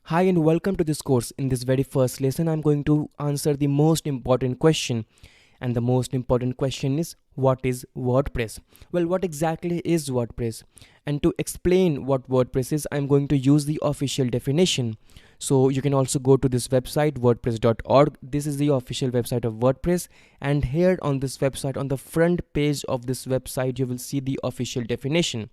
Hi and welcome to this course. In this very first lesson, I'm going to answer the most important question. And the most important question is, what is WordPress? Well, what exactly is WordPress? And to explain what WordPress is, I'm going to use the official definition. So you can also go to this website, wordpress.org. This is the official website of WordPress. And here on this website, on the front page of this website, you will see the official definition.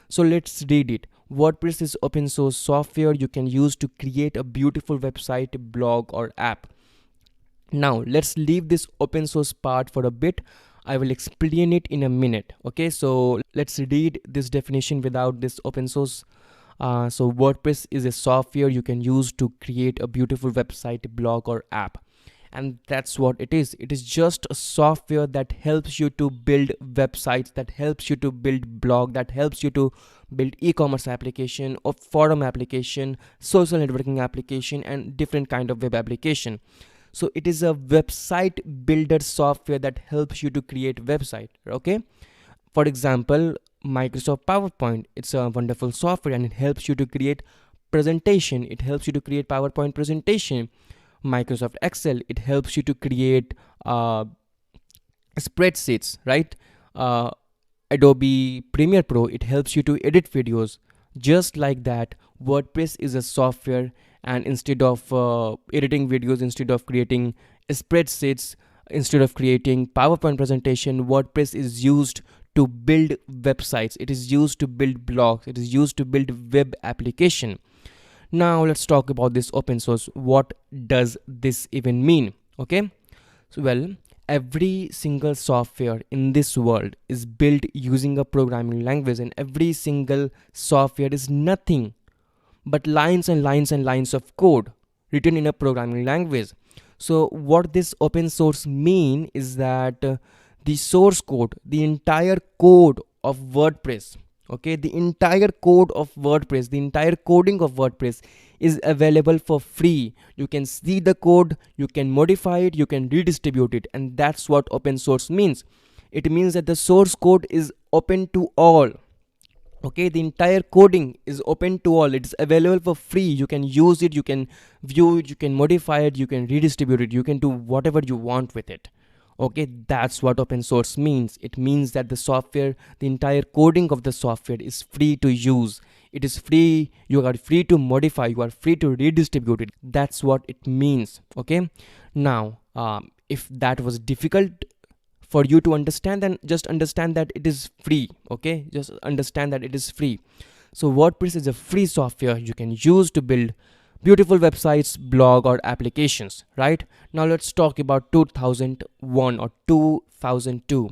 So let's read it. WordPress is open source software you can use to create a beautiful website, blog, or app. Now let's leave this open source part for a bit. I will explain it in a minute. Okay, so let's read this definition without this open source. So WordPress is a software you can use to create a beautiful website, blog, or app. And that's what it is. It is just a software that helps you to build websites, that helps you to build blog, that helps you to build e-commerce application or forum application, social networking application, and different kind of web application. So it is a website builder software that helps you to create website. Okay, for example, Microsoft PowerPoint, it's a wonderful software and it helps you to create presentation. It helps you to create PowerPoint presentation. Microsoft Excel, it helps you to create spreadsheets, right? Adobe Premiere Pro, it helps you to edit videos. Just like that, WordPress is a software, and instead of editing videos, instead of creating spreadsheets, instead of creating PowerPoint presentation, WordPress is used to build websites. It is used to build blogs. It is used to build web application. Now let's talk about this open source. What does this even mean? Okay, so well, every single software in this world is built using a programming language, and every single software is nothing but lines and lines and lines of code written in a programming language. So what this open source mean is that the source code, the entire code of WordPress, okay, the entire code of WordPress, the entire coding of WordPress is available for free. You can see the code, you can modify it, you can redistribute it, and that's what open source means. It means that the source code is open to all. Okay, the entire coding is open to all. It's available for free. You can use it, you can view it, you can modify it, you can redistribute it, you can do whatever you want with it. Okay, that's what open source means. It means that the software, the entire coding of the software is free to use. It is free. You are free to modify, you are free to redistribute it. That's what it means. Okay, now if that was difficult for you to understand, then just understand that it is free. Okay, just understand that it is free. So WordPress is a free software you can use to build beautiful websites, blog, or applications. Right now let's talk about 2001 or 2002.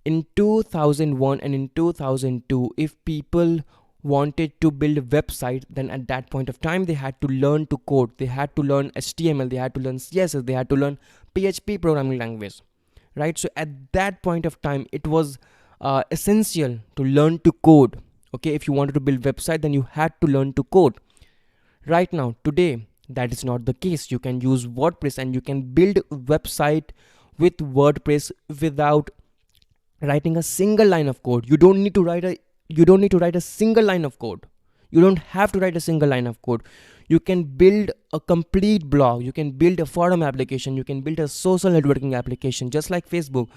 In 2001 and in 2002, if people wanted to build a website, then at that point of time they had to learn to code. They had to learn HTML, they had to learn CSS, they had to learn PHP programming language, right? So at that point of time it was essential to learn to code. Okay, if you wanted to build website, then you had to learn to code. Right now, today, that is not the case. You can use WordPress and you can build a website with WordPress without writing a single line of code. You don't need to write a single line of code. You don't have to write a single line of code. You can build a complete blog. You can build a forum application. You can build a social networking application just like Facebook.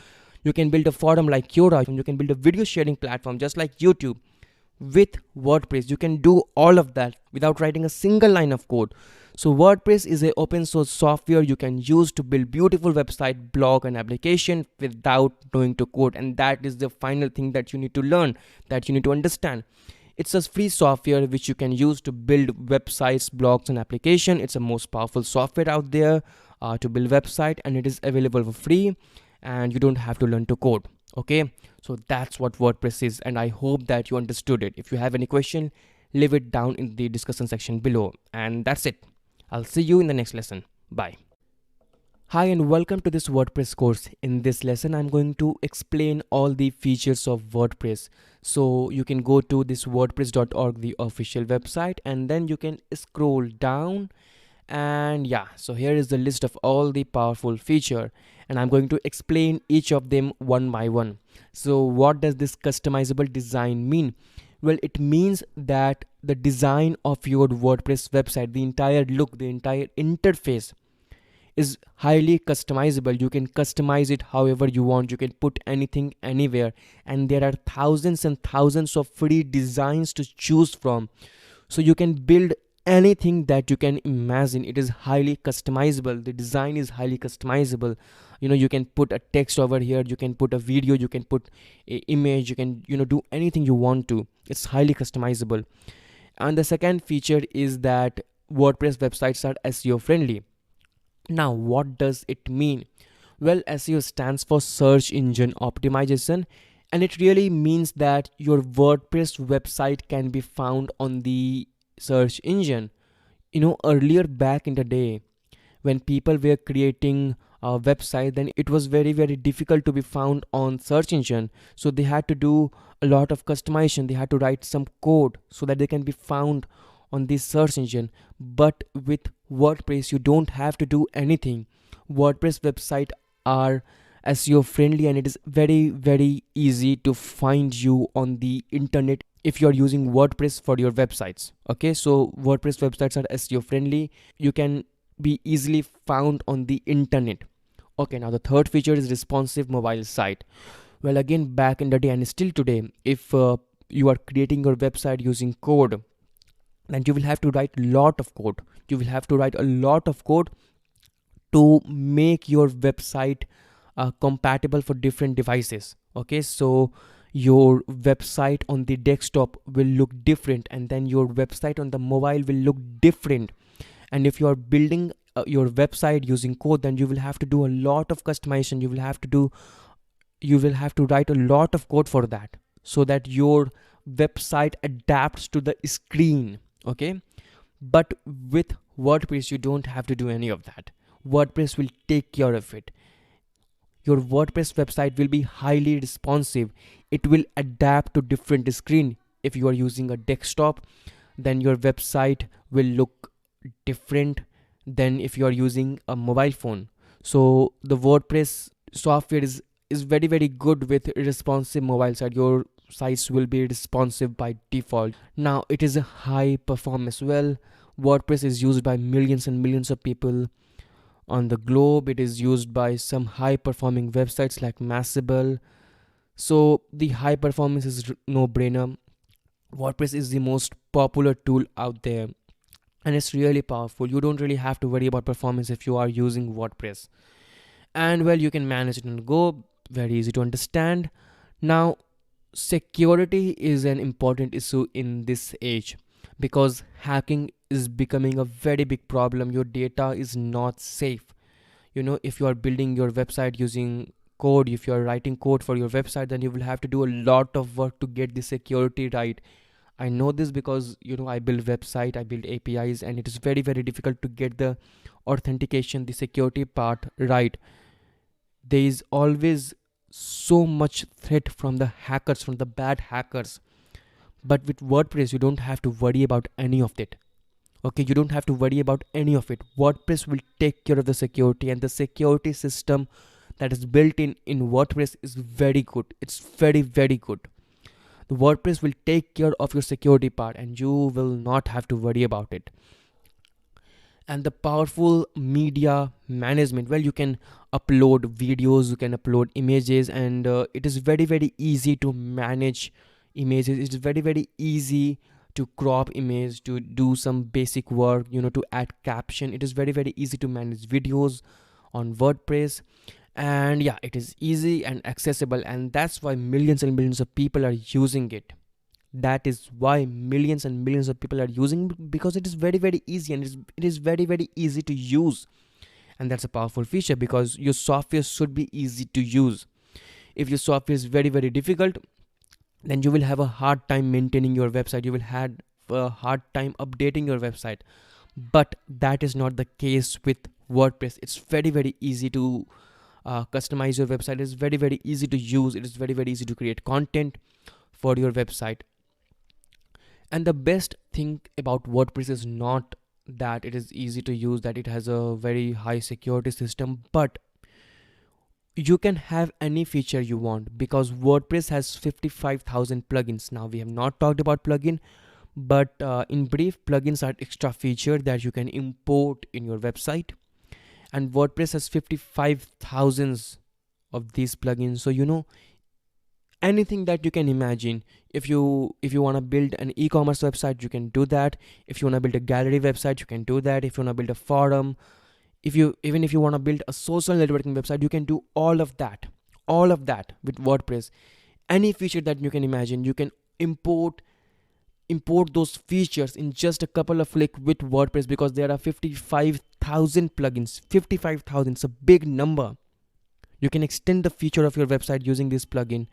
You can build a forum like Quora. You can build a video sharing platform just like YouTube. With WordPress, you can do all of that without writing a single line of code. So WordPress is an open source software you can use to build beautiful website, blog, and application without knowing to code. And that is the final thing that you need to learn, that you need to understand. It's a free software which you can use to build websites, blogs, and application. It's the most powerful software out there to build website, and it is available for free, and you don't have to learn to code. Okay, so that's what WordPress is, and I hope that you understood it. If you have any question, leave it down in the discussion section below. And that's it. I'll see you in the next lesson. Bye. Hi and welcome to this WordPress course. In this lesson, I'm going to explain all the features of WordPress. So you can go to this wordpress.org, the official website, and then you can scroll down. And yeah, so here is the list of all the powerful feature, and I'm going to explain each of them one by one. So what does this customizable design mean? Well, it means that the design of your WordPress website, the entire look, the entire interface is highly customizable. You can customize it however you want. You can put anything anywhere, and there are thousands and thousands of free designs to choose from. So you can build anything that you can imagine. It is highly customizable. The design is highly customizable. You can put a text over here, you can put a video, you can put a image, you can do anything you want to. It's highly customizable. And the second feature is that WordPress websites are SEO friendly. Now, what does it mean? Well, SEO stands for search engine optimization, and it really means that your WordPress website can be found on the search engine. Earlier back in the day, when people were creating a website, then it was very, very difficult to be found on search engine. So they had to do a lot of customization. They had to write some code so that they can be found on this search engine. But with WordPress, you don't have to do anything. WordPress website are SEO friendly, and it is very, very easy to find you on the internet if you are using WordPress for your websites. Okay, so WordPress websites are SEO friendly. You can be easily found on the internet. Okay, now the third feature is responsive mobile site. Well, again, back in the day and still today, if you are creating your website using code, then you will have to write a lot of code. You will have to write a lot of code to make your website compatible for different devices. Okay, so your website on the desktop will look different, and then your website on the mobile will look different. And if you are building your website using code, then you will have to do a lot of customization. You will have to write a lot of code for that, so that your website adapts to the screen. Okay, but with WordPress, you don't have to do any of that. WordPress will take care of it. Your WordPress website will be highly responsive. It will adapt to different screen. If you are using a desktop, then your website will look different than if you are using a mobile phone. So the WordPress software is very, very good with responsive mobile site. Your sites will be responsive by default. Now, it is a high performance. Well, WordPress is used by millions and millions of people on the globe. It is used by some high performing websites like Mashable. So the high performance is no brainer. WordPress is the most popular tool out there, and it's really powerful. You don't really have to worry about performance if you are using WordPress. And well, you can manage it on go. Very easy to understand. Now, security is an important issue in this age, because hacking is becoming a very big problem. Your data is not safe. If you are building your website using code, if you are writing code for your website, then you will have to do a lot of work to get the security right. I know this because I build website, I build APIs, and it is very, very difficult to get the authentication, the security part right. There is always so much threat from the hackers, from the bad hackers. But with WordPress, you don't have to worry about any of it. Okay, you don't have to worry about any of it. WordPress will take care of the security, and the security system that is built in WordPress is very good. It's very, very good. The WordPress will take care of your security part, and you will not have to worry about it. And the powerful media management, well, you can upload videos, you can upload images, and it is very, very easy to manage images. It is very, very easy to crop image, to do some basic work, to add caption. It is very, very easy to manage videos on WordPress. And yeah, it is easy and accessible, and that's why millions and millions of people are using it. That is why millions and millions of people are using, because it is very, very easy, and it is very, very easy to use. And that's a powerful feature, because your software should be easy to use. If your software is very, very difficult, then you will have a hard time maintaining your website. You will have a hard time updating your website. But that is not the case with WordPress. It's very, very easy to customize your website. It's very, very easy to use. It is very, very easy to create content for your website. And the best thing about WordPress is not that it is easy to use, that it has a very high security system, but You can have any feature you want because WordPress has 55,000 plugins. Now we have not talked about plugin, but in brief, plugins are extra feature that you can import in your website, and WordPress has 55,000 of these plugins. So anything that you can imagine. If you want to build an e-commerce website, you can do that. If you want to build a gallery website, you can do that. If you want to build a forum, if you want to build a social networking website, you can do all of that with WordPress. Any feature that you can imagine, you can import import those features in just a couple of clicks with WordPress, because there are 55,000 plugins. 55,000 is a big number. You can extend the feature of your website using this plugin.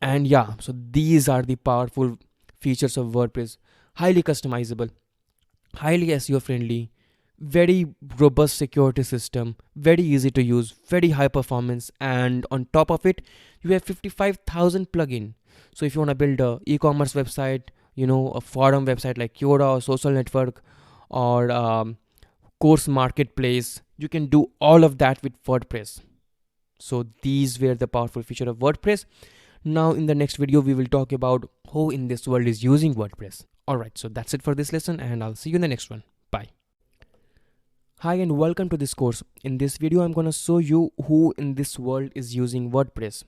And yeah, so these are the powerful features of WordPress. Highly customizable, highly SEO friendly, very robust security system, very easy to use, very high performance, and on top of it, you have 55,000 plugin. So if you want to build a e-commerce website, a forum website like Quora or social network, or course marketplace, you can do all of that with WordPress. So these were the powerful feature of WordPress. Now in the next video, we will talk about who in this world is using WordPress. Alright, so that's it for this lesson, and I'll see you in the next one. Bye. Hi and welcome to this course. In this video, I'm gonna show you who in this world is using WordPress.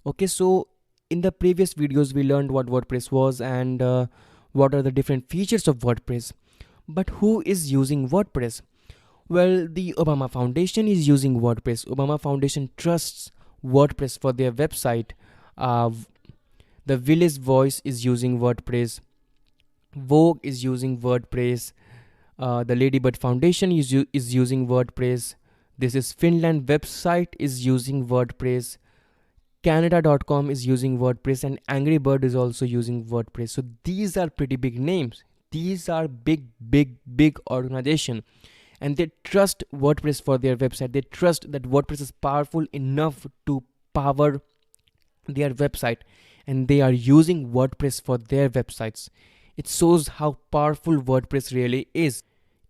Okay, so in the previous videos, we learned what WordPress was and what are the different features of WordPress. But who is using WordPress? Well, the Obama Foundation is using WordPress. Obama Foundation trusts WordPress for their website. Uh, the Village Voice is using WordPress. Vogue is using WordPress. The Ladybird Foundation is using WordPress. This is Finland website is using WordPress. Canada.com is using WordPress, and Angry Bird is also using WordPress. So these are pretty big names. These are big organization, and they trust WordPress for their website. They trust that WordPress is powerful enough to power their website, and they are using WordPress for their websites. It shows how powerful WordPress really is.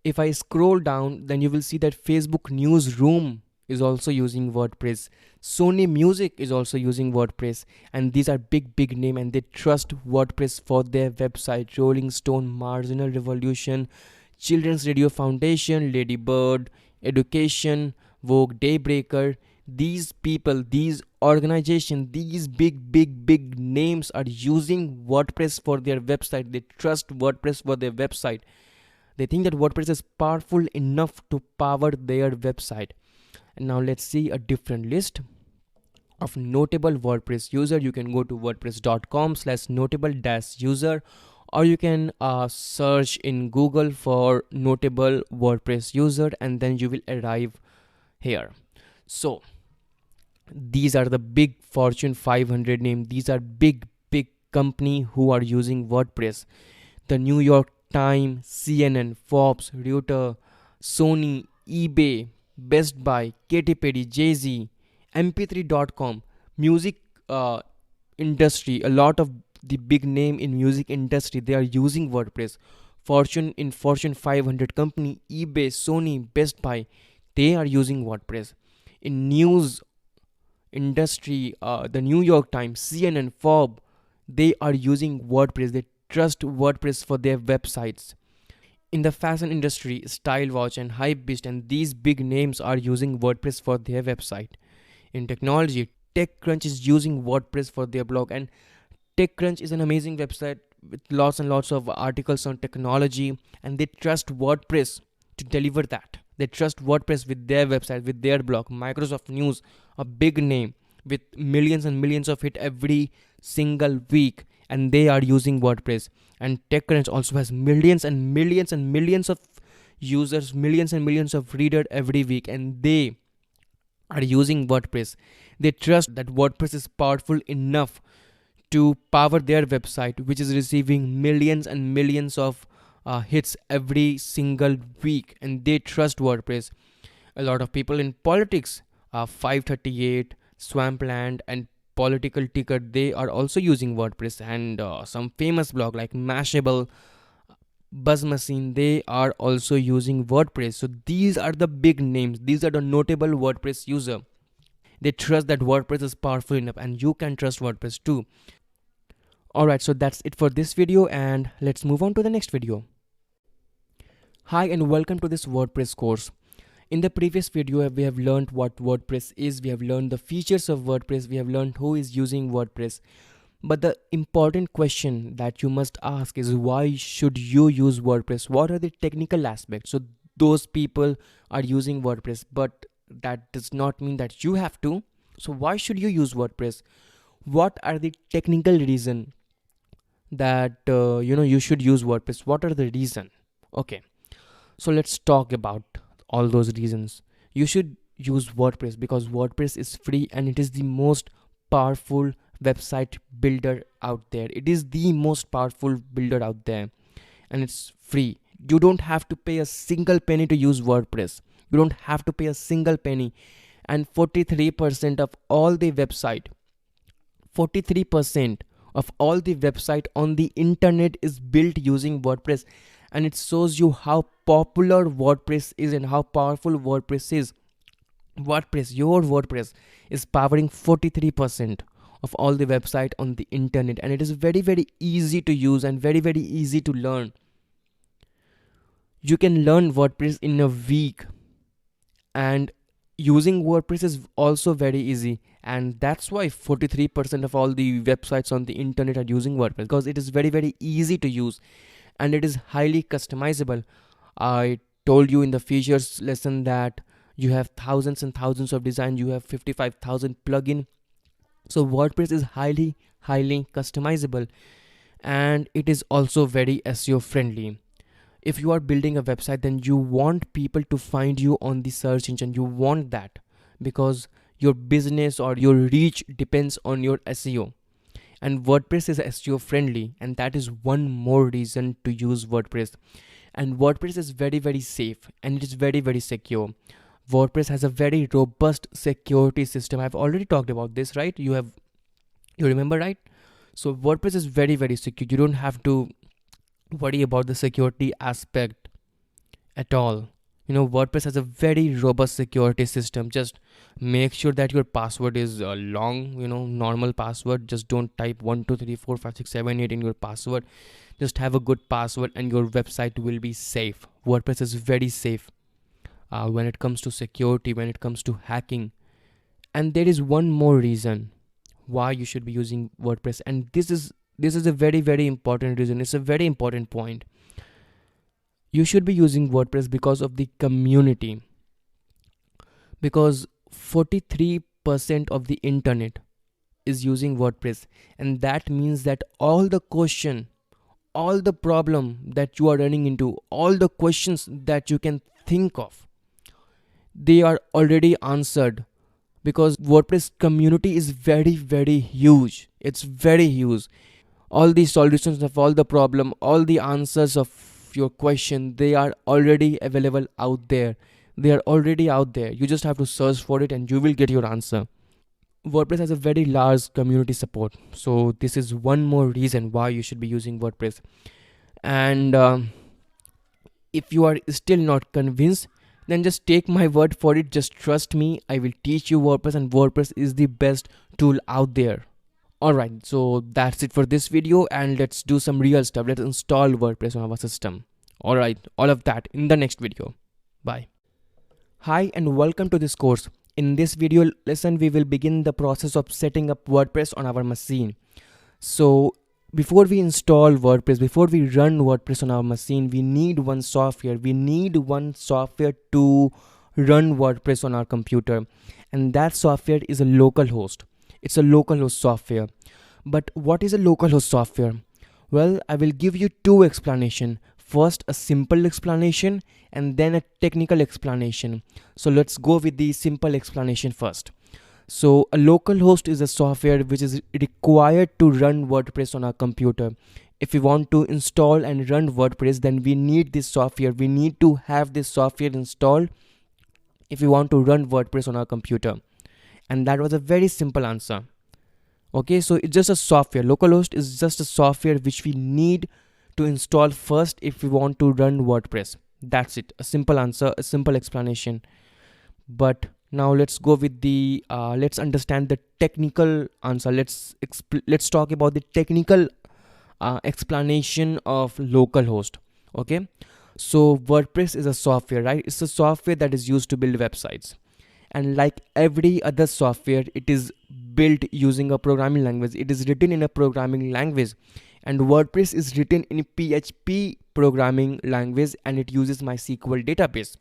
If I scroll down, then you will see that Facebook Newsroom is also using WordPress. Sony Music is also using WordPress, and these are big name, and they trust WordPress for their website. Rolling Stone, Marginal Revolution, Children's Radio Foundation, Lady Bird, Education, Vogue, Daybreaker. These people, these organizations, these big names are using WordPress for their website. They trust WordPress for their website. They think that WordPress is powerful enough to power their website. And now let's see a different list of notable WordPress user. You can go to wordpress.com/notable-user, or you can search in Google for notable WordPress user, and then you will arrive here. So these are the big Fortune 500 name. These are big company who are using WordPress. The New York Times, CNN, Forbes, Reuters, Sony, eBay, Best Buy, Katy Perry, Jay-Z, mp3.com, music industry. A lot of the big name in music industry, they are using WordPress. Fortune 500 company, eBay, Sony, Best Buy, they are using WordPress. In news industry, the New York Times, CNN, Forbes, they are using WordPress. They trust WordPress for their websites. In the fashion industry, Style Watch and Hypebeast and these big names are using WordPress for their website. In technology, TechCrunch is using WordPress for their blog, and TechCrunch is an amazing website with lots and lots of articles on technology, and they trust WordPress to deliver that. They trust WordPress with their website, with their blog. Microsoft News, a big name with millions and millions of hit every single week, and they are using WordPress. And TechCrunch also has millions and millions of users, millions and millions of readers every week, and they are using WordPress. They trust that WordPress is powerful enough to power their website, which is receiving millions and millions of hits every single week, and they trust WordPress. A lot of people in politics, 538, Swampland, and Political Ticker, they are also using WordPress, and some famous blog like Mashable, Buzz Machine, they are also using WordPress. So these are the big names. These are the notable WordPress user. They trust that WordPress is powerful enough, and you can trust WordPress too. Alright, so that's it for this video, and let's move on to the next video. Hi and welcome to this WordPress course. In the previous video, we have learned what WordPress is, we have learned the features of WordPress, we have learned who is using WordPress. But the important question that you must ask is, why should you use WordPress? What are the technical aspects? So those people are using WordPress, but that does not mean that you have to. So why should you use WordPress? What are the technical reason that you should use WordPress? What are the reason? Okay, so let's talk about all those reasons. You should use WordPress because WordPress is free and it is the most powerful website builder out there. It is the most powerful builder out there, and it's free. You don't have to pay a single penny to use WordPress. You don't have to pay a single penny. And 43% of all the website, 43% of all the website on the internet is built using WordPress. And it shows you how popular WordPress is and how powerful WordPress is. Your WordPress is powering 43% of all the website on the internet, and it is very, very easy to use and very, very easy to learn. You can learn WordPress in a week, and using WordPress is also very easy, and that's why 43% of all the websites on the internet are using WordPress, because it is very, very easy to use and it is highly customizable. I told you in the features lesson that you have thousands and thousands of designs, you have 55,000 plugin. So WordPress is highly customizable, and it is also very SEO friendly. If you are building a website, then you want people to find you on the search engine. You want that because your business or your reach depends on your SEO. And WordPress is SEO friendly, and that is one more reason to use WordPress. And WordPress is very, very safe, and it is very, very secure. WordPress has a very robust security system. I've already talked about this, right? You remember, right? So WordPress is very, very secure. You don't have to worry about the security aspect at all. WordPress has a very robust security system. Just make sure that your password is long, normal password. Just don't type 1 2 3 4 5 6 7 8 in your password. Just have a good password and your website will be safe. WordPress is very safe when it comes to security, when it comes to hacking. And there is one more reason why you should be using WordPress, and this is a very, very important reason. It's a very important point. You should be using WordPress because of the community. Because 43% of the internet is using WordPress, and that means that all the question, all the problem that you are running into, all the questions that you can think of, they are already answered, because WordPress community is very, very huge. It's very huge. All the solutions of all the problem, all the answers of your question, they are already available out there. They are already out there. You just have to search for it and you will get your answer. WordPress has a very large community support. So this is one more reason why you should be using WordPress. And if you are still not convinced, then just take my word for it. Just trust me. I will teach you WordPress, and WordPress is the best tool out there. Alright, so that's it for this video, and let's do some real stuff. Let's install WordPress on our system. Alright, all of that in the next video. Bye. Hi and welcome to this course. In this video lesson, we will begin the process of setting up WordPress on our machine. So before we install WordPress, before we run WordPress on our machine, we need one software. We need one software to run WordPress on our computer, and that software is a localhost. It's a localhost software. But what is a localhost software? Well, I will give you two explanations. First, a simple explanation and then a technical explanation. So let's go with the simple explanation first. So a localhost is a software which is required to run WordPress on our computer. If we want to install and run WordPress, then we need this software. We need to have this software installed if we want to run WordPress on our computer. And that was a very simple answer. Okay, so it's just a software. Localhost is just a software which we need to install first if we want to run WordPress. That's it. A simple answer, a simple explanation. But Now let's go with the let's understand the technical answer. Let's talk about the technical explanation of localhost. Okay, so WordPress is a software, right? It's a software that is used to build websites, and like every other software, it is built using a programming language. It is written in a programming language, and WordPress is written in PHP programming language, and it uses MySQL database.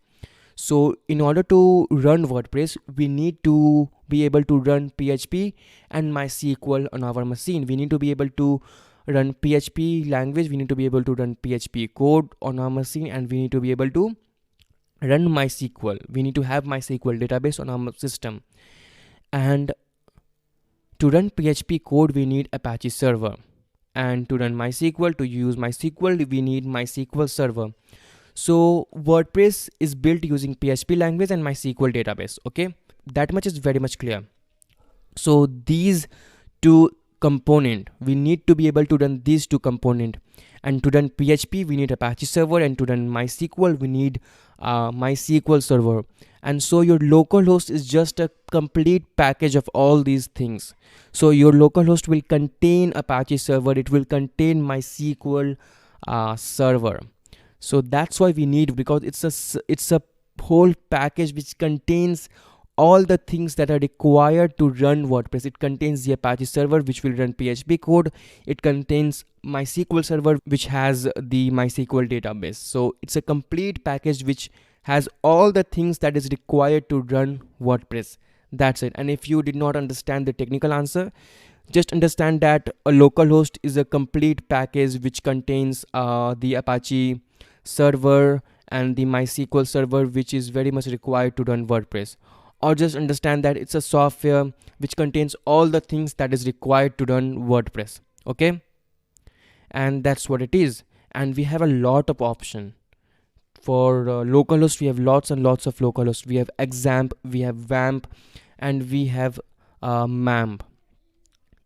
So in order to run WordPress, we need to be able to run PHP and MySQL on our machine. We need to be able to run PHP language, we need to be able to run PHP code on our machine, and we need to be able to run MySQL. We need to have MySQL database on our system. And to run PHP code, we need Apache server. And to run MySQL, to use MySQL, we need MySQL server. So WordPress is built using PHP language and MySQL database. Okay, that much is very much clear. So these two component, we need to be able to run these two component. And to run PHP, we need Apache server, and to run MySQL, we need MySQL server. And so your localhost is just a complete package of all these things. So your localhost will contain Apache server, it will contain MySQL server. So that's why we need, because it's a whole package which contains all the things that are required to run WordPress. It contains the Apache server, which will run PHP code. It contains MySQL server, which has the MySQL database. So it's a complete package which has all the things that is required to run WordPress. That's it. And if you did not understand the technical answer, just understand that a localhost is a complete package which contains the Apache server and the MySQL server, which is very much required to run WordPress. Or just understand that it's a software which contains all the things that is required to run WordPress. Okay, and that's what it is. And we have a lot of option for localhost. We have lots and lots of localhost. We have XAMPP, we have XAMPP, and we have MAMP.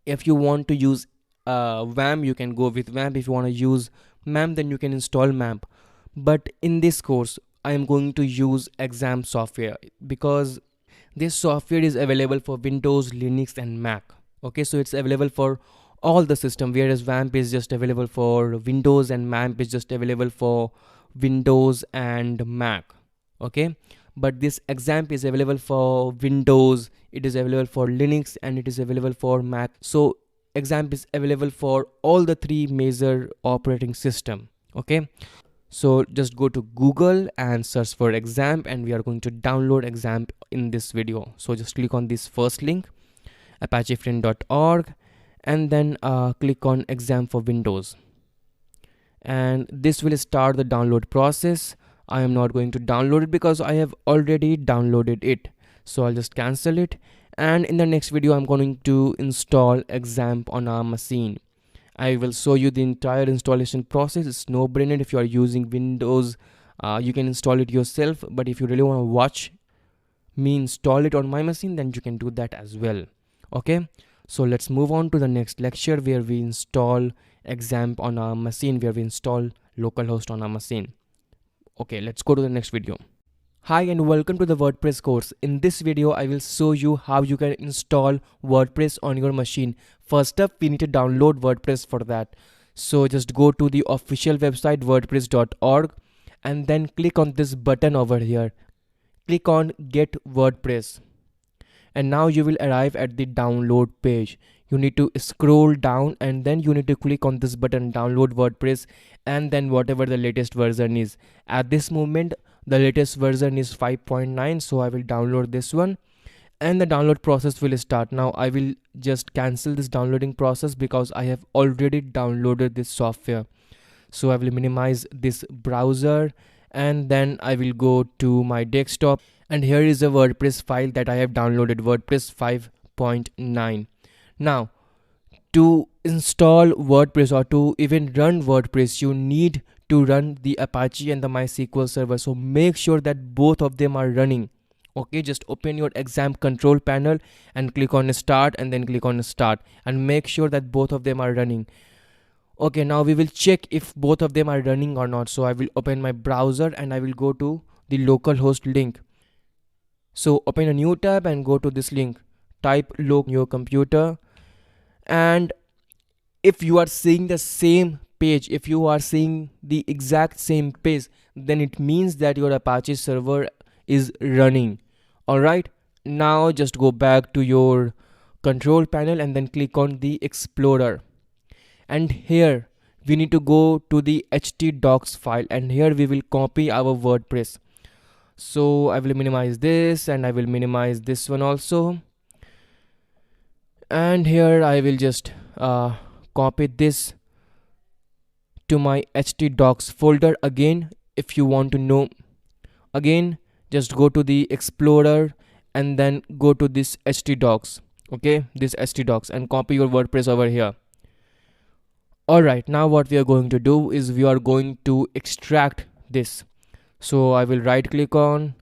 If you want to use XAMPP, you can go with XAMPP. If you want to use MAMP, then you can install MAMP. But in this course, I am going to use XAMPP software, because this software is available for Windows, Linux, and Mac. Okay, so it's available for all the system, whereas XAMPP is just available for Windows and MAMP is just available for Windows and Mac. Okay, but this XAMPP is available for Windows, it is available for Linux, and it is available for Mac. So XAMPP is available for all the three major operating system. Okay, so just go to Google and search for XAMPP, and we are going to download XAMPP in this video. So just click on this first link, apachefriend.org, and then click on XAMPP for Windows, and this will start the download process. I am not going to download it because I have already downloaded it, so I'll just cancel it. And in the next video, I'm going to install XAMPP on our machine. I will show you the entire installation process. It's no brainer. If you are using Windows, you can install it yourself, but if you really want to watch me install it on my machine, then you can do that as well. Okay, so let's move on to the next lecture, where we install XAMPP on our machine, where we install localhost on our machine. Okay, let's go to the next video. Hi and welcome to the WordPress course. In this video, I will show you how you can install WordPress on your machine. First up, we need to download WordPress for that. So just go to the official website wordpress.org, and then click on this button over here. Click on Get WordPress. And now you will arrive at the download page. You need to scroll down, and then you need to click on this button, download WordPress, and then whatever the latest version is. At this moment, the latest version is 5.9, so I will download this one, and the download process will start. Now I will just cancel this downloading process because I have already downloaded this software. So I will minimize this browser, and then I will go to my desktop, and here is a WordPress file that I have downloaded, WordPress 5.9. Now to install WordPress, or to even run WordPress, you need to run the Apache and the MySQL server. So make sure that both of them are running. Okay, just open your XAMPP control panel and click on start, and then click on start, and make sure that both of them are running. Okay, now we will check if both of them are running or not. So I will open my browser, and I will go to the localhost link. So open a new tab and go to this link, type local your computer, and if you are seeing the same page, if you are seeing the exact same page, then it means that your Apache server is running. All right, now just go back to your control panel and then click on the Explorer, and here we need to go to the htdocs file, and here we will copy our WordPress. So I will minimize this and I will minimize this one also, and here I will just copy this to my htdocs folder. Again, if you want to know, again just go to the Explorer and then go to this htdocs, okay, this htdocs, and copy your WordPress over here. Alright, now what we are going to do is we are going to extract this. So I will right click on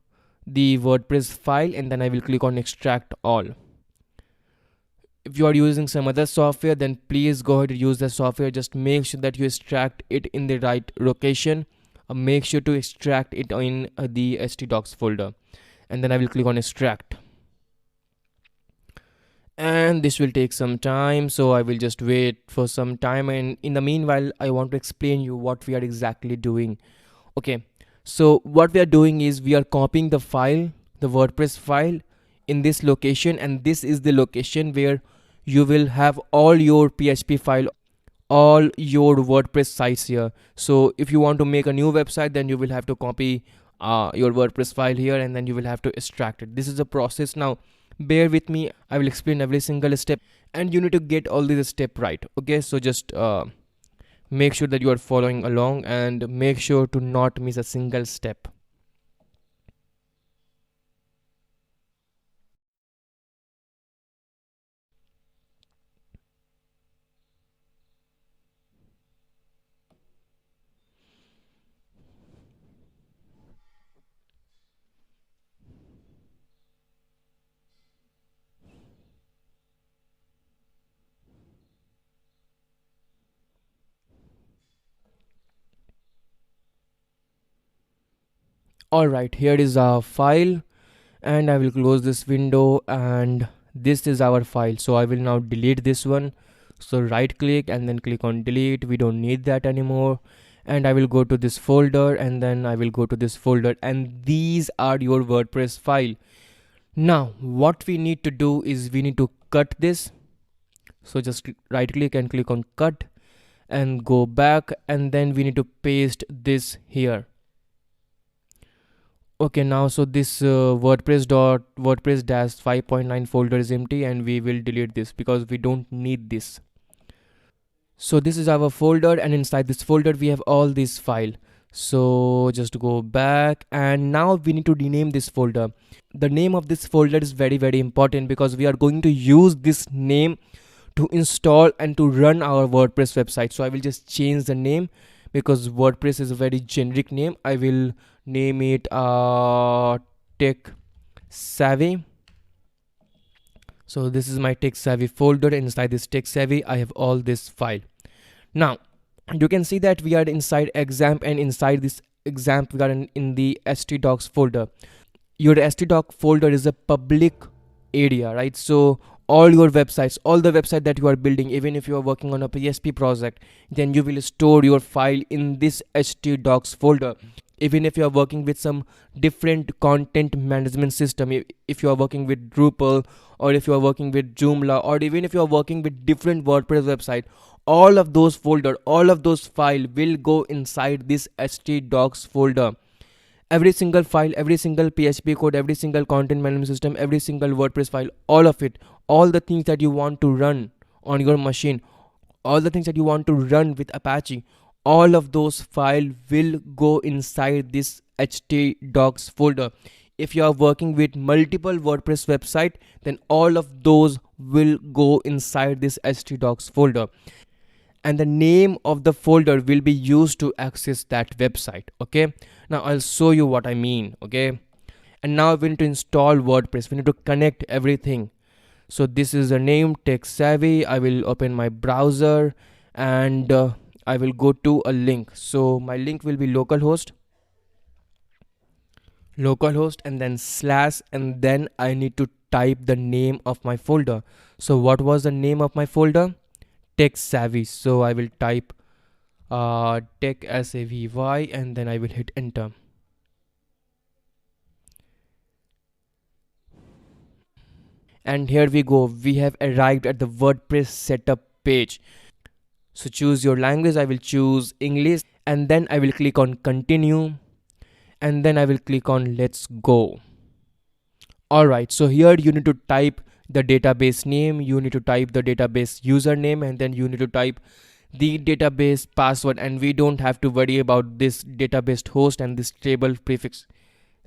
the WordPress file and then I will click on extract all. If you are using some other software, then please go ahead and use the software. Just make sure that you extract it in the right location. Make sure to extract it in the htdocs folder, and then I will click on extract. And this will take some time, so I will just wait for some time, and in the meanwhile I want to explain you what we are exactly doing. Okay, so what we are doing is we are copying the file, the WordPress file, in this location, and this is the location where you will have all your PHP file, all your WordPress sites here. So if you want to make a new website, then you will have to copy your WordPress file here, and then you will have to extract it. This is the process. Now bear with me, I will explain every single step, and you need to get all these steps right. Okay, so just make sure that you are following along and make sure to not miss a single step. Alright, here is our file, and I will close this window, and this is our file. So I will now delete this one. So right click and then click on delete. We don't need that anymore. And I will go to this folder, and then I will go to this folder, and these are your WordPress file. Now what we need to do is we need to cut this. So just right click and click on cut and go back, and then we need to paste this here. Okay, now so this WordPress dash 5.9 folder is empty, and we will delete this because we don't need this. So this is our folder, and inside this folder we have all this file. So just go back, and now we need to rename this folder. The name of this folder is very important because we are going to use this name to install and to run our WordPress website. So I will just change the name because WordPress is a very generic name. I will name it Tech Savvy. So this is my Tech Savvy folder. Inside this Tech Savvy I have all this file. Now you can see that we are inside XAMPP, and inside this XAMPP we are in the htdocs folder. Your htdoc folder is a public area, right? So all your websites, all the website that you are building, even if you are working on a PHP project, then you will store your file in this htdocs folder. Even if you are working with some different content management system, if you are working with Drupal, or if you are working with Joomla, or even if you are working with different WordPress website, all of those folder, all of those file will go inside this htdocs folder. Every single file, every single PHP code, every single content management system, every single WordPress file, all of it, all the things that you want to run on your machine, all the things that you want to run with Apache, all of those files will go inside this htdocs folder. If you are working with multiple WordPress website, then all of those will go inside this htdocs folder, and the name of the folder will be used to access that website. Okay, now I'll show you what I mean. Okay, and now we need to install WordPress. We need to connect everything. So this is the name, Tech Savvy. I will open my browser, and I will go to a link. So my link will be localhost. localhost and then slash, and then I need to type the name of my folder. So what was the name of my folder? Tech Savvy. So I will type tech savvy, and then I will hit enter. And here we go, we have arrived at the WordPress setup page. So choose your language, I will choose English, and then I will click on continue, and then I will click on let's go. Alright, so here you need to type the database name, you need to type the database username, and then you need to type the database password. And we don't have to worry about this database host and this table prefix.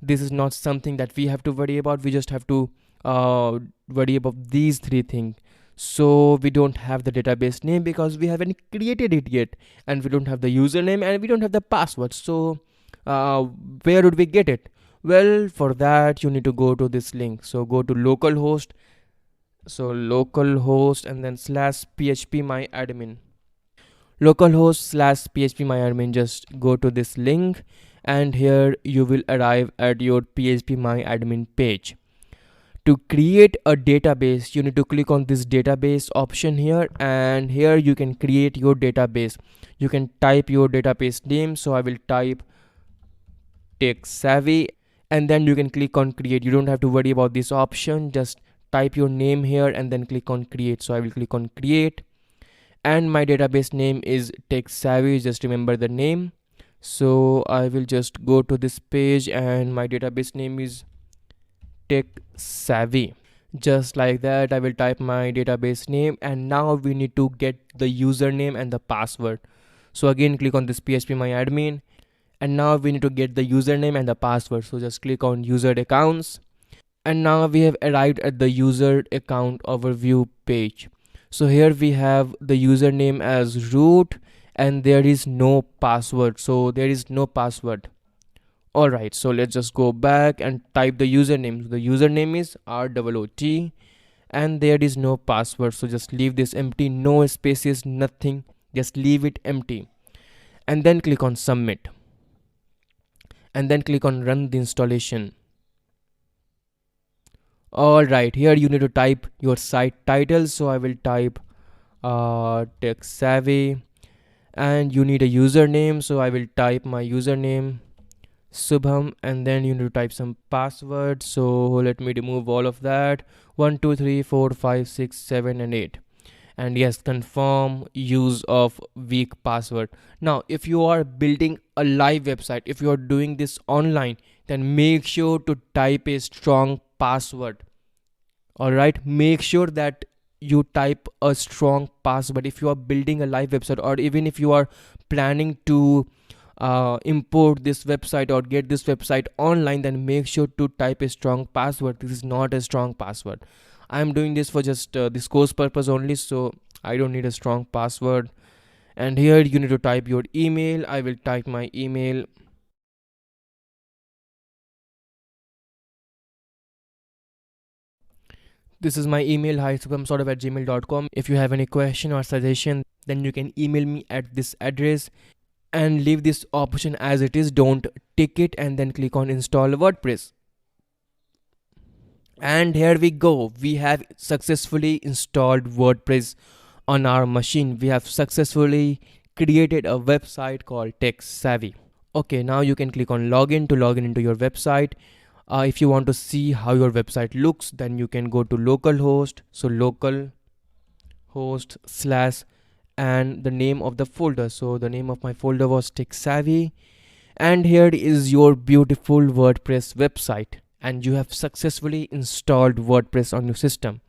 This is not something that we have to worry about. We just have to worry about these three things. So we don't have the database name because we haven't created it yet, and we don't have the username, and we don't have the password. So where would we get it? Well, for that you need to go to this link. So go to localhost. So localhost and then slash php my admin. Localhost slash php my admin. Just go to this link, and here you will arrive at your php my admin page. To create a database, you need to click on this database option here, and here you can create your database. You can type your database name. So I will type Tech Savvy, and then you can click on create. You don't have to worry about this option. Just type your name here and then click on create. So I will click on create, and my database name is Tech Savvy. Just remember the name. So I will just go to this page, and my database name is Tech Savvy. Just like that, I will type my database name, and now we need to get the username and the password. So again, click on this php my admin, and now we need to get the username and the password. So just click on user accounts, and now we have arrived at the user account overview page. So here we have the username as root, and there is no password. So there is no password. Alright, so let's just go back and type the username. The username is ROOT, and there is no password. So just leave this empty, no spaces, nothing. Just leave it empty, and then click on submit, and then click on run the installation. Alright, here you need to type your site title. So I will type Tech Savvy, and you need a username. So I will type my username Subham, and then you need to type some password. So let me remove all of that. 1 2 3 4 5 6 7 and 8. And yes, confirm use of weak password. Now if you are building a live website, if you are doing this online, then make sure to type a strong password. Alright, make sure that you type a strong password if you are building a live website, or even if you are planning to import this website or get this website online, then make sure to type a strong password. This is not a strong password. I am doing this for just this course purpose only, so I don't need a strong password. And here you need to type your email. I will type my email. This is my email, hi@gmail.com. If you have any question or suggestion, then you can email me at this address, and leave this option as it is. Don't tick it, and then click on install WordPress. And here we go, we have successfully installed WordPress on our machine. We have successfully created a website called Tech Savvy. Okay, now you can click on login to log in into your website. If you want to see how your website looks, then you can go to localhost. So localhost slash and the name of the folder. So the name of my folder was Tech Savvy, and here is your beautiful WordPress website, and you have successfully installed WordPress on your system.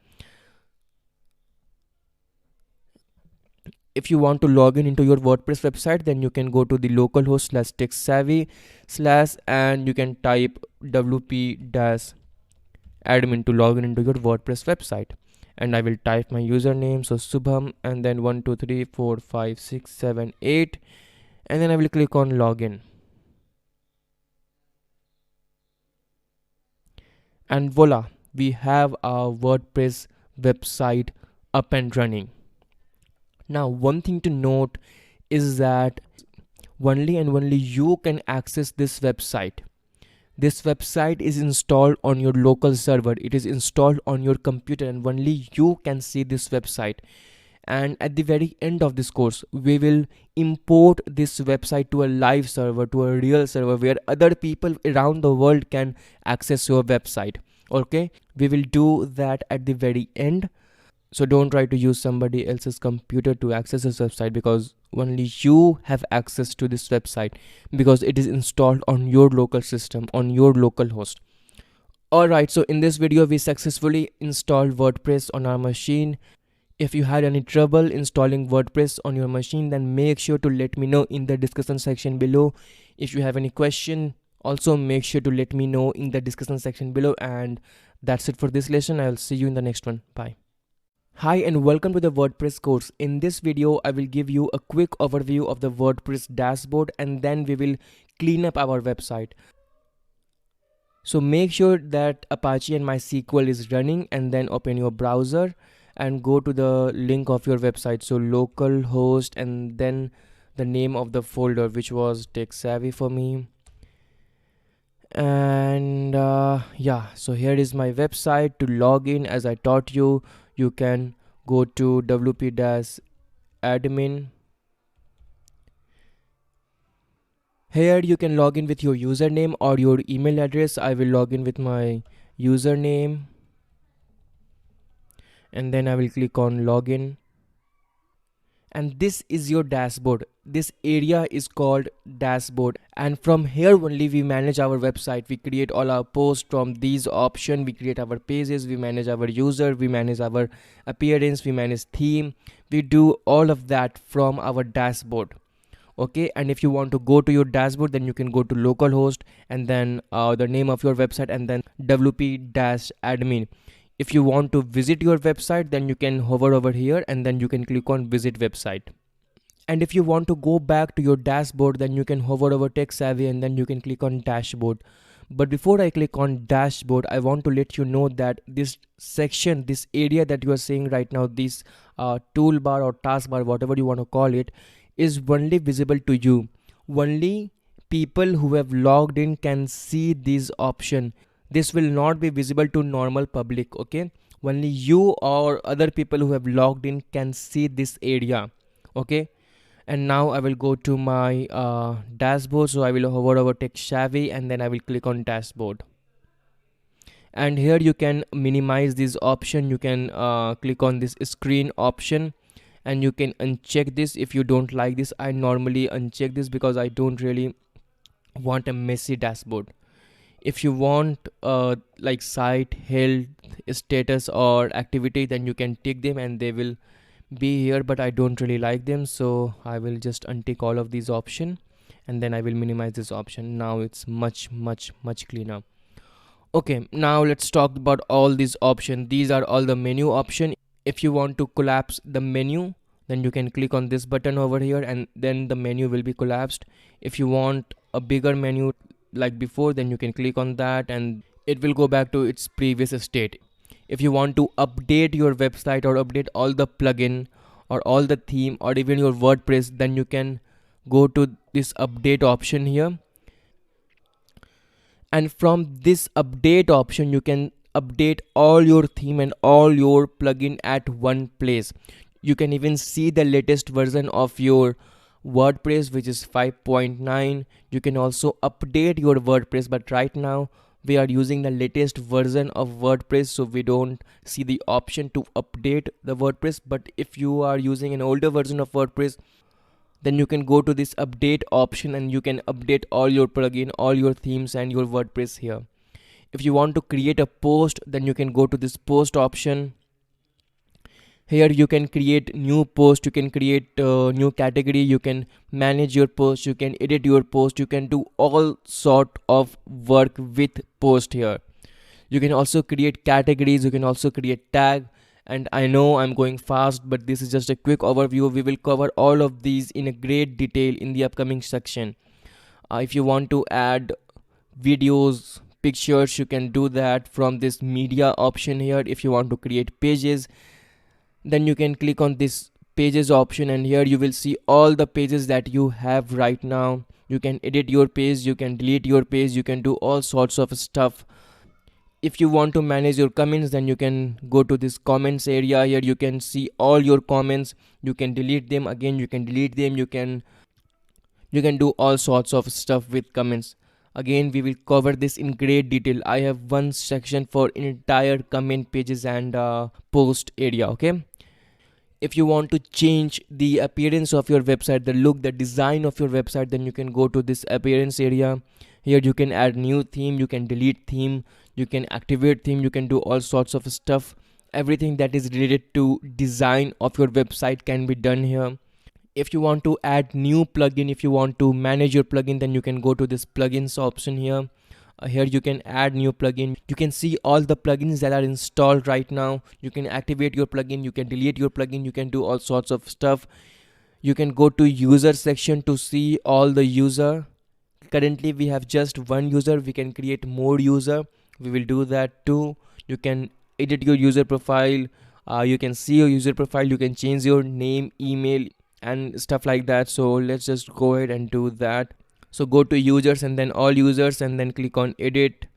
If you want to log in into your WordPress website, then you can go to the localhost slash Tech Savvy slash, and you can type wp-admin to log in into your WordPress website. And I will type my username, so Subham, and then 1 2 3 4 5 6 7 8, and then I will click on login. And voila, we have our WordPress website up and running. Now one thing to note is that only and only you can access this website. This website is installed on your local server. It is installed on your computer and only you can see this website. And at the very end of this course, we will import this website to a live server, to a real server where other people around the world can access your website. Okay, we will do that at the very end. So don't try to use somebody else's computer to access this website, because only you have access to this website because it is installed on your local system, on your local host. Alright, so in this video we successfully installed WordPress on our machine. If you had any trouble installing WordPress on your machine, then make sure to let me know in the discussion section below. If you have any question, also make sure to let me know in the discussion section below. And that's it for this lesson. I'll see you in the next one. Bye. Hi and welcome to the WordPress course. In this video, I will give you a quick overview of the WordPress dashboard and then we will clean up our website. So make sure that Apache and MySQL is running, and then open your browser and go to the link of your website. So localhost and then the name of the folder, which was TechSavvy for me. And yeah, so here is my website. To log in, as I taught you, you can go to wp-admin. Here you can log in with your username or your email address. I will log in with my username and then I will click on login. And this is your dashboard. This area is called dashboard, and from here only we manage our website. We create all our posts from these options. We create our pages, we manage our user, we manage our appearance, we manage theme. We do all of that from our dashboard. Okay, and if you want to go to your dashboard, then you can go to localhost and then the name of your website and then wp-admin. If you want to visit your website, then you can hover over here and then you can click on visit website. And if you want to go back to your dashboard, then you can hover over TechSavvy and then you can click on dashboard. But before I click on dashboard, I want to let you know that this section, this area that you are seeing right now, this toolbar or taskbar, whatever you want to call it, is only visible to you. Only people who have logged in can see this option. This will not be visible to normal public. Okay, only you or other people who have logged in can see this area. Okay, and now I will go to my dashboard. So I will hover over TechSavvy and then I will click on dashboard. And here you can minimize this option. You can click on this screen option and you can uncheck this if you don't like this. I normally uncheck this because I don't really want a messy dashboard. If you want like site health, status or activity, then you can tick them and they will be here, but I don't really like them, so I will just untick all of these options and then I will minimize this option. Now it's much cleaner. Okay, now let's talk about all these options. These are all the menu option. If you want to collapse the menu, then you can click on this button over here and then the menu will be collapsed. If you want a bigger menu like before, then you can click on that and it will go back to its previous state. If you want to update your website or update all the plugin or all the theme or even your WordPress, then you can go to this update option here, and from this update option you can update all your theme and all your plugin at one place. You can even see the latest version of your WordPress, which is 5.9. You can also update your WordPress, but right now we are using the latest version of WordPress, so we don't see the option to update the WordPress. But if you are using an older version of WordPress, then you can go to this update option and you can update all your plugin, all your themes and your WordPress here. If you want to create a post, then you can go to this post option. Here you can create new post, you can create new category, you can manage your post, you can edit your post, you can do all sort of work with post here. You can also create categories, you can also create tag. And I know I'm going fast, but this is just a quick overview. We will cover all of these in a great detail in the upcoming section. If you want to add videos, pictures, you can do that from this media option here. If you want to create pages, then you can click on this pages option and here you will see all the pages that you have right now. You can edit your page, you can delete your page, you can do all sorts of stuff. If you want to manage your comments, then you can go to this comments area. Here you can see all your comments. You can delete them, again you can delete them, you can do all sorts of stuff with comments. Again, we will cover this in great detail. I have one section for entire comment pages and post area. Okay, if you want to change the appearance of your website, the look, the design of your website, then you can go to this appearance area. Here you can add new theme, you can delete theme, you can activate theme, you can do all sorts of stuff. Everything that is related to design of your website can be done here. If you want to add new plugin, if you want to manage your plugin, then you can go to this plugins option here. Here you can add new plugin. You can see all the plugins that are installed right now. You can activate your plugin, you can delete your plugin, you can do all sorts of stuff. You can go to user section to see all the user. Currently we have just one user, we can create more user, we will do that too. You can edit your user profile, you can see your user profile, you can change your name, email and stuff like that. So let's just go ahead and do that. So go to users and then all users and then click on edit,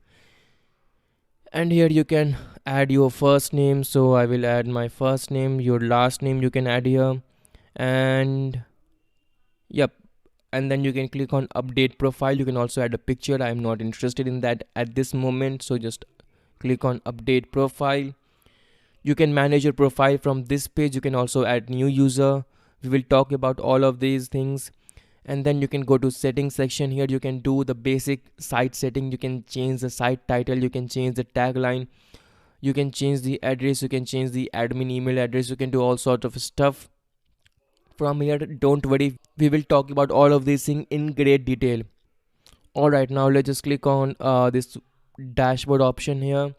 and here you can add your first name. So I will add my first name, your last name you can add here, and yep. And then you can click on update profile. You can also add a picture. I am not interested in that at this moment, so just click on update profile. You can manage your profile from this page. You can also add new user. We will talk about all of these things. And then you can go to settings section. Here you can do the basic site setting. You can change the site title, you can change the tagline, you can change the address, you can change the admin email address, you can do all sorts of stuff from here. Don't worry, we will talk about all of these things in great detail. All right, now let's just click on this dashboard option here,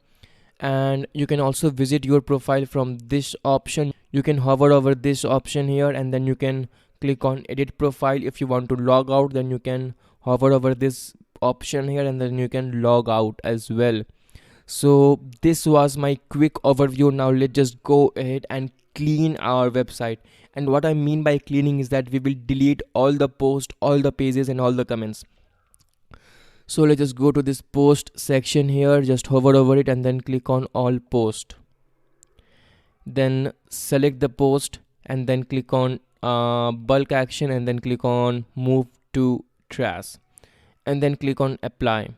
and you can also visit your profile from this option. You can hover over this option here, and then you can click on edit profile. If you want to log out, then you can hover over this option here, and then you can log out as well. So this was my quick overview. Now let's just go ahead and clean our website. And what I mean by cleaning is that we will delete all the posts, all the pages and all the comments. So let's just go to this post section here, just hover over it and then click on all post. Then select the post and then click on bulk action and then click on move to trash and then click on apply.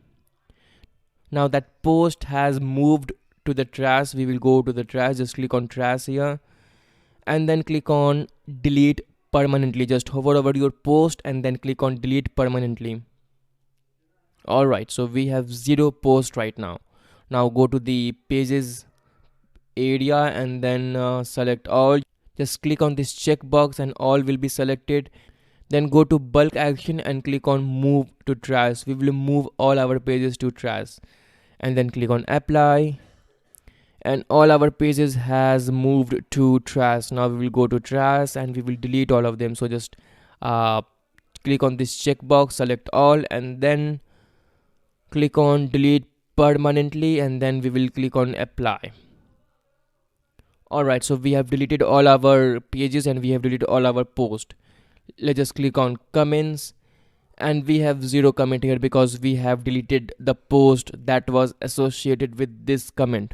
Now that post has moved to the trash. We will go to the trash, just click on trash here and then click on delete permanently. Just hover over your post and then click on delete permanently. Alright, so we have 0 post right now. Now go to the pages area and then select all. Just click on this checkbox and all will be selected. Then go to bulk action and click on move to trash. We will move all our pages to trash and then click on apply, and all our pages has moved to trash. Now we will go to trash and we will delete all of them. So just click on this checkbox, select all, and then click on delete permanently, and then we will click on apply. Alright, so we have deleted all our pages and we have deleted all our posts. Let's just click on comments, and we have 0 comment here because we have deleted the post that was associated with this comment.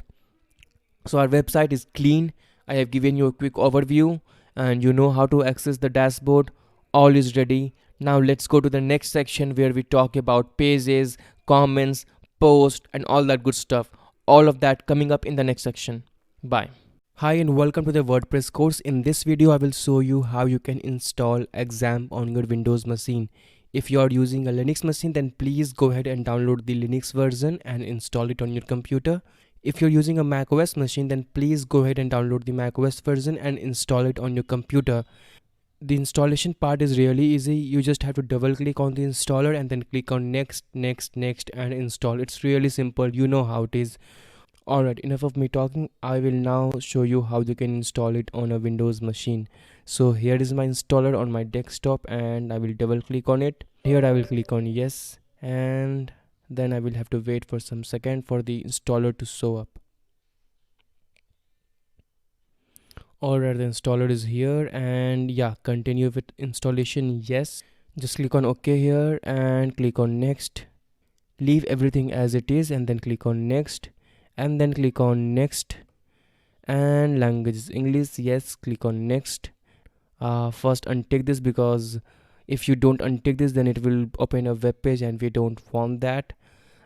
So our website is clean. I have given you a quick overview and you know how to access the dashboard. All is ready. Now let's go to the next section where we talk about pages, comments, posts and all that good stuff. All of that coming up in the next section. Bye. Hi and welcome to the WordPress course. In this video I will show you how you can install XAMPP on your Windows machine. If you are using a Linux machine, then please go ahead and download the Linux version and install it on your computer. If you're using a macOS machine, then please go ahead and download the macOS version and install it on your computer. The installation part is really easy. You just have to double click on the installer and then click on next, next, next and install. It's really simple. You know how it is. Alright, enough of me talking. I will now show you how you can install it on a Windows machine. So here is my installer on my desktop and I will double click on it. Here I will click on yes, and then I will have to wait for some second for the installer to show up. Alright, the installer is here, and yeah, continue with installation, yes. Just click on OK here and click on next. Leave everything as it is and then click on next, and then click on next. And language is English, yes, click on next. First untick this, because if you don't untick this then it will open a web page and we don't want that.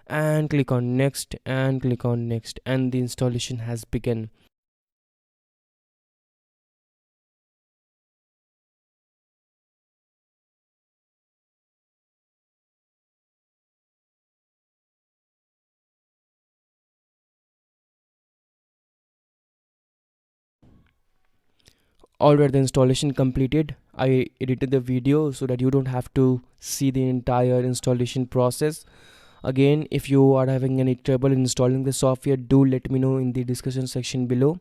And click on next and click on next, and the installation has begun. Alright, the installation completed. I edited the video so that you don't have to see the entire installation process. Again, if you are having any trouble installing the software, do let me know in the discussion section below.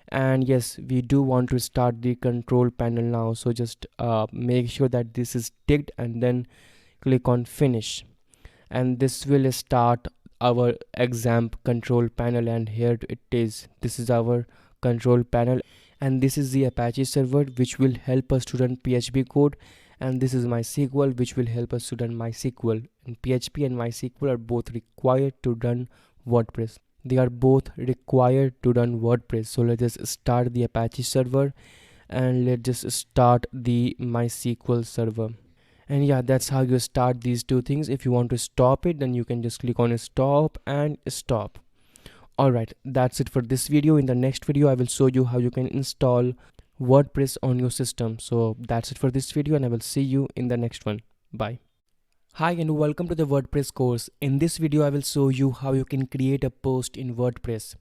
And yes, we do want to start the control panel now, so just make sure that this is ticked and then click on finish, and this will start our XAMPP control panel. And here it is, this is our control panel, and this is the Apache server which will help us to run PHP code, and this is MySQL which will help us to run MySQL. And PHP and MySQL are both required to run WordPress. They are both required to run WordPress. So let's just start the Apache server and let's just start the MySQL server. And yeah, that's how you start these two things. If you want to stop it, then you can just click on stop and stop. Alright, that's it for this video. In the next video, I will show you how you can install WordPress on your system. So that's it for this video, and I will see you in the next one. Bye. Hi and welcome to the WordPress course. In this video, I will show you how you can create a post in WordPress.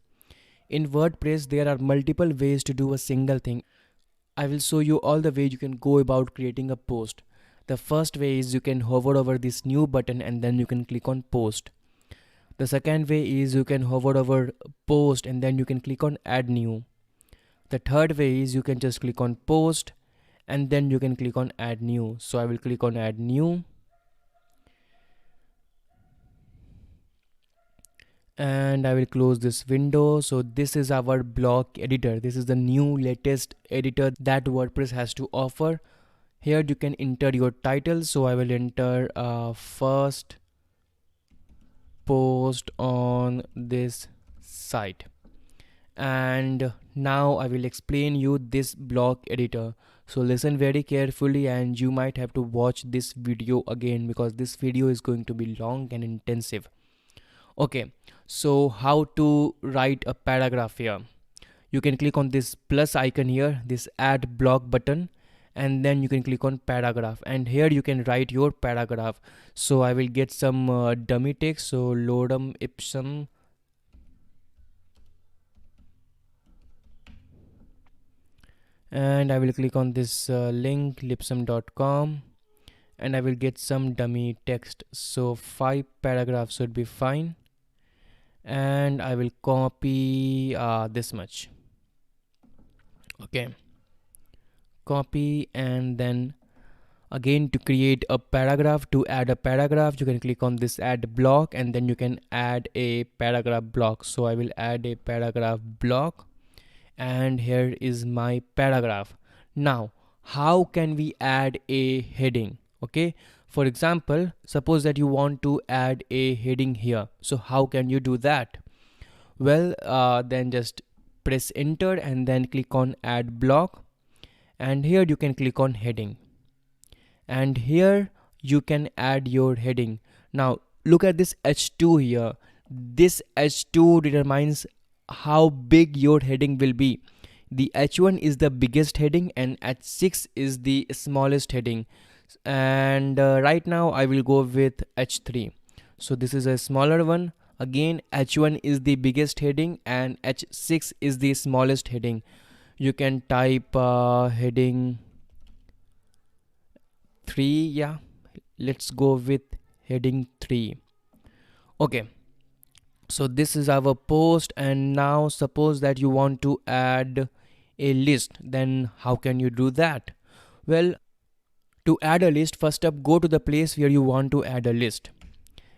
In WordPress, there are multiple ways to do a single thing. I will show you all the ways you can go about creating a post. The first way is you can hover over this new button and then you can click on post. The second way is you can hover over post and then you can click on add new. The third way is you can just click on post and then you can click on add new. So I will click on add new. And I will close this window. So this is our block editor. This is the new latest editor that WordPress has to offer. Here you can enter your title. So I will enter first post on this site. And now I will explain you this block editor. So listen very carefully, and you might have to watch this video again because this video is going to be long and intensive. Okay, so how to write a paragraph here? You can click on this plus icon here, this add block button, and then you can click on paragraph, and here you can write your paragraph. So I will get some dummy text. So lodum ipsum and I will click on this link lipsum.com, and I will get some dummy text. So 5 paragraphs should be fine, and I will copy this much. Okay, copy, and then again to create a paragraph, to add a paragraph, you can click on this add block and then you can add a paragraph block. So I will add a paragraph block, and here is my paragraph. Now how can we add a heading? Okay, for example, suppose that you want to add a heading here. So how can you do that? Well, then just press enter and then click on add block, and here you can click on heading, and here you can add your heading. Now look at this h2 here. This h2 determines how big your heading will be. The h1 is the biggest heading and h6 is the smallest heading, and right now I will go with h3. So this is a smaller one. Again, h1 is the biggest heading and h6 is the smallest heading. You can type heading 3. Yeah, let's go with heading 3. Okay, so this is our post, and now suppose that you want to add a list. Then how can you do that? Well, to add a list, first up go to the place where you want to add a list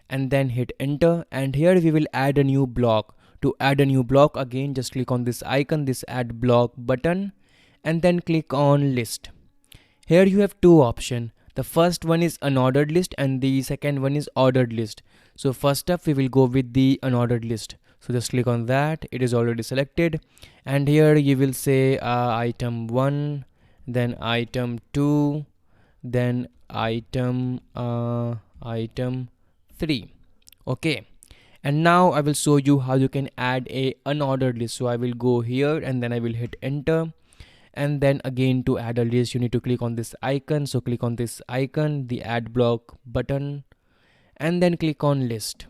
and then hit enter, and here we will add a new block. To add a new block, again just click on this icon, this add block button, and then click on list. Here you have two options. The first one is unordered list and the second one is ordered list. So first up we will go with the unordered list. So just click on that, it is already selected, and here you will say item 1, then item 2, then item 3. Okay, and now I will show you how you can add a unordered list. So I will go here and then I will hit enter, and then again to add a list you need to click on this icon. So click on this icon, the add block button, and then click on list,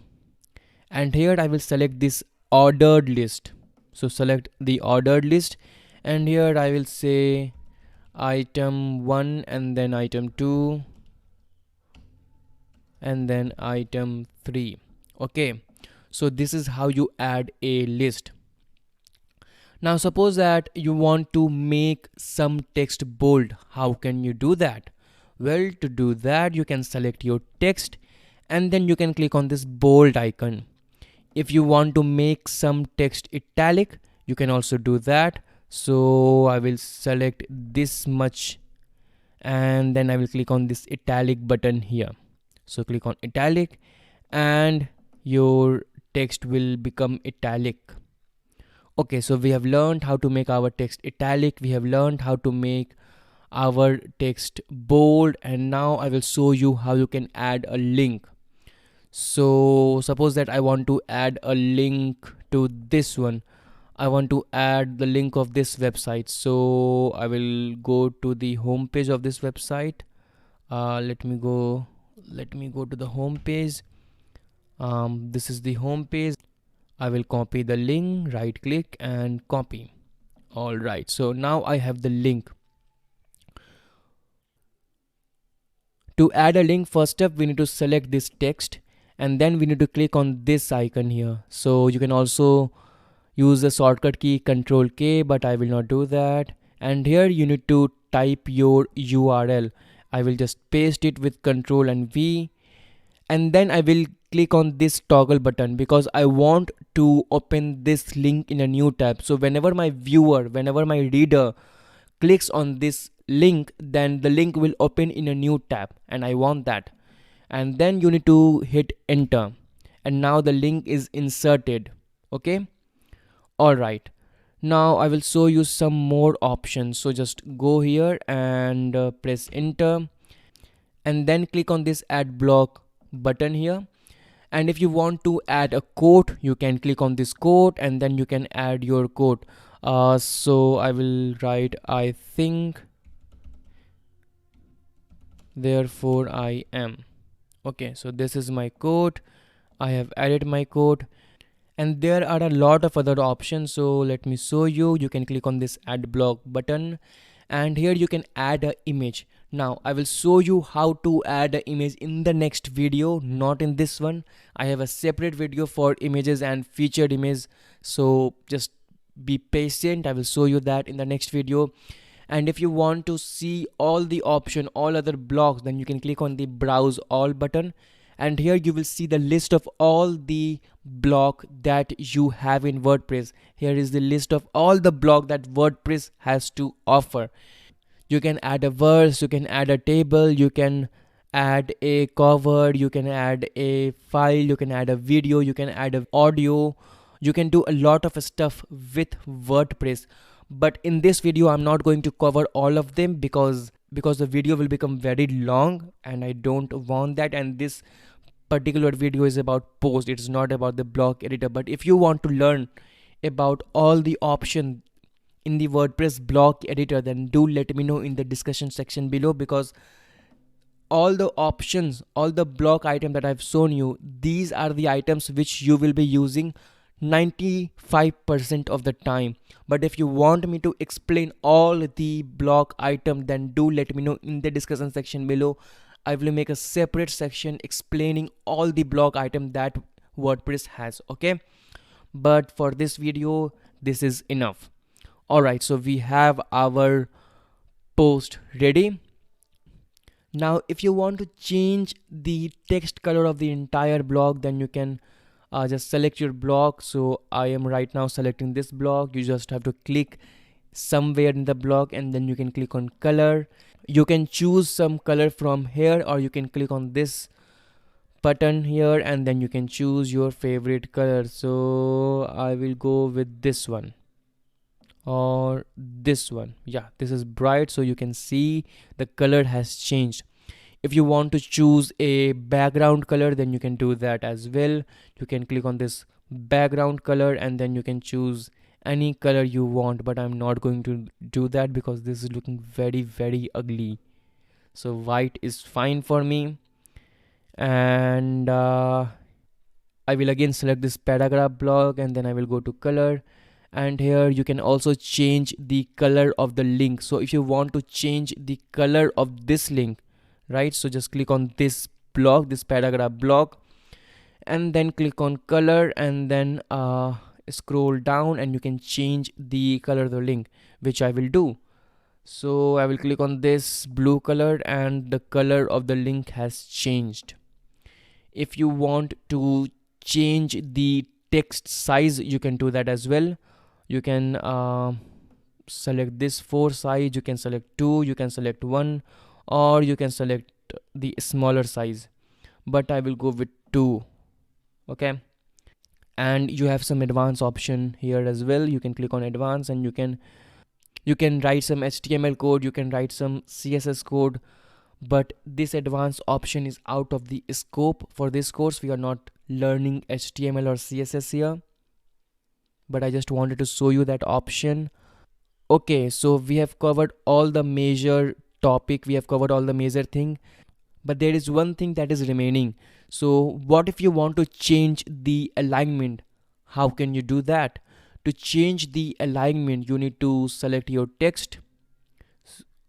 and here I will select this ordered list. So select the ordered list, and here I will say item 1 and then item 2 and then item 3. Okay, so this is how you add a list. Now suppose that you want to make some text bold. How can you do that? Well, to do that you can select your text and then you can click on this bold icon. If you want to make some text italic, you can also do that. So I will select this much and then I will click on this italic button here. So click on italic and your text will become italic. Okay, so we have learned how to make our text italic, we have learned how to make our text bold, and now I will show you how you can add a link. So suppose that I want to add a link to this one. I want to add the link of this website. So I will go to the home page of this website. Let me go to the home page. This is the home page. I will copy the link, right click and copy. Alright, so now I have the link. To add a link, first up we need to select this text and then we need to click on this icon here. So you can also use the shortcut key Control K, but I will not do that. And here you need to type your URL. I will just paste it with Control and V, and then I will click on this toggle button because I want to open this link in a new tab. So whenever my reader clicks on this link, then the link will open in a new tab, and I want that. And then you need to hit enter, and now the link is inserted. Okay, alright, now I will show you some more options. So just go here and press enter, and then click on this add block button here. And if you want to add a quote, you can click on this quote and then you can add your quote. So I will write, I think, therefore I am. Okay, so this is my quote. I have added my quote, and there are a lot of other options. So let me show you. You can click on this add block button, and here you can add an image. Now I will show you how to add an image in the next video, not in this one. I have a separate video for images and featured image, so just be patient. I will show you that in the next video. And if you want to see all the option, all other blocks, then you can click on the browse all button, and here you will see the list of all the block that you have in WordPress. Here is the list of all the block that WordPress has to offer. You can add a verse, you can add a table, you can add a cover, you can add a file, you can add a video, you can add a audio, you can do a lot of stuff with WordPress. But in this video I'm not going to cover all of them because the video will become very long and I don't want that. And this particular video is about post, it's not about the block editor. But if you want to learn about all the options in the WordPress block editor, then do let me know in the discussion section below, because all the options, all the block item that I've shown you, these are the items which you will be using 95% of the time. But if you want me to explain all the block item, then do let me know in the discussion section below. I will make a separate section explaining all the block item that WordPress has. Okay, but for this video this is enough. Alright, so we have our post ready. Now if you want to change the text color of the entire block, then you can just select your block. So I am right now selecting this block. You just have to click somewhere in the block and then you can click on color. You can choose some color from here, or you can click on this button here and then you can choose your favorite color. So I will go with this one or this one. Yeah, this is bright, so you can see the color has changed. If you want to choose a background color, then you can do that as well. You can click on this background color and then you can choose any color you want, but I'm not going to do that because this is looking very ugly. So white is fine for me. And I will again select this paragraph block and then I will go to color, and here you can also change the color of the link. So if you want to change the color of this link, right, so just click on this block, this paragraph block, and then click on color and then scroll down and you can change the color of the link, which I will do. So I will click on this blue color and the color of the link has changed. If you want to change the text size, you can do that as well. You can select this 4 size, you can select 2, you can select 1, or you can select the smaller size, but I will go with 2. Okay, and you have some advanced option here as well. You can click on advanced and you can write some HTML code, you can write some CSS code, but this advanced option is out of the scope for this course. We are not learning HTML or CSS here, but I just wanted to show you that option. Okay, so we have covered all the major topic, we have covered all the major thing, but there is one thing that is remaining. So what if you want to change the alignment? How can you do that? To change the alignment, you need to select your text.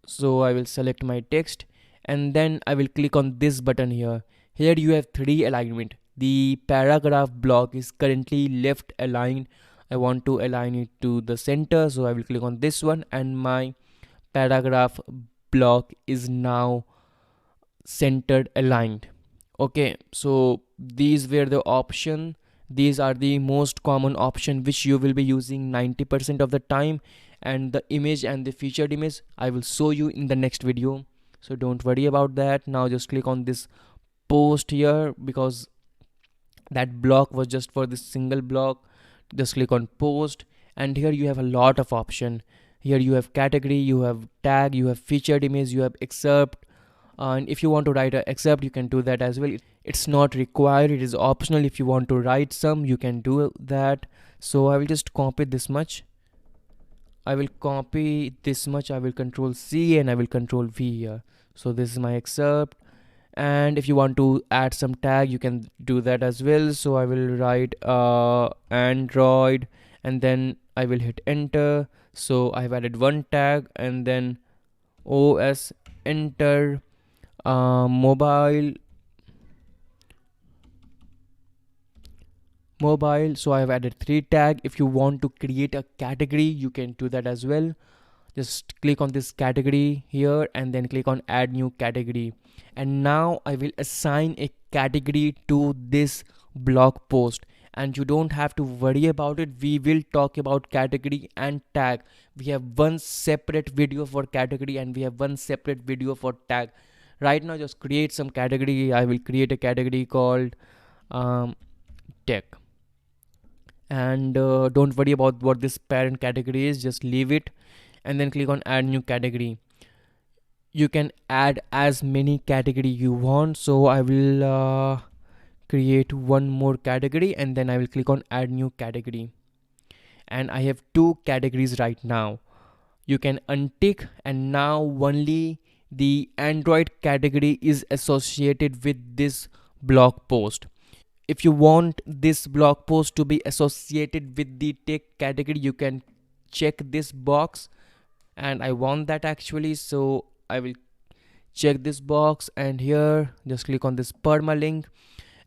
So I will select my text and then I will click on this button here. Here you have 3 alignment. The paragraph block is currently left aligned. I want to align it to the center, so I will click on this one and my paragraph block is now centered aligned. Okay, so these were the option. These are the most common option which you will be using 90% of the time, and the image and the featured image I will show you in the next video, so don't worry about that. Now just click on this post here because that block was just for this single block. Just click on post and here you have a lot of option. Here you have category, you have tag, you have featured image, you have excerpt, and if you want to write a excerpt you can do that as well. It's not required, it is optional. If you want to write some, you can do that. So I will just copy this much. I will copy this much. I will control C and I will control V here. So this is my excerpt, and if you want to add some tag you can do that as well. So I will write Android and then I will hit enter. So I have added one tag and then OS, enter, mobile. So I have added 3 tag. If you want to create a category you can do that as well. Just click on this category here and then click on add new category, and now I will assign a category to this blog post, and you don't have to worry about it. We will talk about category and tag. We have one separate video for category and we have one separate video for tag. Right now just create some category. I will create a category called tech, and don't worry about what this parent category is, just leave it and then click on add new category. You can add as many category you want, so I will create one more category and then I will click on add new category, and I have 2 categories right now. You can untick, and now only the Android category is associated with this blog post. If you want this blog post to be associated with the tech category, you can check this box, and I want that actually, so I will check this box and here just click on this permalink,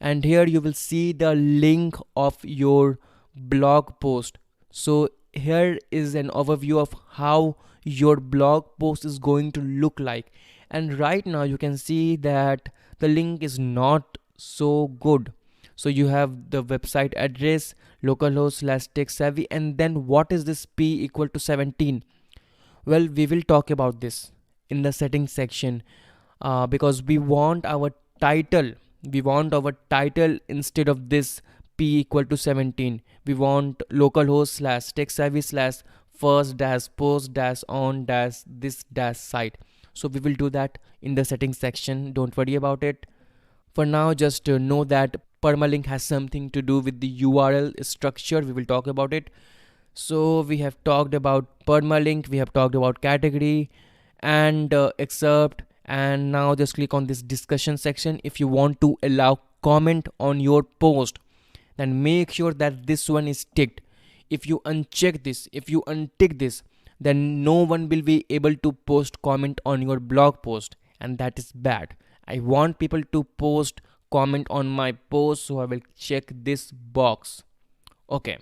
and here you will see the link of your blog post. So here is an overview of how your blog post is going to look like, and right now you can see that the link is not so good. So you have the website address, localhost / tech savvy, and then what is this p equal to 17? Well, we will talk about this. in the settings section, because we want our title instead of this p equal to 17, we want localhost slash tech savvy slash first dash post dash on dash this dash site. So we will do that in the settings section, don't worry about it. For now, just know that permalink has something to do with the URL structure. We will talk about it. So we have talked about permalink, we have talked about category and excerpt, and now just click on this discussion section. If you want to allow comment on your post, then make sure that this one is ticked. If you uncheck this, if you untick this, then no one will be able to post comment on your blog post, and that is bad. I want people to post comment on my post, so I will check this box. Okay,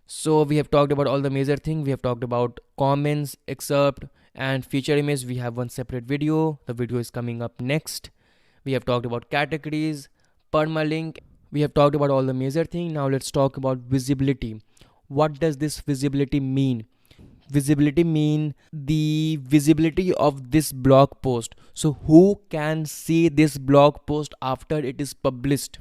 so we have talked about all the major things. We have talked about comments, excerpt, and feature image. We have one separate video. The video is coming up next. We have talked about categories, permalink. We have talked about all the major things. Now let's talk about visibility. What does this visibility mean? Visibility mean the visibility of this blog post. So who can see this blog post after it is published?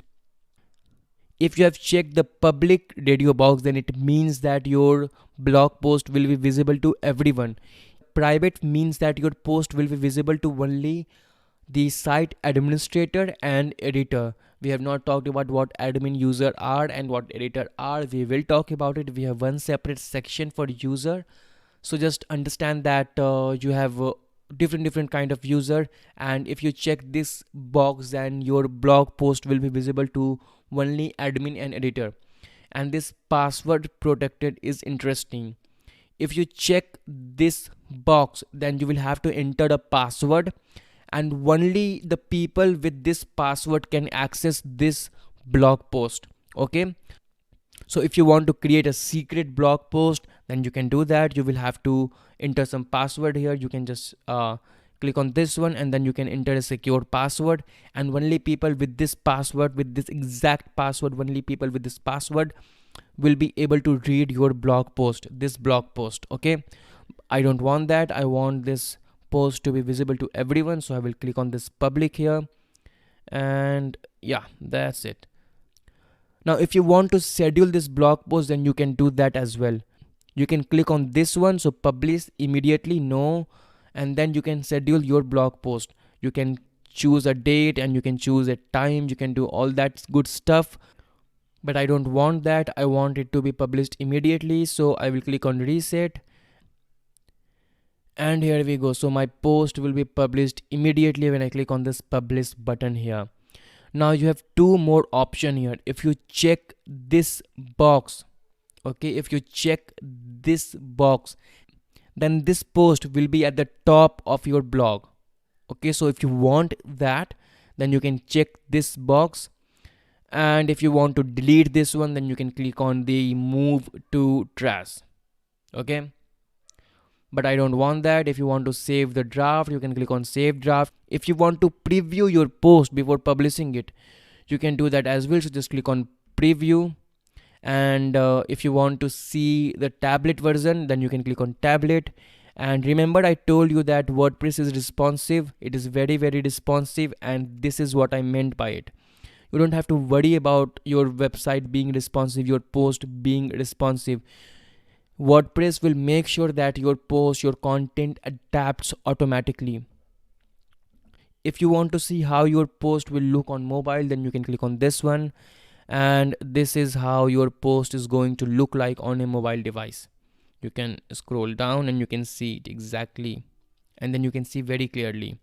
If you have checked the public radio box, then it means that your blog post will be visible to everyone. Private means that your post will be visible to only the site administrator and editor. We have not talked about what admin user are and what editor are. We will talk about it. We have one separate section for user. So just understand that you have different kind of user, and if you check this box, then your blog post will be visible to only admin and editor. And this password protected is interesting. If you check this box, then you will have to enter a password, and only the people with this password can access this blog post. Okay, so if you want to create a secret blog post, then you can do that. You will have to enter some password here. You can just click on this one, and then you can enter a secure password, and only people with this password, with this exact password, only people with this password will be able to read your blog post, this blog post. Okay, I don't want that. I want this post to be visible to everyone, so I will click on this public here, and yeah, that's it. Now if you want to schedule this blog post, then you can do that as well. You can click on this one, so publish immediately, no, and then you can schedule your blog post. You can choose a date and you can choose a time. You can do all that good stuff, but I don't want that. I want it to be published immediately, so I will click on reset, and here we go. So my post will be published immediately when I click on this publish button here. Now you have two more options here. If you check this box, okay, if you check this box, then this post will be at the top of your blog. Okay, so if you want that, then you can check this box, and if you want to delete this one, then you can click on the move to trash. Okay, but I don't want that. If you want to save the draft, you can click on save draft. If you want to preview your post before publishing it, you can do that as well. So just click on preview, and if you want to see the tablet version, then you can click on tablet. And remember, I told you that WordPress is responsive. It is very responsive, and this is what I meant by it. You don't have to worry about your website being responsive, your post being responsive. WordPress will make sure that your post, your content adapts automatically. If you want to see how your post will look on mobile, then you can click on this one, and this is how your post is going to look like on a mobile device. You can scroll down and you can see it exactly, and then you can see very clearly.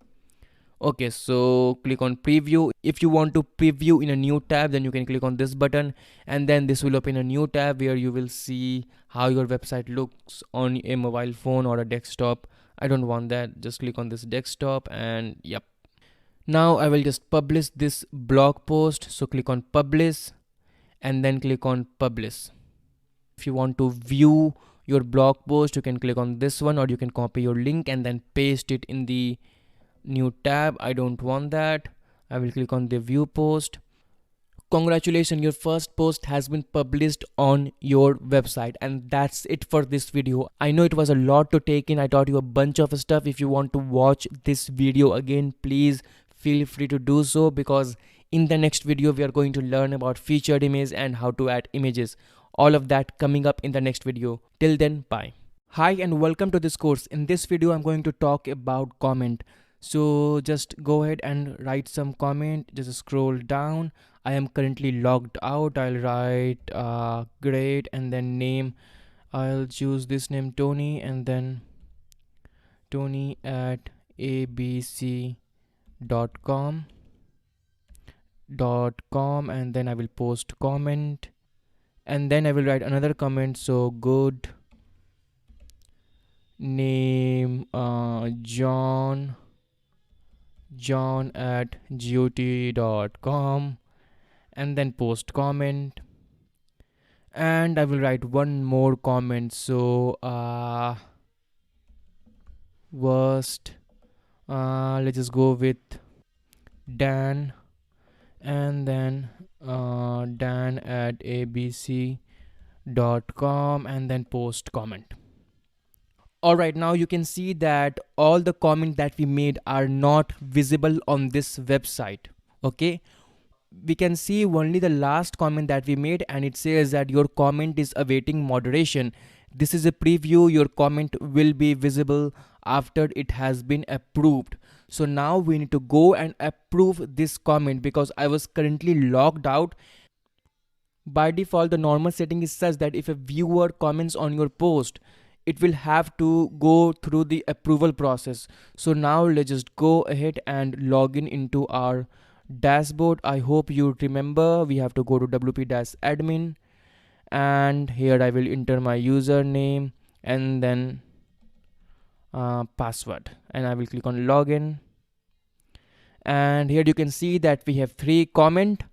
Okay, so click on preview. If you want to preview in a new tab, then you can click on this button, and then this will open a new tab where you will see how your website looks on a mobile phone or a desktop. I don't want that. Just click on this desktop, and yep. Now I will just publish this blog post. So click on publish, and then click on publish. If you want to view your blog post, you can click on this one, or you can copy your link and then paste it in the new tab. I don't want that. I will click on the view post. Congratulations, your first post has been published on your website. And that's it for this video. I know it was a lot to take in. I taught you a bunch of stuff. If you want to watch this video again, please feel free to do so, because in the next video we are going to learn about featured image and how to add images. All of that coming up in the next video. Till then, bye. Hi and welcome to this course. In this video I'm going to talk about comment. So just go ahead and write some comment. Just scroll down. I am currently logged out. I'll write great, and then name. I'll choose this name, Tony, and then Tony at abc.com, and then I will post comment, and then I will write another comment. So good name, John at got.com, and then post comment, and I will write one more comment. So worst, let's just go with Dan, and then Dan at abc.com, and then post comment. Alright, now you can see that all the comments that we made are not visible on this website. Okay, we can see only the last comment that we made, and it says that your comment is awaiting moderation. This is a preview. Your comment will be visible after it has been approved. So now we need to go and approve this comment, because I was currently logged out. By default, the normal setting is such that if a viewer comments on your post, it will have to go through the approval process. So now let's just go ahead and log in into our dashboard. I hope you remember we have to go to wp-admin, and here I will enter my username and then password, and I will click on login, and here you can see that we have 3 comment.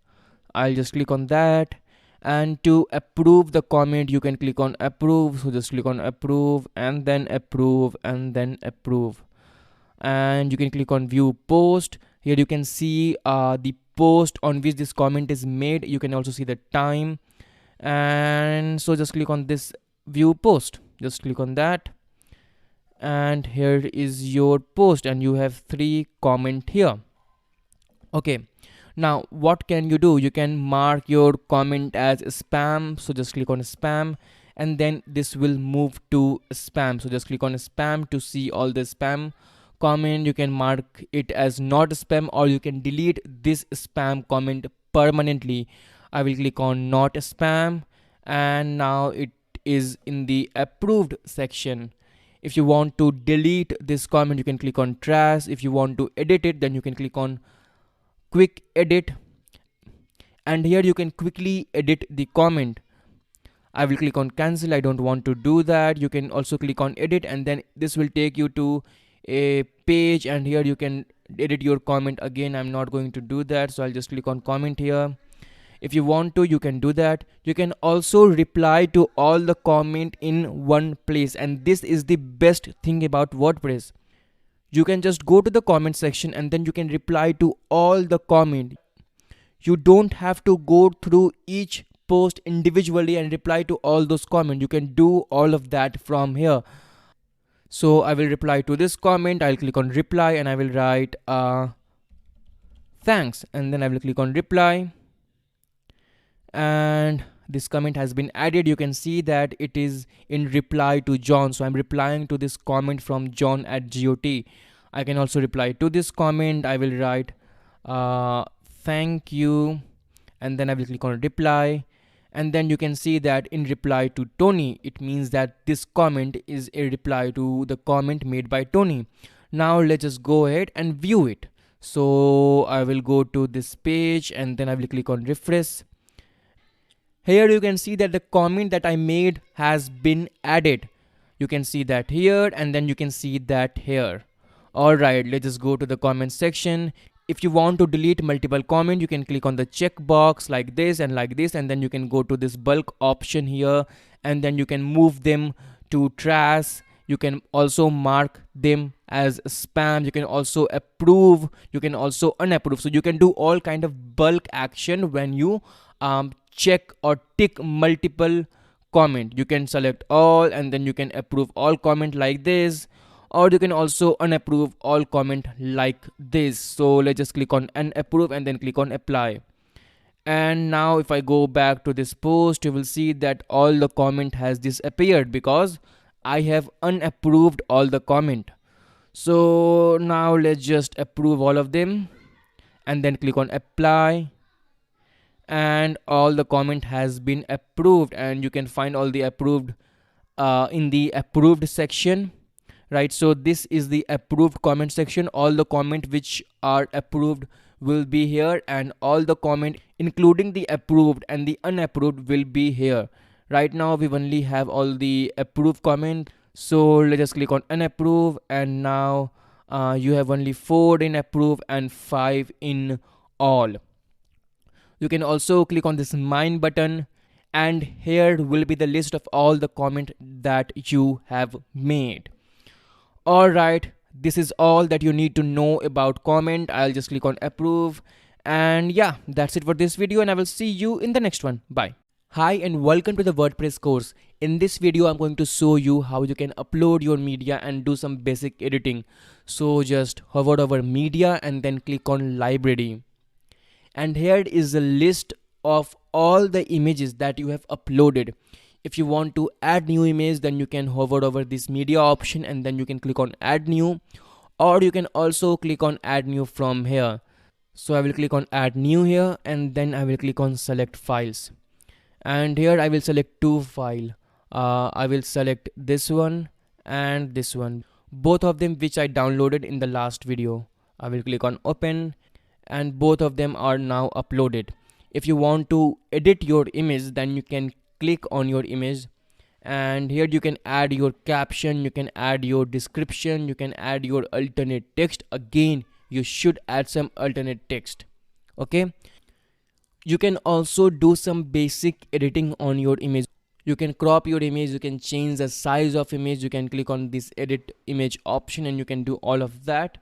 I'll just click on that, and to approve the comment you can click on approve. So just click on approve, and then approve, and then approve, and you can click on view post. Here you can see the post on which this comment is made. You can also see the time, and so just click on this view post. Just click on that, and here is your post, and you have 3 comment here. Okay, now what can you do? You can mark your comment as spam. So just click on spam, and then this will move to spam. So just click on spam to see all the spam comment. You can mark it as not spam, or you can delete this spam comment permanently. I will click on not spam, and now it is in the approved section. If you want to delete this comment, you can click on trash. If you want to edit it, then you can click on quick edit, and here you can quickly edit the comment. I will click on cancel. I don't want to do that. You can also click on edit, and then this will take you to a page, and here you can edit your comment again. I'm not going to do that, so I'll just click on comment here. If you want to, you can do that. You can also reply to all the comment in one place, and this is the best thing about WordPress. You can just go to the comment section, and then you can reply to all the comment. You don't have to go through each post individually and reply to all those comments. You can do all of that from here. So I will reply to this comment. I'll click on reply, and I will write thanks, and then I will click on reply, and this comment has been added. You can see that it is in reply to John. So I'm replying to this comment from John at got. I can also reply to this comment. I will write thank you, and then I will click on reply, and then you can see that in reply to Tony, it means that this comment is a reply to the comment made by Tony. Now let's just go ahead and view it. So I will go to this page, and then I will click on refresh. Here you can see that the comment that I made has been added. You can see that here, and then you can see that here. Alright, let's just go to the comment section. If you want to delete multiple comments, you can click on the checkbox like this, and then you can go to this bulk option here, and then you can move them to trash. You can also mark them as spam. You can also approve, you can also unapprove. So you can do all kind of bulk action when you check or tick multiple comment. You can select all and then you can approve all comment like this, or you can also unapprove all comment like this. So let's just click on unapprove and then click on apply. And now if I go back to this post, you will see that all the comment has disappeared because I have unapproved all the comment. So now let's just approve all of them and then click on apply, and all the comment has been approved, and you can find all the approved in the approved section, right? So this is the approved comment section. All the comment which are approved will be here, and all the comment including the approved and the unapproved will be here. Right now we only have all the approved comment, so let's just click on unapprove, and now you have only 4 in approve and 5 in all. You can also click on this mine button, and here will be the list of all the comment that you have made. Alright, this is all that you need to know about comment. I'll just click on approve, and yeah, that's it for this video, and I will see you in the next one. Bye. Hi and welcome to the WordPress course. In this video I'm going to show you how you can upload your media and do some basic editing. So just hover over media and then click on library, and here is a list of all the images that you have uploaded. If you want to add new image, then you can hover over this media option and then you can click on add new, or you can also click on add new from here. So I will click on add new here, and then I will click on select files, and here I will select two file. I will select this one and this one, both of them which I downloaded in the last video. I will click on open, and both of them are now uploaded. If you want to edit your image, then you can click on your image, and here you can add your caption, you can add your description, you can add your alternate text. Again, you should add some alternate text. Okay, you can also do some basic editing on your image. You can crop your image, you can change the size of image, you can click on this edit image option, and you can do all of that.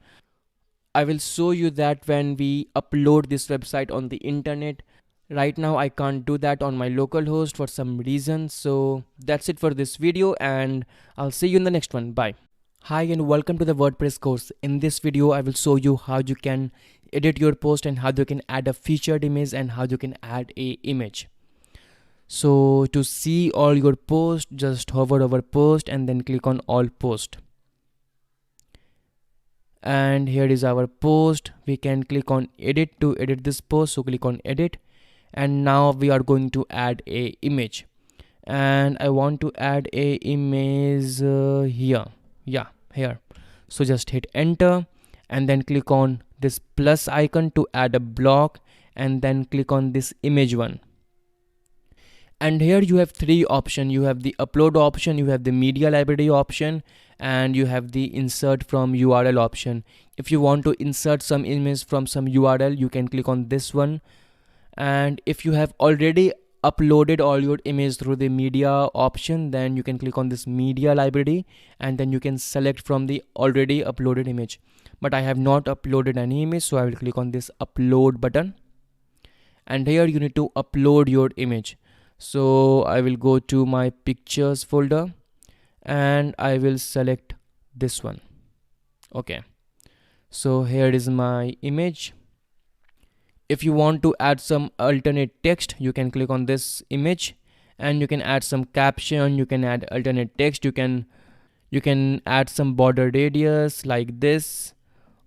I will show you that when we upload this website on the internet. Right now I can't do that on my local host for some reason. So that's it for this video, and I'll see you in the next one. Bye. Hi and welcome to the WordPress course. In this video I will show you how you can edit your post and how you can add a featured image and how you can add a image. So to see all your posts, just hover over post and then click on all post. And here is our post. We can click on edit to edit this post, so click on edit, and now we are going to add a image, and I want to add a image here. Yeah, here. So just hit enter and then click on this plus icon to add a block, and then click on this image one. And here you have three options. You have the upload option, you have the media library option, and you have the insert from URL option. If you want to insert some image from some URL, you can click on this one. And if you have already uploaded all your image through the media option, then you can click on this media library, and then you can select from the already uploaded image. But I have not uploaded any image, so I will click on this upload button, and here you need to upload your image. So I will go to my pictures folder and I will select this one. Okay, so here is my image. If you want to add some alternate text, you can click on this image, and you can add some caption, you can add alternate text, you can add some border radius like this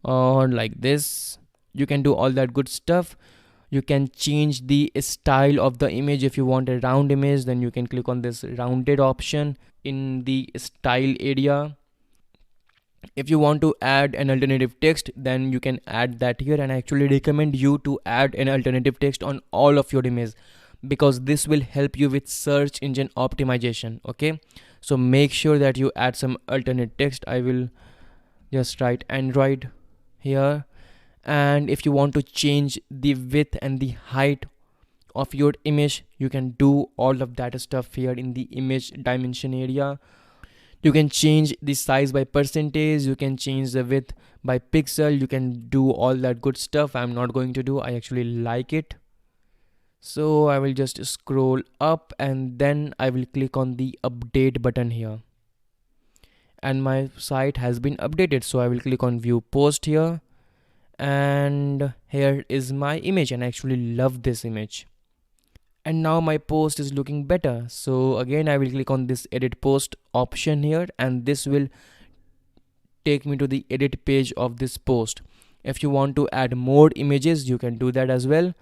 or like this. You can do all that good stuff. You can change the style of the image. If you want a round image, then you can click on this rounded option in the style area. If you want to add an alternative text, then you can add that here, and I actually recommend you to add an alternative text on all of your images, because this will help you with search engine optimization. Okay, so make sure that you add some alternate text. I will just write Android here. And if you want to change the width and the height of your image, you can do all of that stuff here in the image dimension area. You can change the size by percentage, you can change the width by pixel, you can do all that good stuff. I'm not going to do, I actually like it. So I will just scroll up and then I will click on the update button here. And my site has been updated. So I will click on view post here. And here is my image, and I actually love this image. And now my post is looking better. So again, I will click on this edit post option here, and this will take me to the edit page of this post. If you want to add more images, you can do that as well.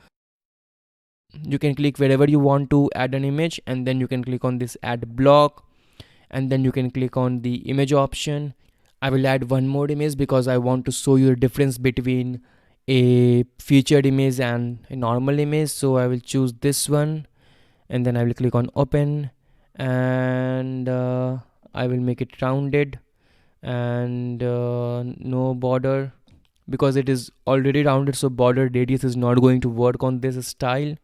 You can click wherever you want to add an image, and then you can click on this add block, and then you can click on the image option. I will add one more image because I want to show you the difference between a featured image and a normal image. So I will choose this one, and then I will click on open, and I will make it rounded and no border, because it is already rounded, so border radius is not going to work on this style.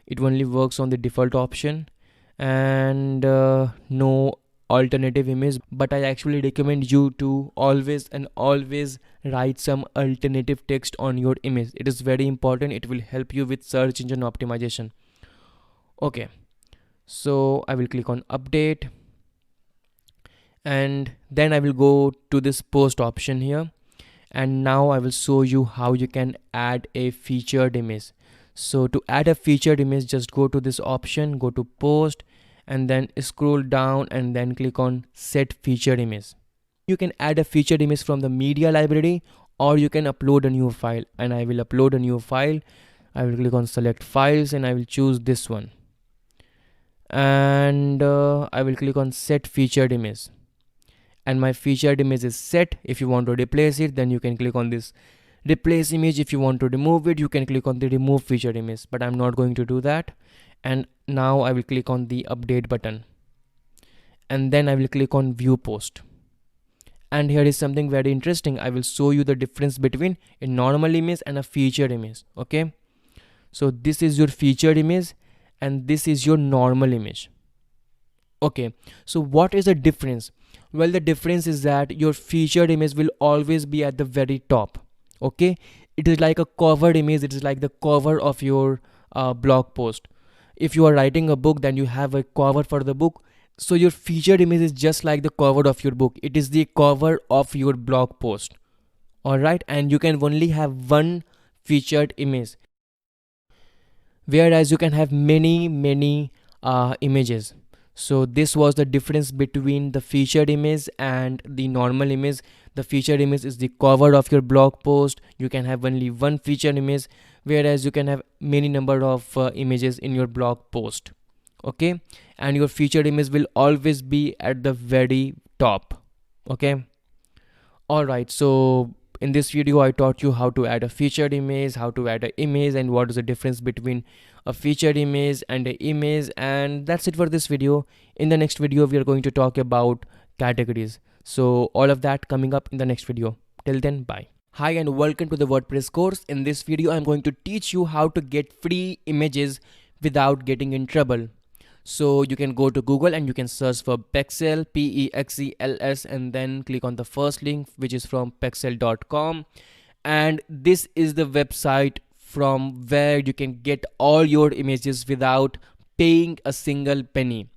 It only works on the default option. And no alternative image, but I actually recommend you to always write some alternative text on your image. It is very important, it will help you with search engine optimization. Okay, so I will click on update, and then I will go to this post option here, and now I will show you how you can add a featured image. So to add a featured image, just go to this option, go to post, and then scroll down and then click on set featured image. You can add a featured image from the media library, or you can upload a new file, and I will upload a new file. I will click on select files, and I will choose this one, and I will click on set featured image, and my featured image is set. If you want to replace it, then you can click on this replace image. If you want to remove it, you can click on the remove featured image, but I'm not going to do that. And now I will click on the update button, and then I will click on view post. And here is something very interesting. I will show you the difference between a normal image and a featured image. Okay, so this is your featured image and this is your normal image. Okay, so what is the difference? Well, the difference is that your featured image will always be at the very top. Okay, it is like a covered image, it is like the cover of your blog post. If you are writing a book, then you have a cover for the book. So your featured image is just like the cover of your book, it is the cover of your blog post. All right, and you can only have one featured image, whereas you can have many images. So this was the difference between the featured image and the normal image. The featured image is the cover of your blog post. You can have only one featured image, whereas you can have many number of images in your blog post. Okay, and your featured image will always be at the very top. Okay, all right, so in this video I taught you how to add a featured image, how to add an image, and what is the difference between a featured image and an image. And that's it for this video. In the next video we are going to talk about categories. So all of that coming up in the next video. Till then, bye. Hi and welcome to the WordPress course. In this video I'm going to teach you how to get free images without getting in trouble. So you can go to Google and you can search for Pexels, Pexels, and then click on the first link, which is from pexels.com. And this is the website from where you can get all your images without paying a single penny.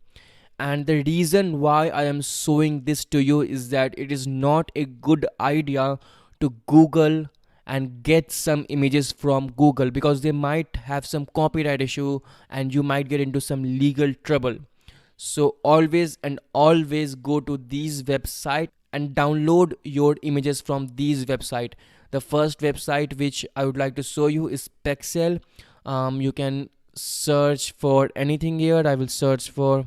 And the reason why I am showing this to you is that it is not a good idea to Google and get some images from Google, because they might have some copyright issue and you might get into some legal trouble. So always go to these websites and download your images from these websites. The first website which I would like to show you is Pexels. You can search for anything here. I will search for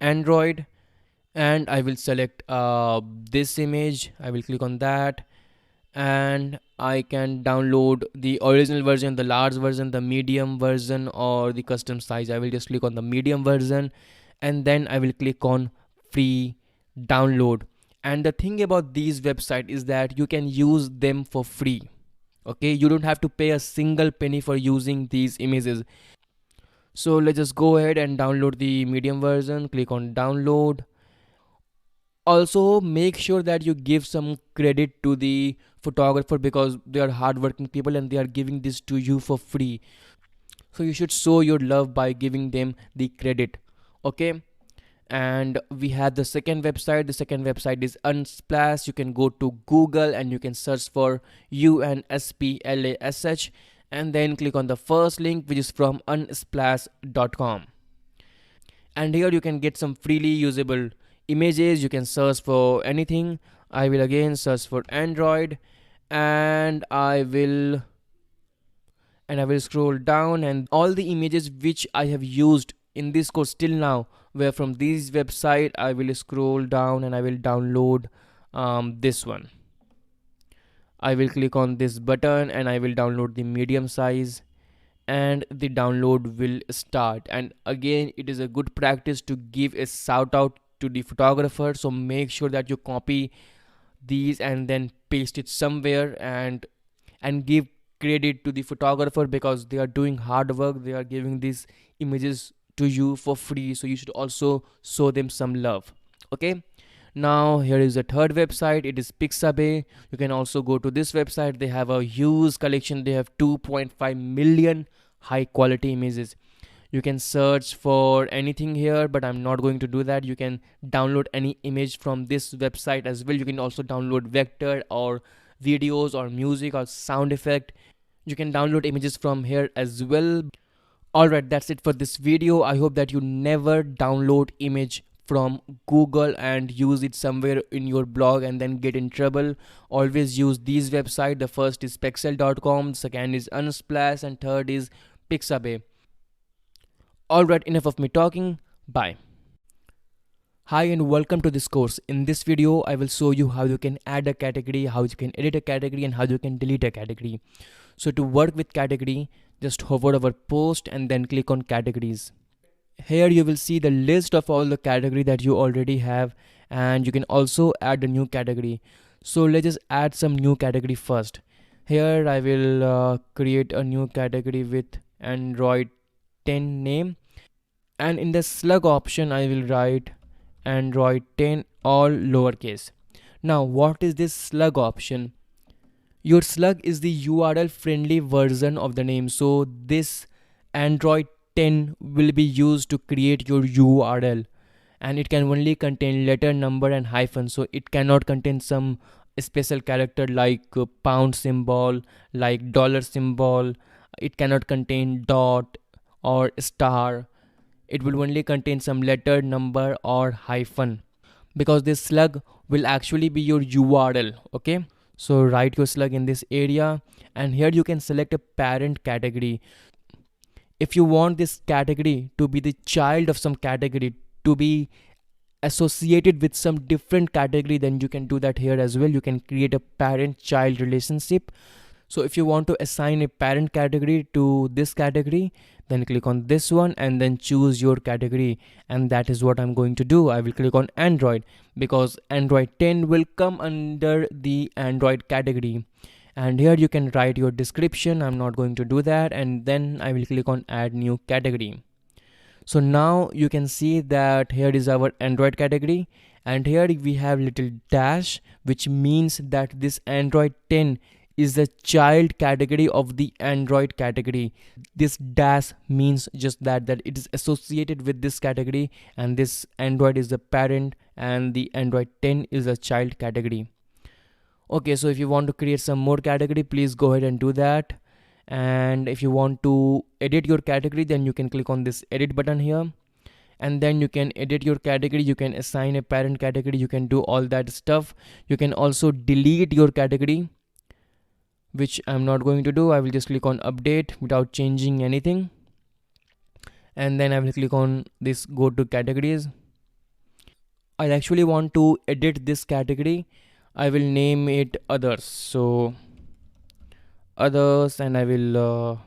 Android and I will select this image. I will click on that, and I can download the original version, the large version, the medium version, or the custom size. I will just click on the medium version, and then I will click on free download. And the thing about these websites is that you can use them for free. Okay, you don't have to pay a single penny for using these images. So let's just go ahead and download the medium version. Click on download. Also make sure that you give some credit to the photographer, because they are hardworking people and they are giving this to you for free. So you should show your love by giving them the credit. Okay. And we have the second website. The second website is Unsplash. You can go to Google and you can search for UNSPLASH, and then click on the first link, which is from unsplash.com. And here you can get some freely usable images. You can search for anything. I will again search for Android, and I will scroll down, and all the images which I have used in this course till now were from this website. I will scroll down and I will download this one. I will click on this button and I will download the medium size, and the download will start. And again, it is a good practice to give a shout out to the photographer, so make sure that you copy these and then paste it somewhere, and give credit to the photographer, because they are doing hard work. They are giving these images to you for free, so you should also show them some love. Okay. Now here is the third website. It is Pixabay. You can also go to this website. They have a huge collection. They have 2.5 million high quality images. You can search for anything here, but I'm not going to do that. You can download any image from this website as well. You can also download vector or videos or music or sound effect. You can download images from here as well. Alright, that's it for this video. I hope that you never download image from Google and use it somewhere in your blog and then get in trouble. Always use these websites. The first is pexel.com, second is Unsplash, and third is Pixabay. Alright, enough of me talking. Bye. Hi and welcome to this course. In this video, I will show you how you can add a category, how you can edit a category, and how you can delete a category. So to work with category, just hover over post and then click on categories. Here you will see the list of all the category that you already have, and you can also add a new category. So let's just add some new category first. Here I will create a new category with Android 10 name, and in the slug option I will write Android 10 all lowercase. Now what is this slug option? Your slug is the URL friendly version of the name. So this Android 10 will be used to create your URL, and it can only contain letter, number, and hyphen. So it cannot contain some special character like pound symbol, like dollar symbol. It cannot contain dot or star. It will only contain some letter, number, or hyphen, because this slug will actually be your URL. Okay. So write your slug in this area, and here you can select a parent category. If you want this category to be the child of some category, to be associated with some different category, then you can do that here as well. You can create a parent child relationship. So if you want to assign a parent category to this category, then click on this one and then choose your category, and that is what I'm going to do. I will click on Android, because Android 10 will come under the Android category. And here you can write your description. I'm not going to do that, and then I will click on add new category. So now you can see that here is our Android category, and here we have little dash, which means that this Android 10 is the child category of the Android category. This dash means just that it is associated with this category, and this Android is the parent and the Android 10 is a child category. Okay, so if you want to create some more category, please go ahead and do that. And if you want to edit your category, then you can click on this edit button here, and then you can edit your category. You can assign a parent category, you can do all that stuff. You can also delete your category, which I'm not going to do. I will just click on update without changing anything, and then I will click on this go to categories. I actually want to edit this category. I will name it others. So others, and I will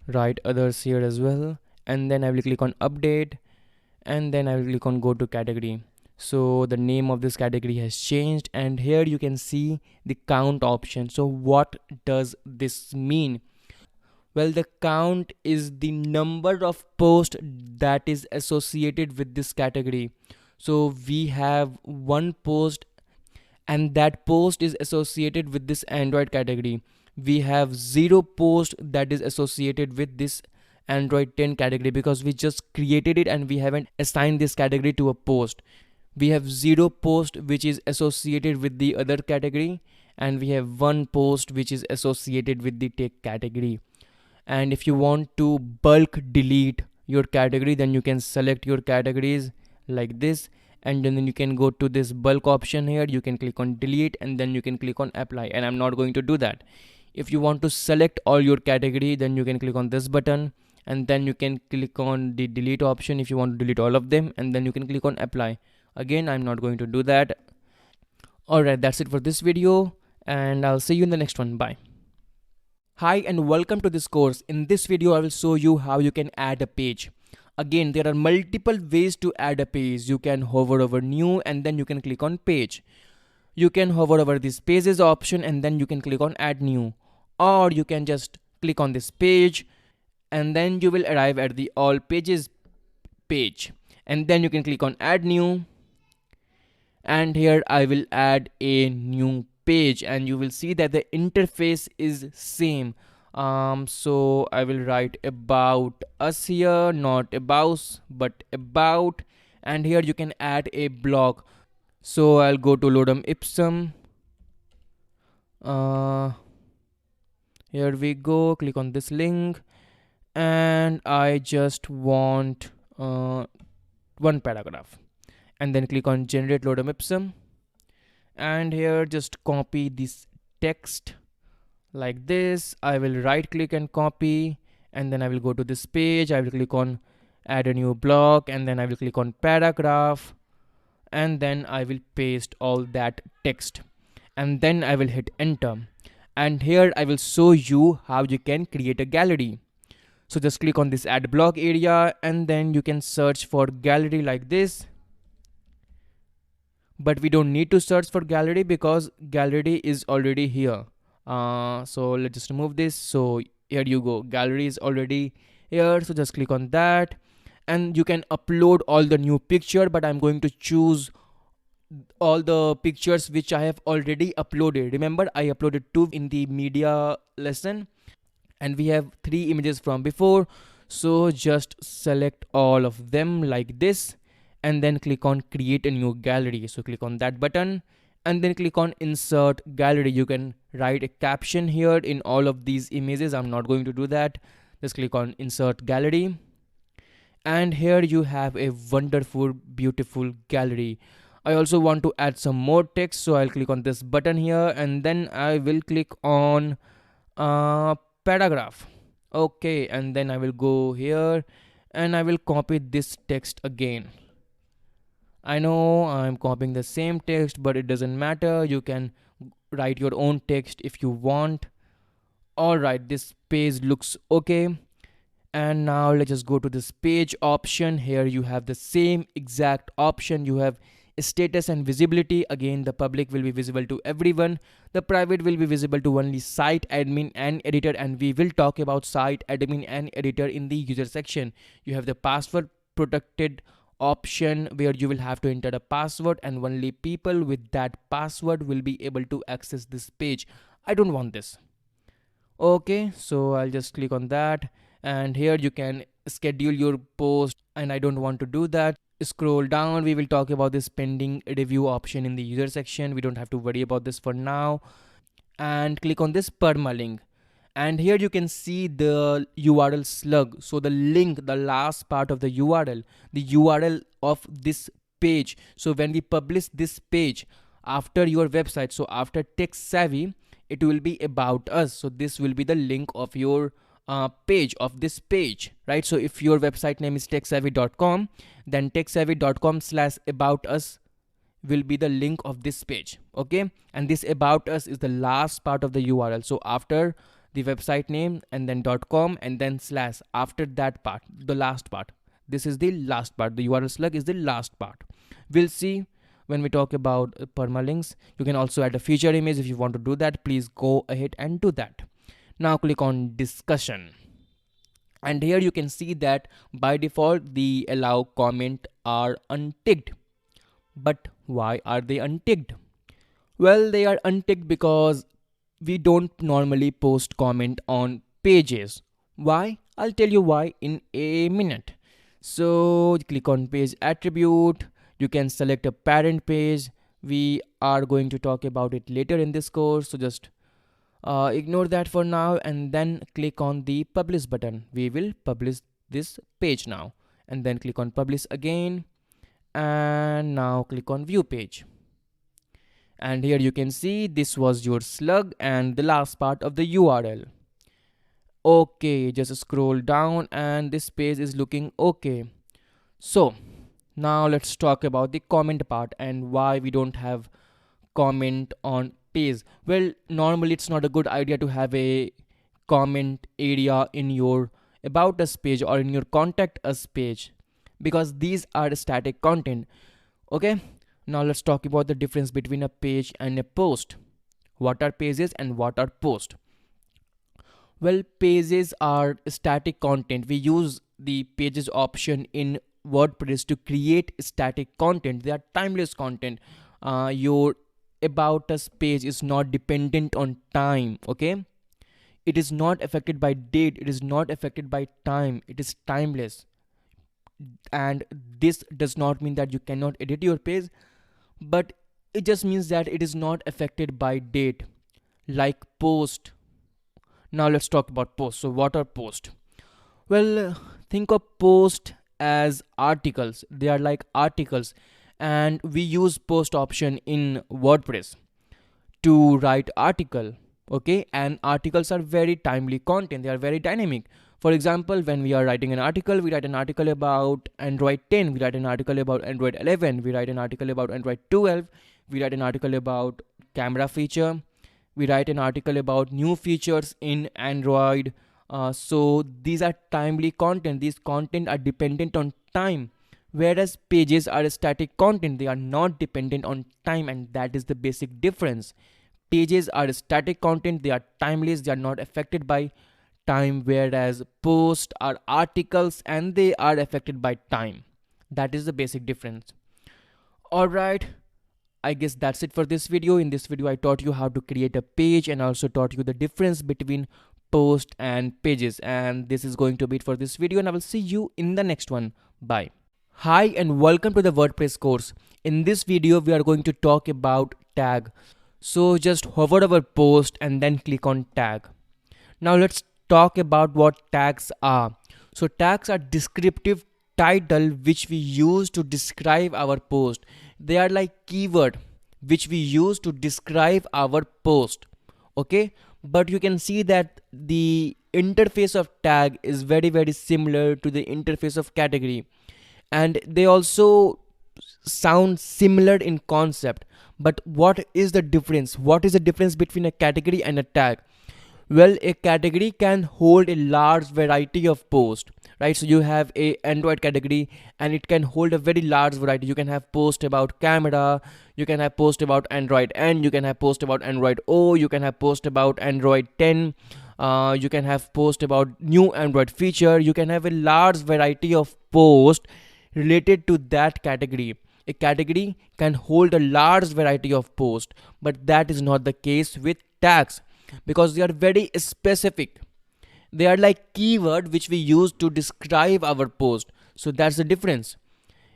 write others here as well, and then I will click on update, and then I will click on go to category. So the name of this category has changed, and here you can see the count option. So what does this mean? Well, the count is the number of posts that is associated with this category. So we have one post, and that post is associated with this Android category. We have zero post that is associated with this Android 10 category because we just created it and we haven't assigned this category to a post. We have zero post which is associated with the other category, and we have one post which is associated with the tech category. And if you want to bulk delete your category, then you can select your categories like this, and then you can go to this bulk option here. You can click on delete and then you can click on apply, and I'm not going to do that. If you want to select all your category, then you can click on this button, and then you can click on the delete option if you want to delete all of them, and then you can click on apply. Again, I'm not going to do that. Alright, that's it for this video, and I'll see you in the next one. Bye. Hi and welcome to this course. In this video I will show you how you can add a page. Again, there are multiple ways to add a page. You can hover over new and then you can click on page. You can hover over this pages option and then you can click on add new, or you can just click on this page and then you will arrive at the all pages page, and then you can click on add new, and here I will add a new page and you will see that the interface is same. So I will write about us here, not about but about, and here you can add a blog. So I'll go to Lodum Ipsum. Here we go, click on this link, and I just want one paragraph, and then click on generate Lodum Ipsum, and here just copy this text like this. I will right click and copy, and then I will go to this page. I will click on add a new block, and then I will click on paragraph, and then I will paste all that text, and then I will hit enter, and here I will show you how you can create a gallery. So just click on this add block area, and then you can search for gallery like this, but we don't need to search for gallery because gallery is already here. So let's just remove this. So here you go, gallery is already here, so just click on that, and you can upload all the new picture, but I'm going to choose all the pictures which I have already uploaded. Remember, I uploaded 2 in the media lesson, and we have 3 images from before. So just select all of them like this, and then click on create a new gallery. So click on that button, and then click on insert gallery. You can write a caption here in all of these images. I'm not going to do that. Just click on insert gallery, and here you have a wonderful, beautiful gallery. I also want to add some more text, so I'll click on this button here, and then I will click on paragraph. Okay, and then I will go here and I will copy this text again. I know I'm copying the same text, but it doesn't matter. You can write your own text if you want. Alright, this page looks okay. And now let's just go to this page option. Here you have the same exact option. You have status and visibility. Again, the public will be visible to everyone. The private will be visible to only site admin and editor, and we will talk about site admin and editor in the user section. You have the password protected option where you will have to enter a password, and only people with that password will be able to access this page. I don't want this. Okay, so I'll just click on that, and here you can schedule your post, and I don't want to do that. Scroll down, we will talk about this pending review option in the user section. We don't have to worry about this for now. And click on this permalink, and here you can see the URL slug. So the link, the last part of the URL, the URL of this page. So when we publish this page after your website, so after Tech Savvy, it will be about us. So this will be the link of your page, of this page, right? So if your website name is techsavvy.com, then techsavvy.com/about us will be the link of this page. Okay, and this about us is the last part of the URL. So after the website name and then .com and then slash, after that part, the last part, this is the last part. The URL slug is the last part. We'll see when we talk about permalinks. You can also add a feature image. If you want to do that, please go ahead and do that. Now click on discussion, and here you can see that by default the allow comment are unticked. But why are they unticked? Well, they are unticked because we don't normally post comment on pages. Why? I'll tell you why in a minute. So click on page attribute. You can select a parent page. We are going to talk about it later in this course. So just ignore that for now and then click on the publish button. We will publish this page now, and then click on publish again, and now click on view page. And here you can see this was your slug and the last part of the URL. Okay, just scroll down and this page is looking okay. So now let's talk about the comment part and why we don't have comment on page. Well, normally it's not a good idea to have a comment area in your about us page or in your contact us page, because these are static content. Okay, now let's talk about the difference between a page and a post. What are pages and what are posts? Well, pages are static content. We use the pages option in WordPress to create static content. They are timeless content. Your about us page is not dependent on time. Okay, it is not affected by date, it is not affected by time, it is timeless. And this does not mean that you cannot edit your page, but it just means that it is not affected by date, like post. Now let's talk about post. So what are post? Well, think of post as articles. They are like articles, and we use post option in WordPress to write article. Okay, and articles are very timely content, they are very dynamic. For example, when we are writing an article, we write an article about Android 10, we write an article about Android 11, we write an article about Android 12, we write an article about camera feature, we write an article about new features in Android. So these are timely content, these content are dependent on time, whereas pages are static content, they are not dependent on time, and that is the basic difference. Pages are static content, they are timeless, they are not affected by time, whereas posts are articles and they are affected by time. That is the basic difference. Alright, I guess that's it for this video. In this video I taught you how to create a page and also taught you the difference between post and pages, and this is going to be it for this video, and I will see you in the next one. Bye. Hi and welcome to the WordPress course. In this video we are going to talk about tag. So just hover over post and then click on tag. Now let's talk about what tags are. So tags are descriptive title which we use to describe our post. They are like keyword which we use to describe our post. Okay, but you can see that the interface of tag is very similar to the interface of category, and they also sound similar in concept. But what is the difference? What is the difference between a category and a tag? Well, a category can hold a large variety of posts, right? So you have a Android category and it can hold a very large variety. You can have post about camera, you can have post about Android N, you can have post about Android O, you can have post about Android 10, you can have post about new Android feature. You can have a large variety of posts related to that category. A category can hold a large variety of posts, but that is not the case with tags, because they are very specific. They are like keyword which we use to describe our post. So that's the difference.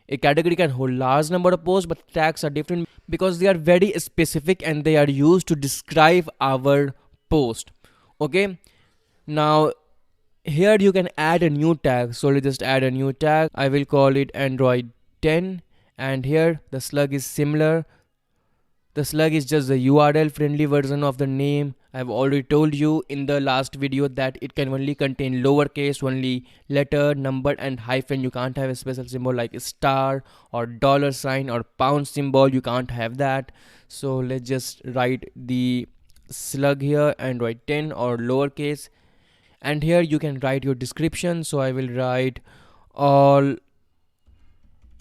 A category can hold large number of posts, but tags are different because they are very specific and they are used to describe our post. Okay, now here you can add a new tag. So let's just add a new tag. I will call it Android 10, and here the slug is similar. The slug is just the URL friendly version of the name. I've already told you in the last video that it can only contain lowercase, only letter, number and hyphen. You can't have a special symbol like a star or dollar sign or pound symbol. You can't have that. So let's just write the slug here, Android 10 or lowercase, and here you can write your description. So I will write all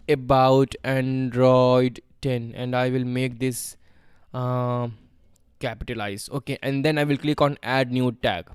about Android 10 and I will make this capitalize. Okay, and then I will click on add new tag,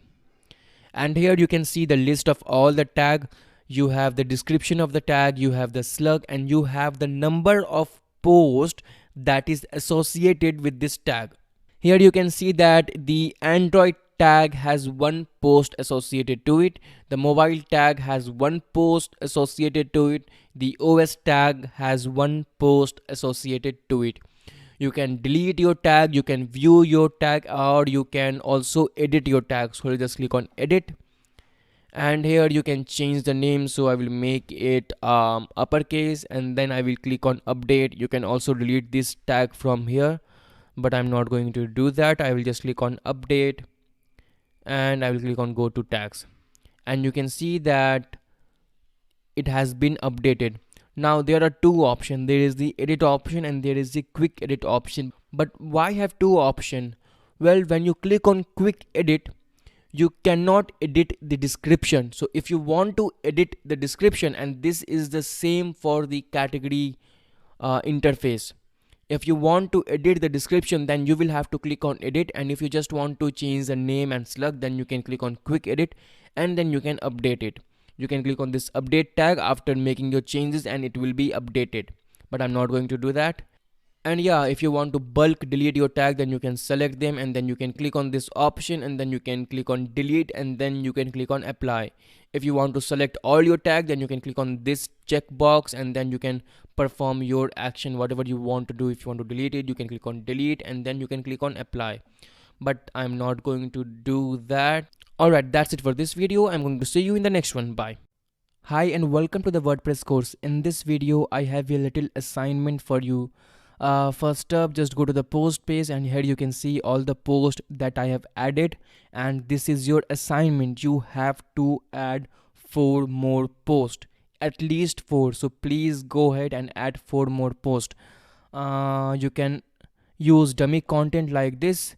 and here you can see the list of all the tag. You have the description of the tag, you have the slug, and you have the number of post that is associated with this tag. Here you can see that the Android tag has one post associated to it, the mobile tag has one post associated to it, the OS tag has one post associated to it. You can delete your tag, you can view your tag, or you can also edit your tag. So just click on edit, and here you can change the name. So I will make it uppercase, and then I will click on update. You can also delete this tag from here, but I'm not going to do that. I will just click on update, and I will click on go to tags, and you can see that it has been updated. Now there are two options. There is the edit option and there is the quick edit option. But why have two options? Well, when you click on quick edit, you cannot edit the description. So if you want to edit the description, and this is the same for the category interface, if you want to edit the description, then you will have to click on edit, and if you just want to change the name and slug, then you can click on quick edit, and then you can update it. You can click on this update tag after making your changes and it will be updated, but I'm not going to do that. And yeah, if you want to bulk delete your tag, then you can select them, and then you can click on this option, and then you can click on delete, and then you can click on apply. If you want to select all your tag, then you can click on this checkbox, and then you can perform your action, whatever you want to do. If you want to delete it, you can click on delete, and then you can click on apply, but I'm not going to do that. Alright, that's it for this video. I'm going to see you in the next one. Bye. Hi and welcome to the WordPress course. In this video, I have a little assignment for you. First up, just go to the post page, and here you can see all the posts that I have added, and this is your assignment. You have to add 4 more posts, at least 4. So please go ahead and add 4 more posts. You can use dummy content like this.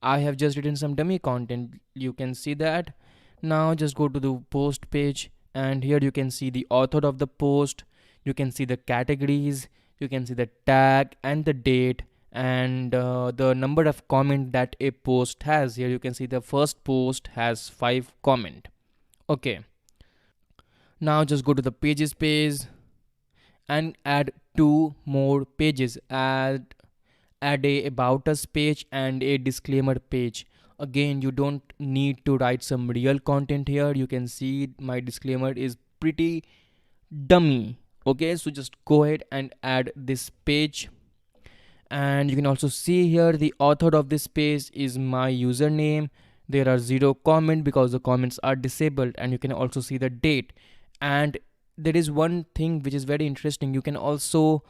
I have just written some dummy content. You can see that. Now just go to the post page, and here you can see the author of the post. You can see the categories. You can see the tag and the date, and the number of comment that a post has. Here you can see the first post has 5 comment. Okay. Now just go to the pages page and add 2 more pages. Add a about us page and a disclaimer page. Again, you don't need to write some real content here. You can see my disclaimer is pretty dummy. Okay, so just go ahead and add this page, and you can also see here the author of this page is my username. There are 0 comment because the comments are disabled, and you can also see the date. And there is one thing which is very interesting. You can also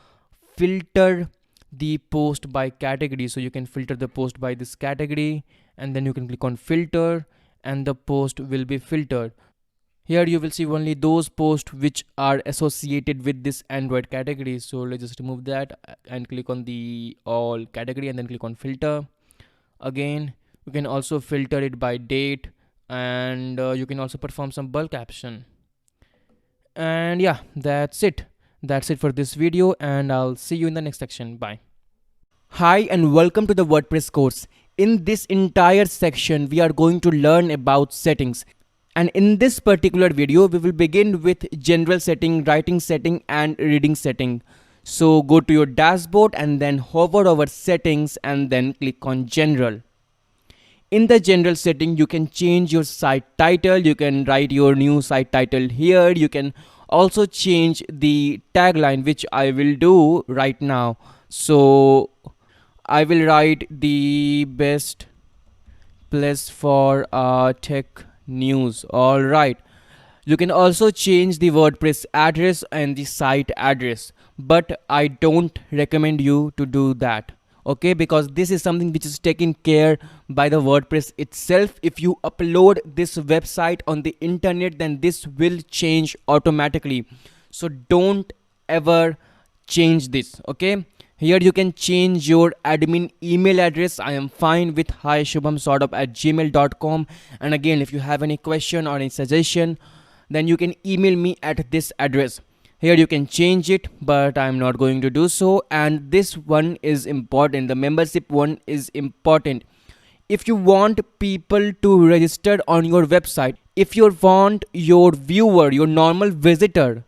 filter the post by category. So you can filter the post by this category, and then you can click on filter, and the post will be filtered. Here you will see only those posts which are associated with this Android category. So let's just remove that and click on the all category, and then click on filter. Again, you can also filter it by date, and you can also perform some bulk action. And yeah, that's it. That's it for this video, and I'll see you in the next section. Bye. Hi and welcome to the WordPress course. In this entire section, we are going to learn about settings. And in this particular video, we will begin with general setting, writing setting, and reading setting. So go to your dashboard and then hover over settings and then click on general. In the general setting, you can change your site title. You can write your new site title here. You can also change the tagline, which I will do right now. So I will write the best place for tech news. All right. You can also change the WordPress address and the site address, but I don't recommend you to do that. Okay, because this is something which is taken care by the WordPress itself. If you upload this website on the internet, then this will change automatically. So don't ever change this. Okay. Here you can change your admin email address. I am fine with hi@gmail.com. And again, if you have any question or any suggestion, then you can email me at this address. Here you can change it, but I'm not going to do so. And this one is important. The membership one is important. If you want people to register on your website, if you want your viewer, your normal visitor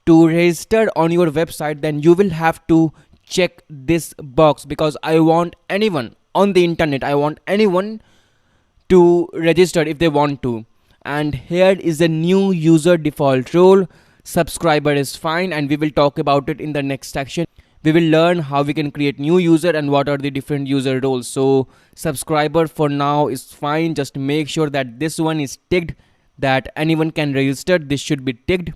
to register on your website, then you will have to check this box, because I want anyone on the internet, I want anyone to register if they want to. And here is a new user default role. Subscriber is fine, and we will talk about it in the next section. We will learn how we can create new user and what are the different user roles. So subscriber for now is fine. Just make sure that this one is ticked, that anyone can register. This should be ticked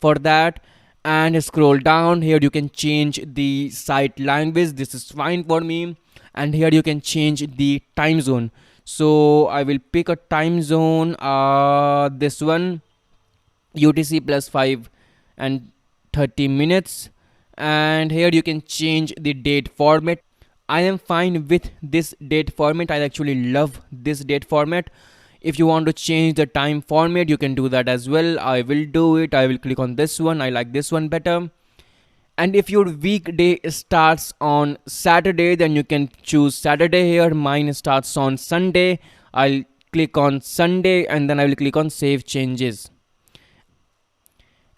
for that. And scroll down, here you can change the site language. This is fine for me. And here you can change the time zone. So I will pick a time zone, this one, UTC plus 5 and 30 minutes. And here you can change the date format. I am fine with this date format. I actually love this date format. If you want to change the time format, you can do that as well. I will do it. I will click on this one. I like this one better. And if your weekday starts on Saturday, then you can choose Saturday here. Mine starts on Sunday. I'll click on Sunday, and then I will click on save changes.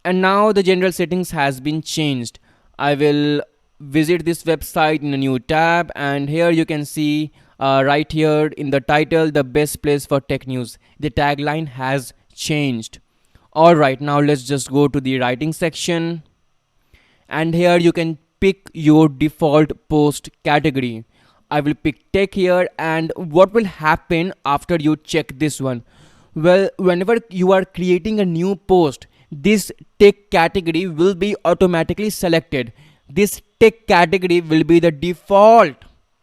And now the general settings has been changed. I will visit this website in a new tab, and here you can see right here in the title, the best place for tech news. The tagline has changed. Alright, now let's just go to the writing section. And here you can pick your default post category. I will pick tech here, and what will happen after you check this one? Well, whenever you are creating a new post, this tech category will be automatically selected. This tech category will be the default.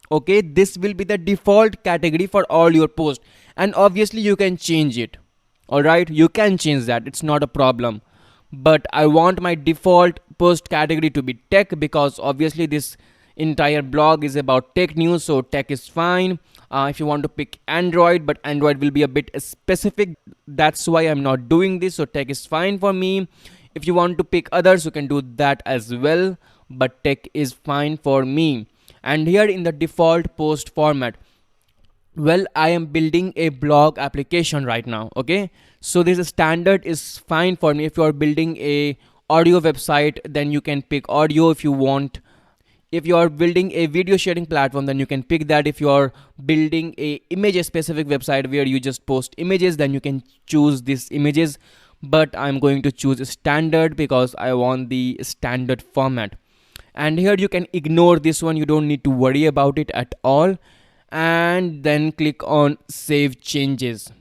Okay, this will be the default category for all your posts, and obviously you can change it. Alright, you can change that, it's not a problem. But I want my default post category to be tech, because obviously this entire blog is about tech news, so tech is fine. If you want to pick Android, but Android will be a bit specific, that's why I'm not doing this, so tech is fine for me. If you want to pick others, you can do that as well, but tech is fine for me. And here in the default post format, well, I am building a blog application right now. Okay, so this standard is fine for me. If you are building a audio website, then you can pick audio if you want. If you are building a video sharing platform, then you can pick that. If you are building a image specific website where you just post images, then you can choose these images. But I'm going to choose standard because I want the standard format. And here you can ignore this one, you don't need to worry about it at all. And then click on save changes.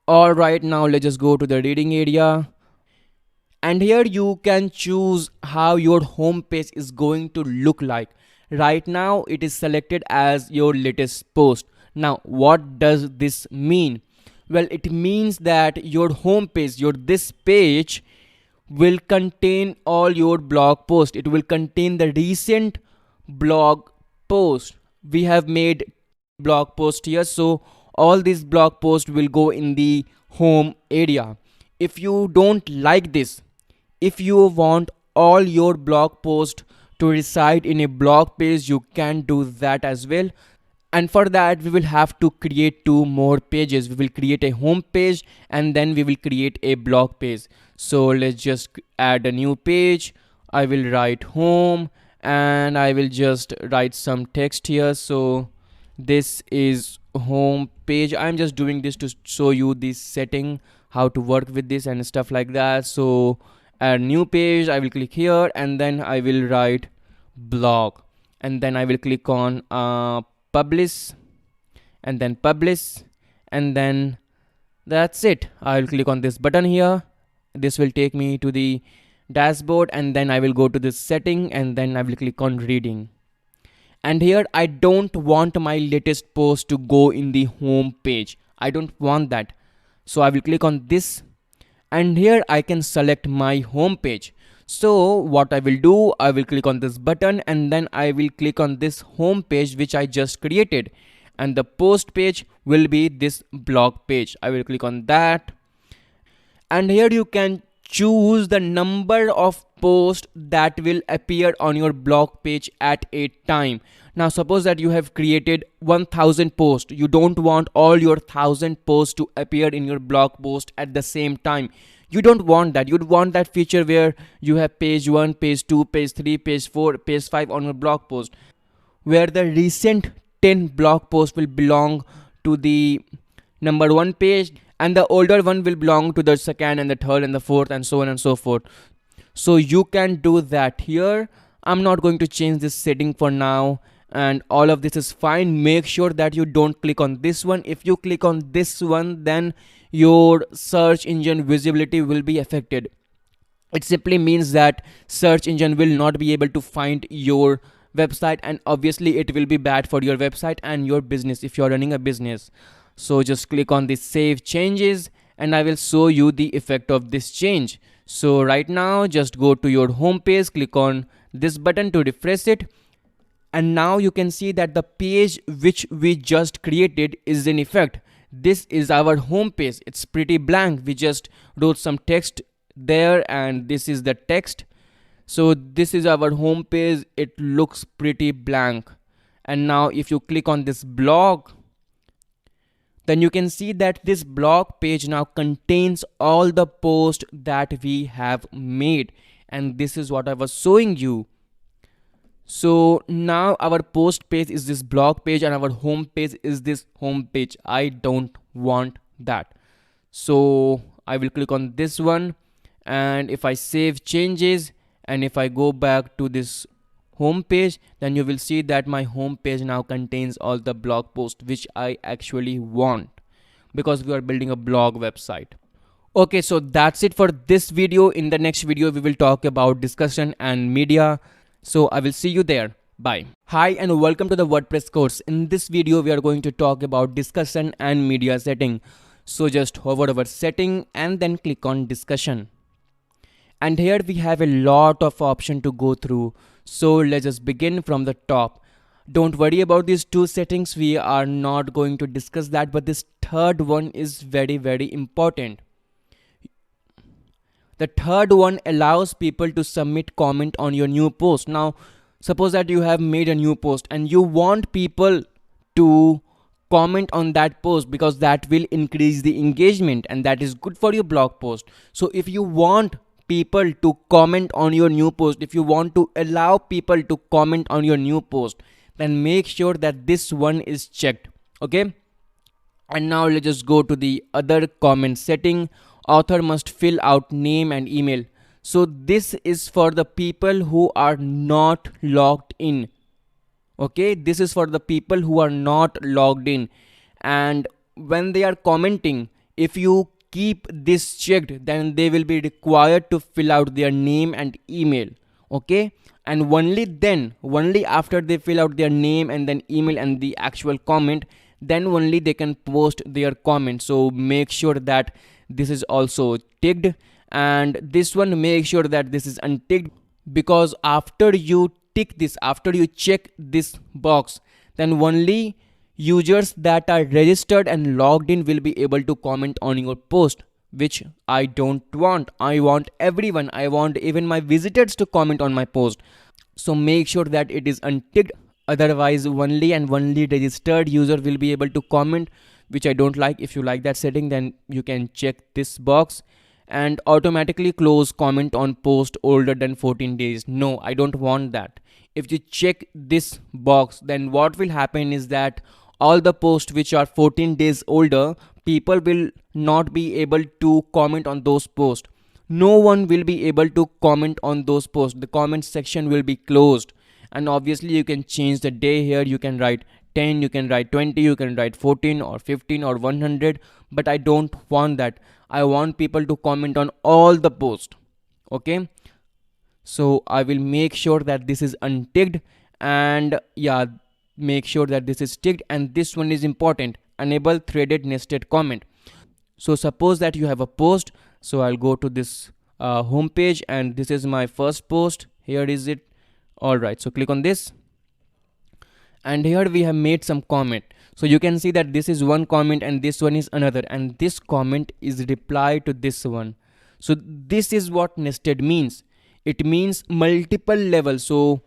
Alright, now let's just go to the reading area. And here you can choose how your home page is going to look like. Right now it is selected as your latest post. Now what does this mean? Well, it means that your home page, this page will contain all your blog posts. It will contain the recent blog post. We have made blog post here, so all these blog posts will go in the home area. If you don't like this, if you want all your blog posts to reside in a blog page, you can do that as well. And for that we will have to create two more pages. We will create a home page and then we will create a blog page. So let's just add a new page. I will write home and I will just write some text here. So this is home page. I'm just doing this to show you this setting, how to work with this and stuff like that. So add new page, I will click here and then I will write blog and then I will click on publish and then publish, and then that's it. I will click on this button here. This will take me to the dashboard and then I will go to this setting and then I will click on reading. And here I don't want my latest post to go in the home page. I don't want that. So I will click on this and here I can select my home page. So what I will do, I will click on this button and then I will click on this home page which I just created, and the post page will be this blog page. I will click on that and here you can choose the number of posts that will appear on your blog page at a time. Now suppose that you have created 1000 posts. You don't want all your 1000 posts to appear in your blog post at the same time. You don't want that. You'd want that feature where you have page 1, page 2, page 3, page 4, page 5 on your blog post, where the recent 10 blog posts will belong to the number 1 page, and the older one will belong to the second and the third and the fourth, and so on and so forth. So you can do that here. I'm not going to change this setting for now, and all of this is fine. Make sure that you don't click on this one. If you click on this one, then your search engine visibility will be affected. It simply means that search engine will not be able to find your website, and obviously it will be bad for your website and your business if you're running a business. So just click on the save changes, and I will show you the effect of this change. So right now just go to your home page, click on this button to refresh it, and now you can see that the page which we just created is in effect. This is our home page. It's pretty blank. We just wrote some text there, and this is the text. So this is our home page. It looks pretty blank. And now if you click on this blog, then you can see that this blog page now contains all the posts that we have made, and this is what I was showing you. So now our post page is this blog page, and our home page is this home page. I don't want that. So I will click on this one, and if I save changes and if I go back to this home page, then you will see that my home page now contains all the blog posts which I actually want, because we are building a blog website. Okay, so that's it for this video. In the next video we will talk about discussion and media. So I will see you there. Bye. Hi and welcome to the WordPress course. In this video we are going to talk about discussion and media setting. So just hover over setting and then click on discussion. And here we have a lot of options to go through. So let's just begin from the top. Don't worry about these two settings. We are not going to discuss that, but this third one is very, very important. The third one allows people to submit comment on your new post. Now, suppose that you have made a new post and you want people to comment on that post, because that will increase the engagement and that is good for your blog post. So if you want people to comment on your new post, if you want to allow people to comment on your new post, then make sure that this one is checked. Okay. And now let's just go to the other comment setting. Author must fill out name and email. So this is for the people who are not logged in. Okay, this is for the people who are not logged in, and when they are commenting, if you keep this checked, then they will be required to fill out their name and email. Okay, and only then, only after they fill out their name and then email and the actual comment, then only they can post their comment. So make sure that this is also ticked, and this one make sure that this is unticked, because after you tick this, after you check this box, then only users that are registered and logged in will be able to comment on your post, which I don't want. I want everyone. I want even my visitors to comment on my post. So make sure that it is unticked. Otherwise, only and only registered user will be able to comment, which I don't like. If you like that setting, then you can check this box. And automatically close comment on post older than 14 days. No, I don't want that. If you check this box, then what will happen is that all the posts which are 14 days older, people will not be able to comment on those posts. No one will be able to comment on those posts. The comment section will be closed. And obviously you can change the day here. You can write 10, you can write 20, you can write 14 or 15 or 100, but I don't want that. I want people to comment on all the posts. Okay, so I will make sure that this is unticked, and yeah, make sure that this is ticked. And this one is important: enable threaded nested comment. So suppose that you have a post. So I'll go to this home page, and this is my first post. Here is it. All right, so click on this, and here we have made some comment. So you can see that this is one comment and this one is another, and this comment is reply to this one. So this is what nested means. It means multiple levels. So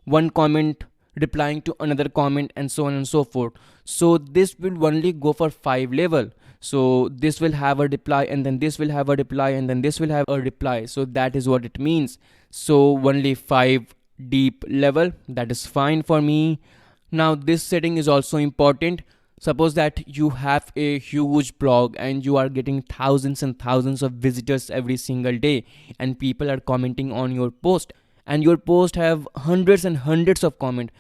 one comment replying to another comment, and so on and so forth. So this will only go for 5 level. So this will have a reply, and then this will have a reply, and then this will have a reply. So that is what it means. So only 5 deep level, that is fine for me. Now this setting is also important. Suppose that you have a huge blog and you are getting thousands and thousands of visitors every single day, and people are commenting on your post, and your post have hundreds and hundreds of comments.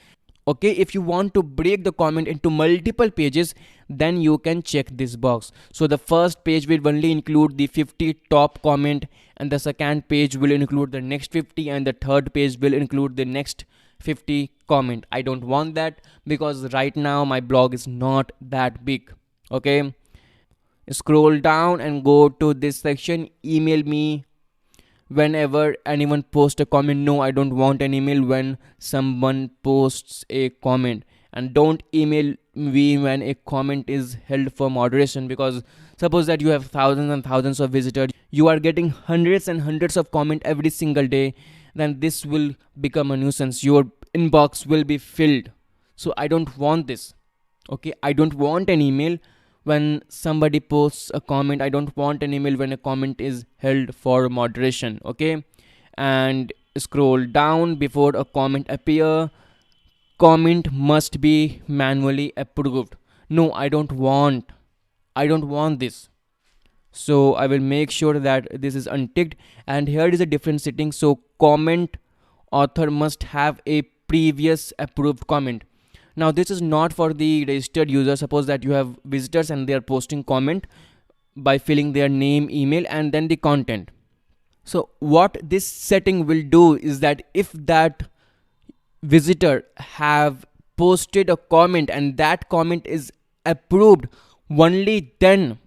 Okay, if you want to break the comment into multiple pages, then you can check this box. So the first page will only include the 50 top comment, and the second page will include the next 50, and the third page will include the next 50 comment. I don't want that because right now my blog is not that big. Okay, scroll down and go to this section, email me whenever anyone posts a comment. No, I don't want an email when someone posts a comment. And don't email me when a comment is held for moderation, because suppose that you have thousands and thousands of visitors, you are getting hundreds and hundreds of comment every single day, then this will become a nuisance. Your inbox will be filled. So I don't want this. Okay, I don't want an email when somebody posts a comment. I don't want an email when a comment is held for moderation. Okay, and scroll down. Before a comment appear, comment must be manually approved. No, I don't want this. So I will make sure that this is unticked. And here is a different setting. So comment author must have a previous approved comment. Now this is not for the registered user. Suppose that you have visitors and they are posting comment by filling their name, email, and then the content. So what this setting will do is that if that visitor have posted a comment and that comment is approved, only then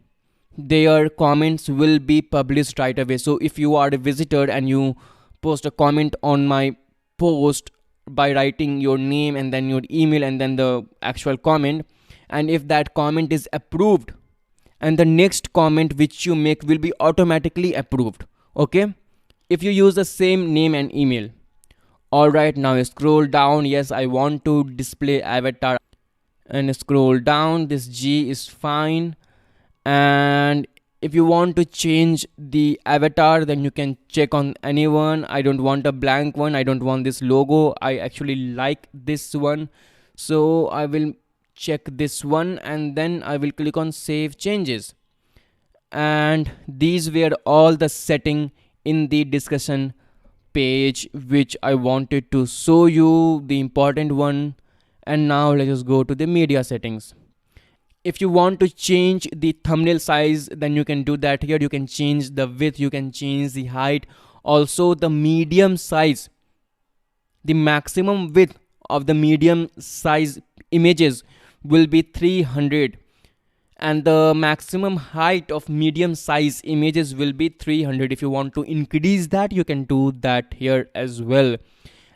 their comments will be published right away. So if you are a visitor and you post a comment on my post by writing your name and then your email and then the actual comment, and if that comment is approved, and the next comment which you make will be automatically approved. Okay, if you use the same name and email. All right, now scroll down. Yes, I want to display avatar, and scroll down. This G is fine. And if you want to change the avatar, then you can check on anyone. I don't want a blank one. I don't want this logo. I actually like this one, so I will check this one, and then I will click on save changes. And these were all the setting in the discussion page which I wanted to show you, the important one. And now let us go to the media settings. If you want to change the thumbnail size, then you can do that here. You can change the width, you can change the height, also the medium size. The maximum width of the medium size images will be 300, and the maximum height of medium size images will be 300. If you want to increase that, you can do that here as well.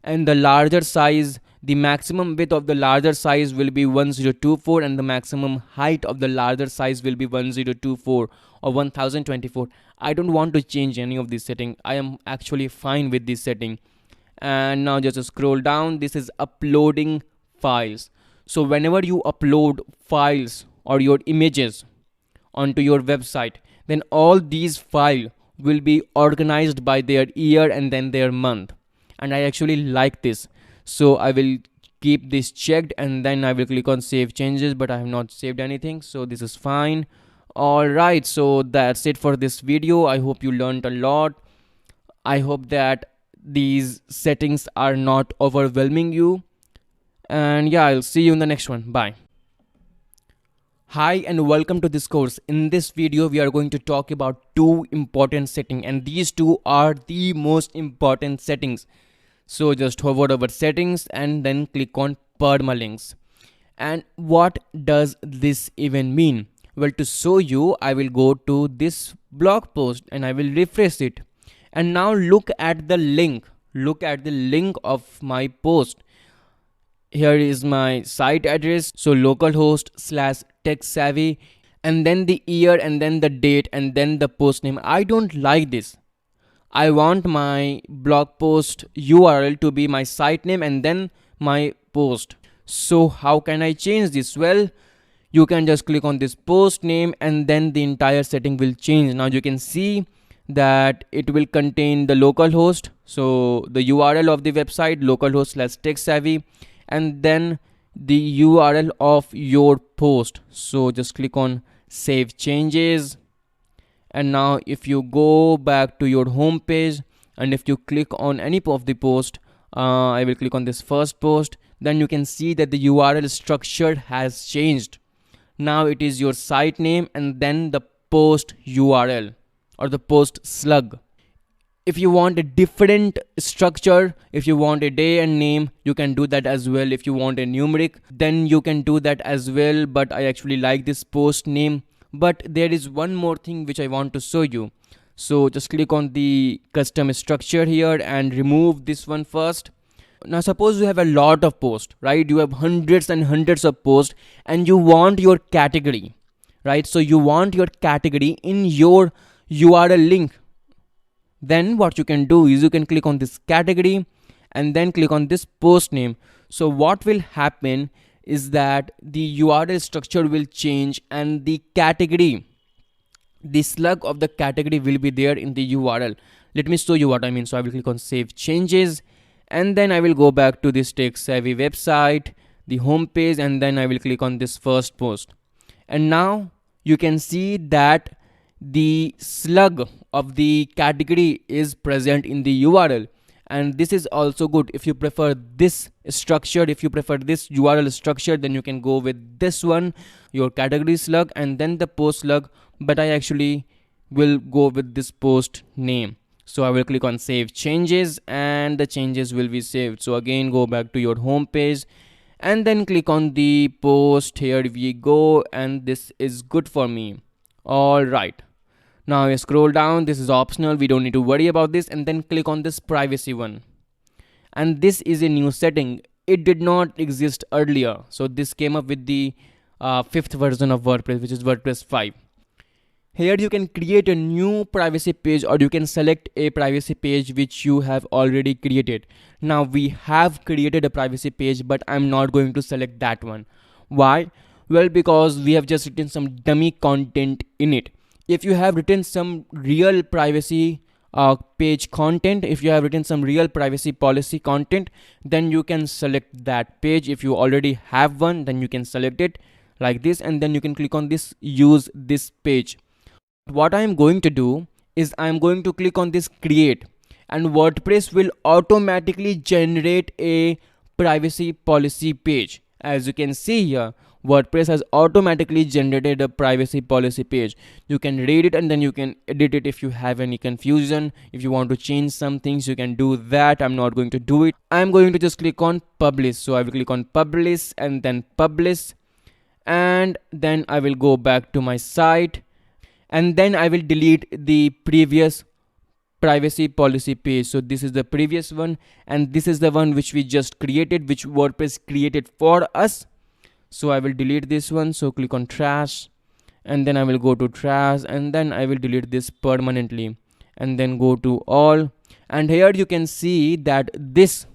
And the larger size, the maximum width of the larger size will be 1024, and the maximum height of the larger size will be 1024 or 1024. I don't want to change any of this setting. I am actually fine with this setting. And now just scroll down. This is uploading files. So whenever you upload files or your images onto your website, then all these files will be organized by their year and then their month. And I actually like this, so I will keep this checked, and then I will click on save changes, but I have not saved anything, so this is fine. Alright, so that's it for this video. I hope you learned a lot. I hope that these settings are not overwhelming you, and yeah, I'll see you in the next one. Bye. Hi and welcome to this course. In this video we are going to talk about two important settings, and these two are the most important settings. So just hover over settings and then click on permalinks. And what does this even mean? Well, to show you, I will go to this blog post and I will refresh it. And now look at the link. Look at the link of my post. Here is my site address. So localhost/techsavvy, and then the year and then the date and then the post name. I don't like this. I want my blog post URL to be my site name and then my post. So how can I change this? Well, you can just click on this post name and then the entire setting will change. Now you can see that it will contain the localhost, so the URL of the website localhost/tech-savvy, and then the URL of your post. So just click on save changes, and now if you go back to your home page and if you click on any of the post, I will click on this first post, then you can see that the URL structure has changed. Now it is your site name and then the post URL or the post slug. If you want a different structure, if you want a day and name, you can do that as well. If you want a numeric, then you can do that as well, but I actually like this post name. But there is one more thing which I want to show you. So just click on the custom structure here and remove this one first. Now suppose you have a lot of posts, right? You have hundreds and hundreds of posts and you want your category, right? So you want your category in your URL link. Then what you can do is you can click on this category and then click on this post name. So what will happen is that the URL structure will change and the category, the slug of the category will be there in the URL. Let me show you what I mean. So I will click on save changes and then I will go back to this tech savvy website, the home page, and then I will click on this first post. And now you can see that the slug of the category is present in the URL, and this is also good. If you prefer this structure, if you prefer this URL structure, then you can go with this one, your category slug and then the post slug, but I actually will go with this post name. So I will click on save changes and the changes will be saved. So again, go back to your home page and then click on the post. Here we go, and this is good for me. All right, now I scroll down. This is optional, we don't need to worry about this, and then click on this privacy one. And this is a new setting, it did not exist earlier. So this came up with the 5th version of WordPress, which is WordPress 5. Here you can create a new privacy page or you can select a privacy page which you have already created. Now we have created a privacy page, but I'm not going to select that one. Why? Well, because we have just written some dummy content in it. If you have written some real privacy page content, if you have written some real privacy policy content, then you can select that page. If you already have one, then you can select it like this, and then you can click on this use this page. What I am going to do is I am going to click on this create, and WordPress will automatically generate a privacy policy page. As you can see here, WordPress has automatically generated a privacy policy page. You can read it and then you can edit it if you have any confusion. If you want to change some things, you can do that. I'm not going to do it. I'm going to just click on publish. So I will click on publish and then publish, and then I will go back to my site, and then I will delete the previous privacy policy page. So this is the previous one, and this is the one which we just created, which WordPress created for us. So I will delete this one. So click on trash, and then I will go to trash, and then I will delete this permanently, and then go to all. And here you can see that this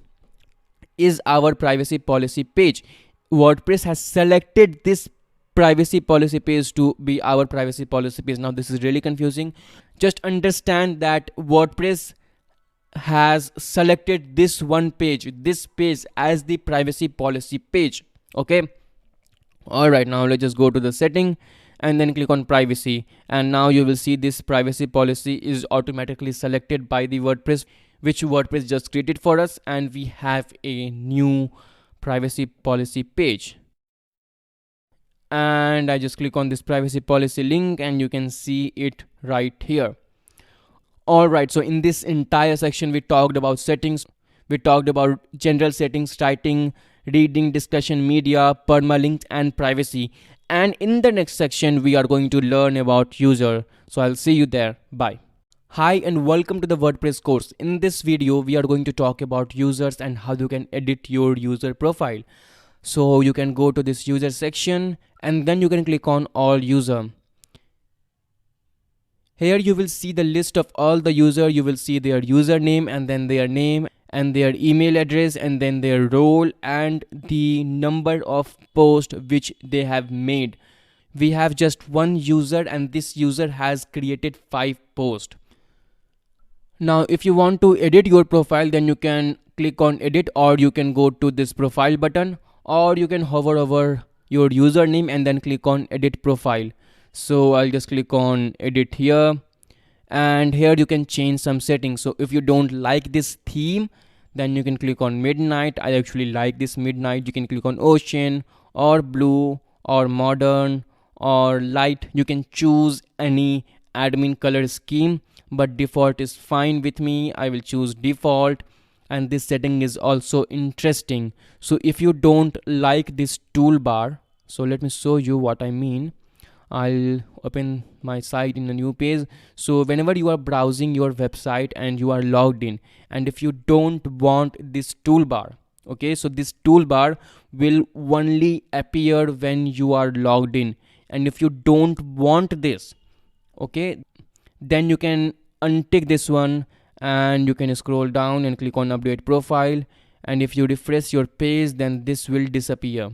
is our privacy policy page. WordPress has selected this privacy policy page to be our privacy policy page. Now this is really confusing. Just understand that WordPress has selected this one page, this page, as the privacy policy page. Okay. All right, now let's just go to the setting and then click on privacy, and now you will see this privacy policy is automatically selected by the WordPress, which WordPress just created for us, and we have a new privacy policy page. And I just click on this privacy policy link and you can see it right here. Alright, so in this entire section we talked about settings, we talked about general settings, writing, reading, discussion, media, permalinks, and privacy. And in the next section we are going to learn about user. So I'll see you there. Bye. Hi and welcome to the WordPress course. In this video we are going to talk about users and how you can edit your user profile. So you can go to this user section and then you can click on all user. Here you will see the list of all the user. You will see their username and then their name and their email address and then their role and the number of posts which they have made. we have just one user and this user has created 5 posts. Now if you want to edit your profile, then you can click on edit, or you can go to this profile button, or you can hover over your username and then click on edit profile. So I'll just click on edit here, and here you can change some settings. So if you don't like this theme, then you can click on midnight. I actually like this midnight. You can click on ocean or blue or modern or light. You can choose any admin color scheme, but default is fine with me. I will choose default. And this setting is also interesting. So if you don't like this toolbar, so let me show you what I mean. I'll open my site in a new page. So whenever you are browsing your website and you are logged in, and if you don't want this toolbar, okay, so this toolbar will only appear when you are logged in. And if you don't want this, okay, then you can untick this one and you can scroll down and click on update profile. And if you refresh your page, then this will disappear.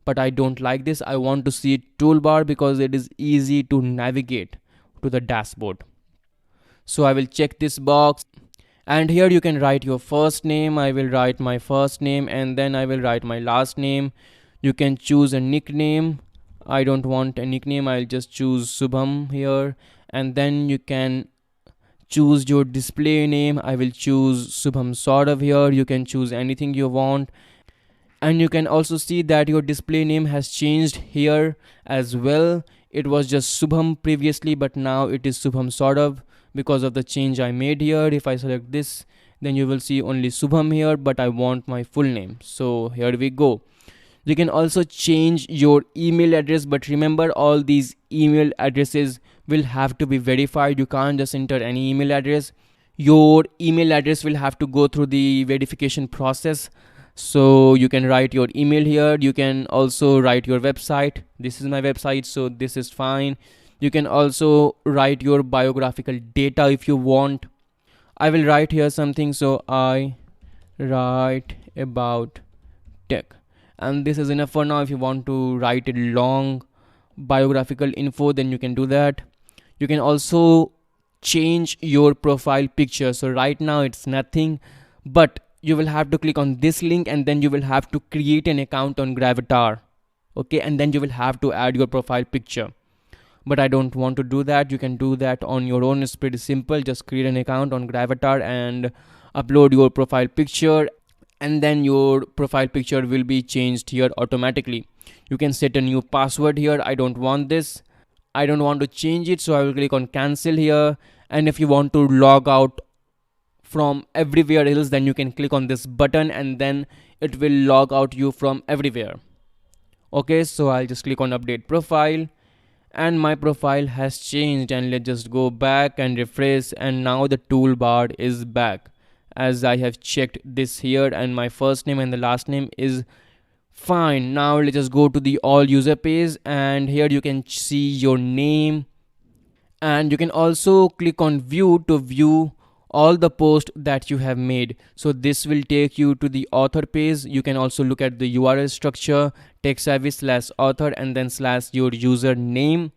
But I don't like this. I want to see toolbar because it is easy to navigate to the dashboard. So I will check this box, and here you can write your first name. I will write my first name, and then I will write my last name. You can choose a nickname. I don't want a nickname. I'll just choose Subham here, and then you can choose your display name. I will choose Subham Saurav here. You can choose anything you want. And you can also see that your display name has changed here as well. It was just Subham previously, but now it is Subham Saurav because of the change I made here. If I select this, then you will see only Subham here, but I want my full name. So here we go. You can also change your email address, but remember, all these email addresses will have to be verified. You can't just enter any email address. Your email address will have to go through the verification process. So you can write your email here. You can also write your website. This is my website, so this is fine. You can also write your biographical data if you want. I will write here something. So I write about tech, and this is enough for now. If you want to write a long biographical info, then you can do that. You can also change your profile picture. So right now it's nothing, but you will have to click on this link, and then you will have to create an account on Gravatar, okay, and then you will have to add your profile picture. But I don't want to do that. You can do that on your own. It's pretty simple. Just create an account on Gravatar and upload your profile picture, and then your profile picture will be changed here automatically. You can set a new password here. I don't want this. I don't want to change it, so I will click on cancel here. And if you want to log out from everywhere else, then you can click on this button, and then it will log out you from everywhere. Okay, so I'll just click on update profile, and my profile has changed. And let's just go back and refresh, and now the toolbar is back, as I have checked this here, and my first name and the last name is fine. Now let's just go to the all user page, and here you can see your name, and you can also click on view to view all the posts that you have made. So this will take you to the author page. You can also look at the URL structure, techsavvy/author and then / your username,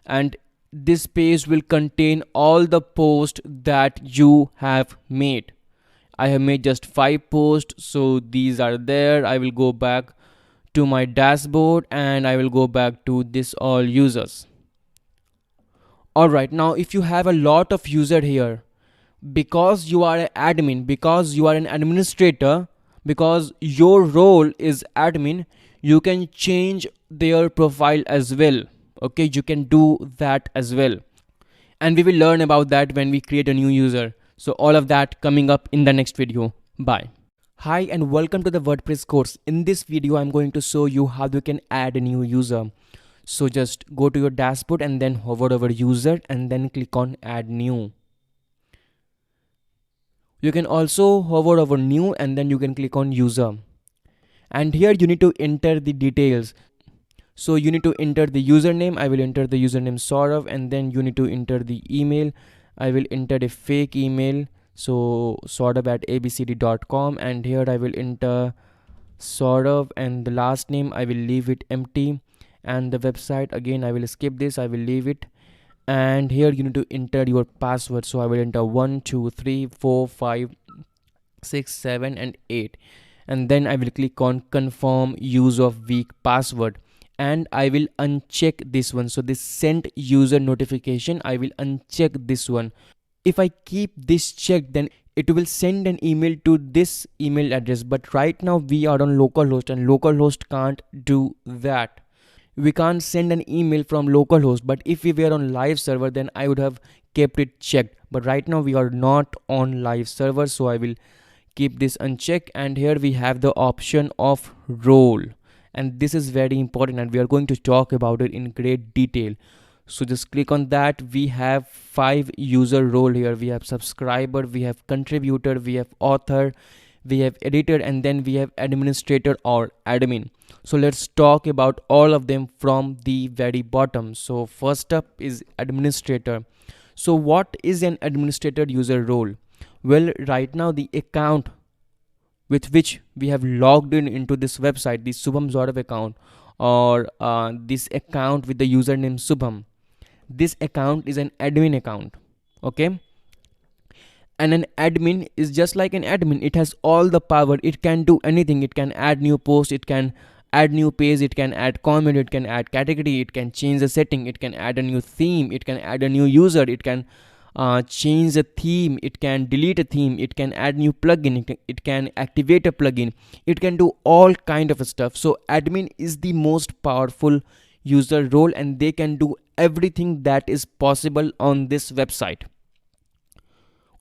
and this page will contain all the posts that you have made. I have made just 5 posts, so these are there. I will go back to my dashboard, and I will go back to this all users. Alright, now if you have a lot of user here, because you are an admin, because you are an administrator, because your role is admin, you can change their profile as well. Okay, you can do that as well, and we will learn about that when we create a new user. So all of that coming up in the next video. Bye. Hi and welcome to the WordPress course. In this video I'm going to show you how you can add a new user. So just go to your dashboard and then hover over user and then click on add new. You can also hover over new and then you can click on user, and here you need to enter the details. So you need to enter the username. I will enter the username Saurav, and then you need to enter the email. I will enter a fake email, so saurav@abcd.com, and here I will enter Saurav, and the last name I will leave it empty, and the website, again I will skip this, I will leave it. And here you need to enter your password, so I will enter 1 2 3 4 5 6 7 and 8, and then I will click on confirm use of weak password, and I will uncheck this one. So this send user notification, I will uncheck this one. If I keep this checked, then it will send an email to this email address, but right now we are on localhost and localhost can't do that. We can't send an email from localhost, but if we were on live server, then I would have kept it checked. But right now we are not on live server, so I will keep this unchecked. And here we have the option of role, and this is very important and we are going to talk about it in great detail. So just click on that. We have 5 user role here. We have subscriber, we have contributor, we have author, we have editor, and then we have administrator or admin. So let's talk about all of them from the very bottom. So first up is administrator. So what is an administrator user role? Well, right now the account with which we have logged in into this website, the Subham Zaurav account, or this account with the username Subham, this account is an admin account. Okay, and an admin is just like an admin. It has all the power. It can do anything. It can add new post, it can add new page, it can add comment, it can add category, it can change the setting, it can add a new theme, it can add a new user, it can change a theme, it can delete a theme, it can add new plugin, it can activate a plugin, it can do all kind of stuff. So admin is the most powerful user role, and they can do everything that is possible on this website.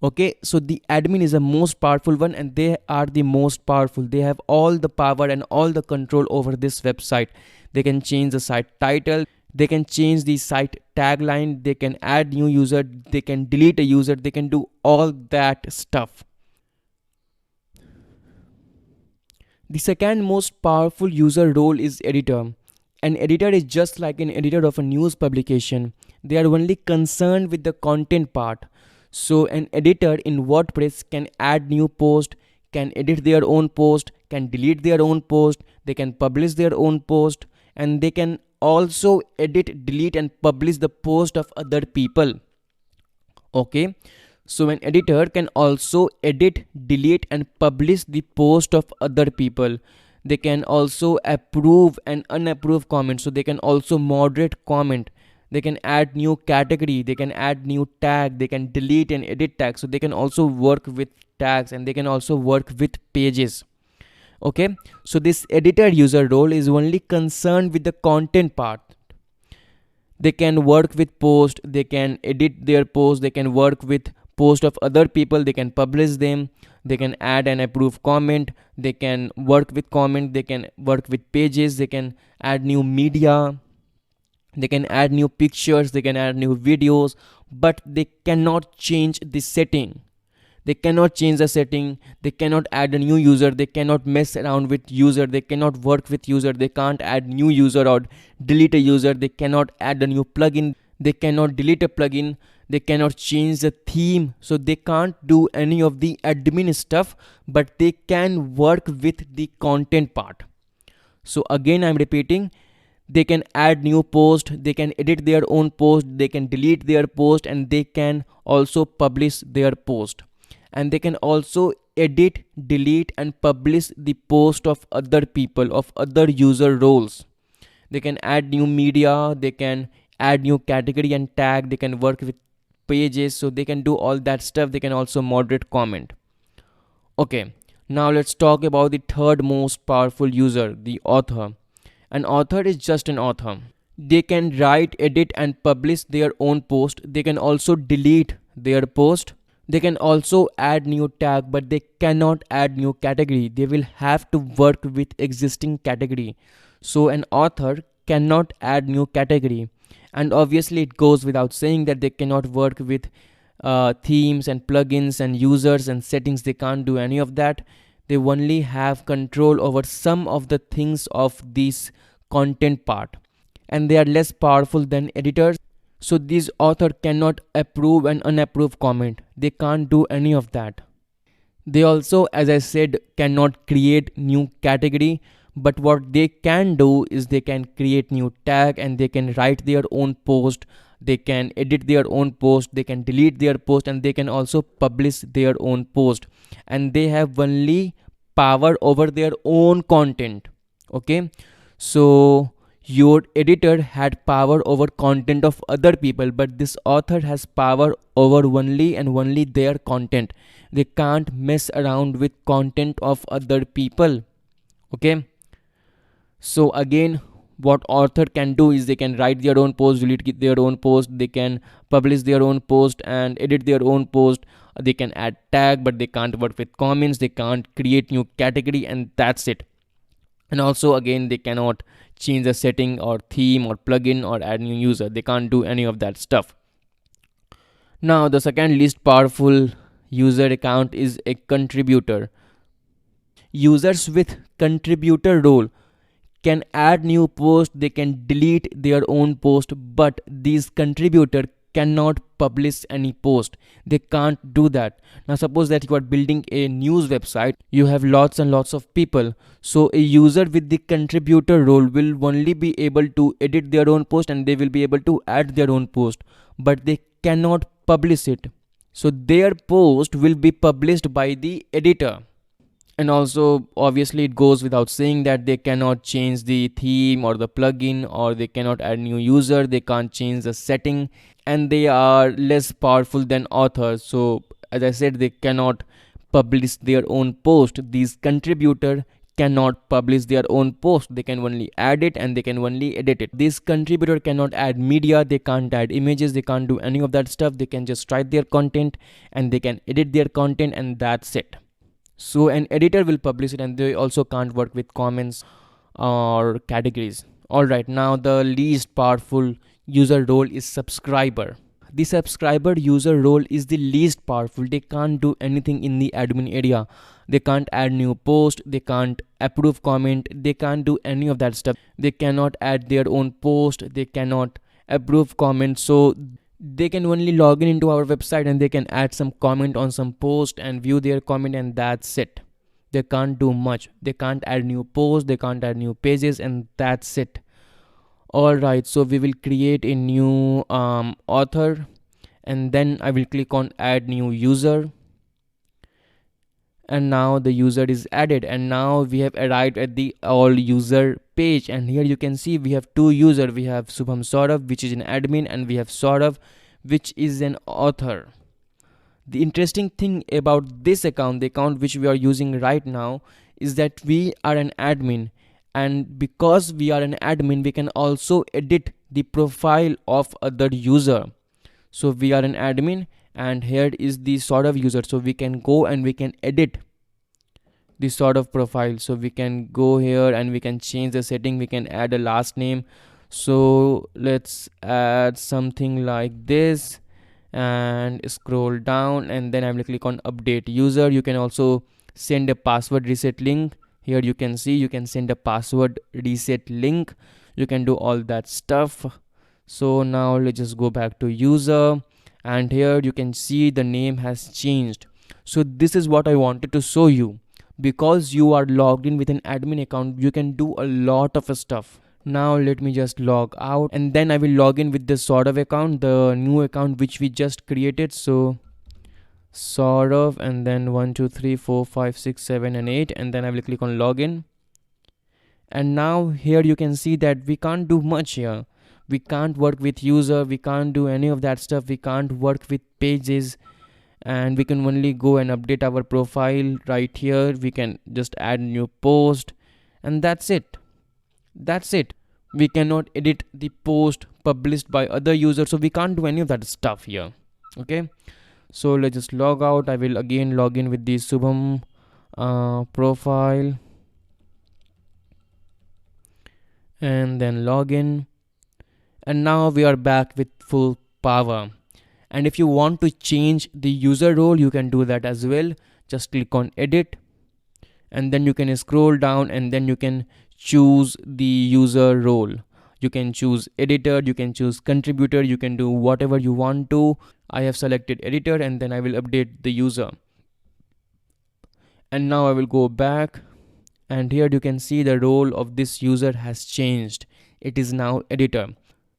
Okay, so the admin is the most powerful one, and they are the most powerful. They have all the power and all the control over this website. They can change the site title, they can change the site tagline, they can add new user, they can delete a user, they can do all that stuff. The second most powerful user role is editor. An editor is just like an editor of a news publication. They are only concerned with the content part. So an editor in WordPress can add new post, can edit their own post, can delete their own post, they can publish their own post, and they can also edit, delete and publish the post of other people. Okay, so an editor can also edit, delete and publish the post of other people. They can also approve and unapprove comments, so they can also moderate comment. They can add new category, they can add new tag, they can delete and edit tags, so they can also work with tags, and they can also work with pages. Okay, so this editor user role is only concerned with the content part. They can work with post, they can edit their post, they can work with post of other people, they can publish them, they can add and approve comment, they can work with comment, they can work with pages, they can add new media, they can add new pictures, they can add new videos, but they cannot change the setting. They cannot change the setting, they cannot add a new user, they cannot mess around with user, they cannot work with user, they can't add new user or delete a user, they cannot add a new plugin, they cannot delete a plugin, they cannot change the theme. So they can't do any of the admin stuff, but they can work with the content part. So again I'm repeating, they can add new post, they can edit their own post, they can delete their post, and they can also publish their post. And they can also edit, delete and publish the post of other people, of other user roles. They can add new media, they can add new category and tag, they can work with pages, so they can do all that stuff. They can also moderate comment. Okay, now let's talk about the third most powerful user, the author. An author is just an author. They can write, edit and publish their own post. They can also delete their post. They can also add new tag, but they cannot add new category. They will have to work with existing category. So an author cannot add new category. And obviously it goes without saying that they cannot work with themes and plugins and users and settings. They can't do any of that. They only have control over some of the things of this content part, and they are less powerful than editors. So these author cannot approve and unapprove comment. They can't do any of that. They also, as I said, cannot create new category, But what they can do is they can create new tag and they can write their own post, they can edit their own post, they can delete their post, and they can also publish their own post, and they have only power over their own content. Okay, so your editor had power over content of other people, but this author has power over only and only their content. They can't mess around with content of other people. Okay, so again, what author can do is they can write their own post, delete their own post, they can publish their own post and edit their own post. They can add tag, but they can't work with comments, they can't create new category, and that's it. And also again, they cannot change the setting or theme or plugin or add new user. They can't do any of that stuff. Now the second least powerful user account is a contributor. Users with contributor role can add new post, they can delete their own post, but these contributor cannot publish any post. They can't do that. Now suppose that you are building a news website, you have lots and lots of people, so a user with the contributor role will only be able to edit their own post and they will be able to add their own post, but they cannot publish it. So their post will be published by the editor. And also obviously it goes without saying that they cannot change the theme or the plugin, or they cannot add new user, they can't change the setting, and they are less powerful than authors. So as I said, they cannot publish their own post. These contributor cannot publish their own post, they can only add it and they can only edit it. This contributor cannot add media, they can't add images, they can't do any of that stuff. They can just write their content and they can edit their content, and that's it. So an editor will publish it, and they also can't work with comments or categories. Alright, now the least powerful user role is subscriber. The subscriber user role is the least powerful. They can't do anything in the admin area. They can't add new post, they can't approve comment, they can't do any of that stuff. They cannot add their own post, they cannot approve comment. So they can only log in into our website and they can add some comment on some post and view their comment, and that's it. They can't do much. They can't add new posts, they can't add new pages, and that's it. Alright, so we will create a new author, and then I will click on add new user, and now the user is added, and now we have arrived at the all user page. And here you can see we have two users. We have Subham Saurav, which is an admin, and we have Saurav, which is an author. The interesting thing about this account, the account which we are using right now, is that we are an admin, and because we are an admin, we can also edit the profile of other user. So we are an admin, and here is the sort of user, so we can go and we can edit the sort of profile. So we can go here and we can change the setting, we can add a last name. So let's add something like this and scroll down, and then I will click on update user. You can also send a password reset link. Here you can see you can send a password reset link, you can do all that stuff. So now let's just go back to user, and here you can see the name has changed. So this is what I wanted to show you. Because you are logged in with an admin account, you can do a lot of stuff. Now let me just log out, and then I will log in with this sort of account, the new account which we just created. So sort of, and then 1 2 3 4 5 6 7 and 8, and then I will click on login. And now here you can see that we can't do much here. We can't work with user, we can't do any of that stuff, we can't work with pages, and we can only go and update our profile right here. We can just add new post, and that's it. We cannot edit the post published by other users, so we can't do any of that stuff here. Okay, so let's just log out. I will again log in with the Subham profile, and then log in, and now we are back with full power. And if you want to change the user role, you can do that as well. Just click on edit, and then you can scroll down, and then you can choose the user role. You can choose editor, you can choose contributor, you can do whatever you want to. I have selected editor, and then I will update the user. And now I will go back, and here you can see the role of this user has changed. It is now editor.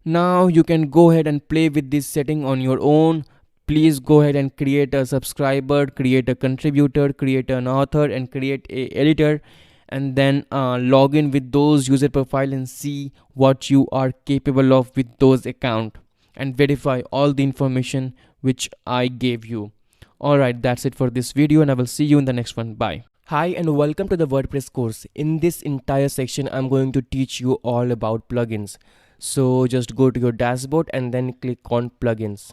Now you can go ahead and play with this setting on your own. Please go ahead and create a subscriber, create a contributor, create an author, and create a editor, and then log in with those user profile and see what you are capable of with those account, and verify all the information which I gave you. Alright, that's it for this video, and I will see you in the next one. Bye. Hi and welcome to the WordPress course. In this entire section, I'm going to teach you all about plugins. So just go to your dashboard and then click on plugins.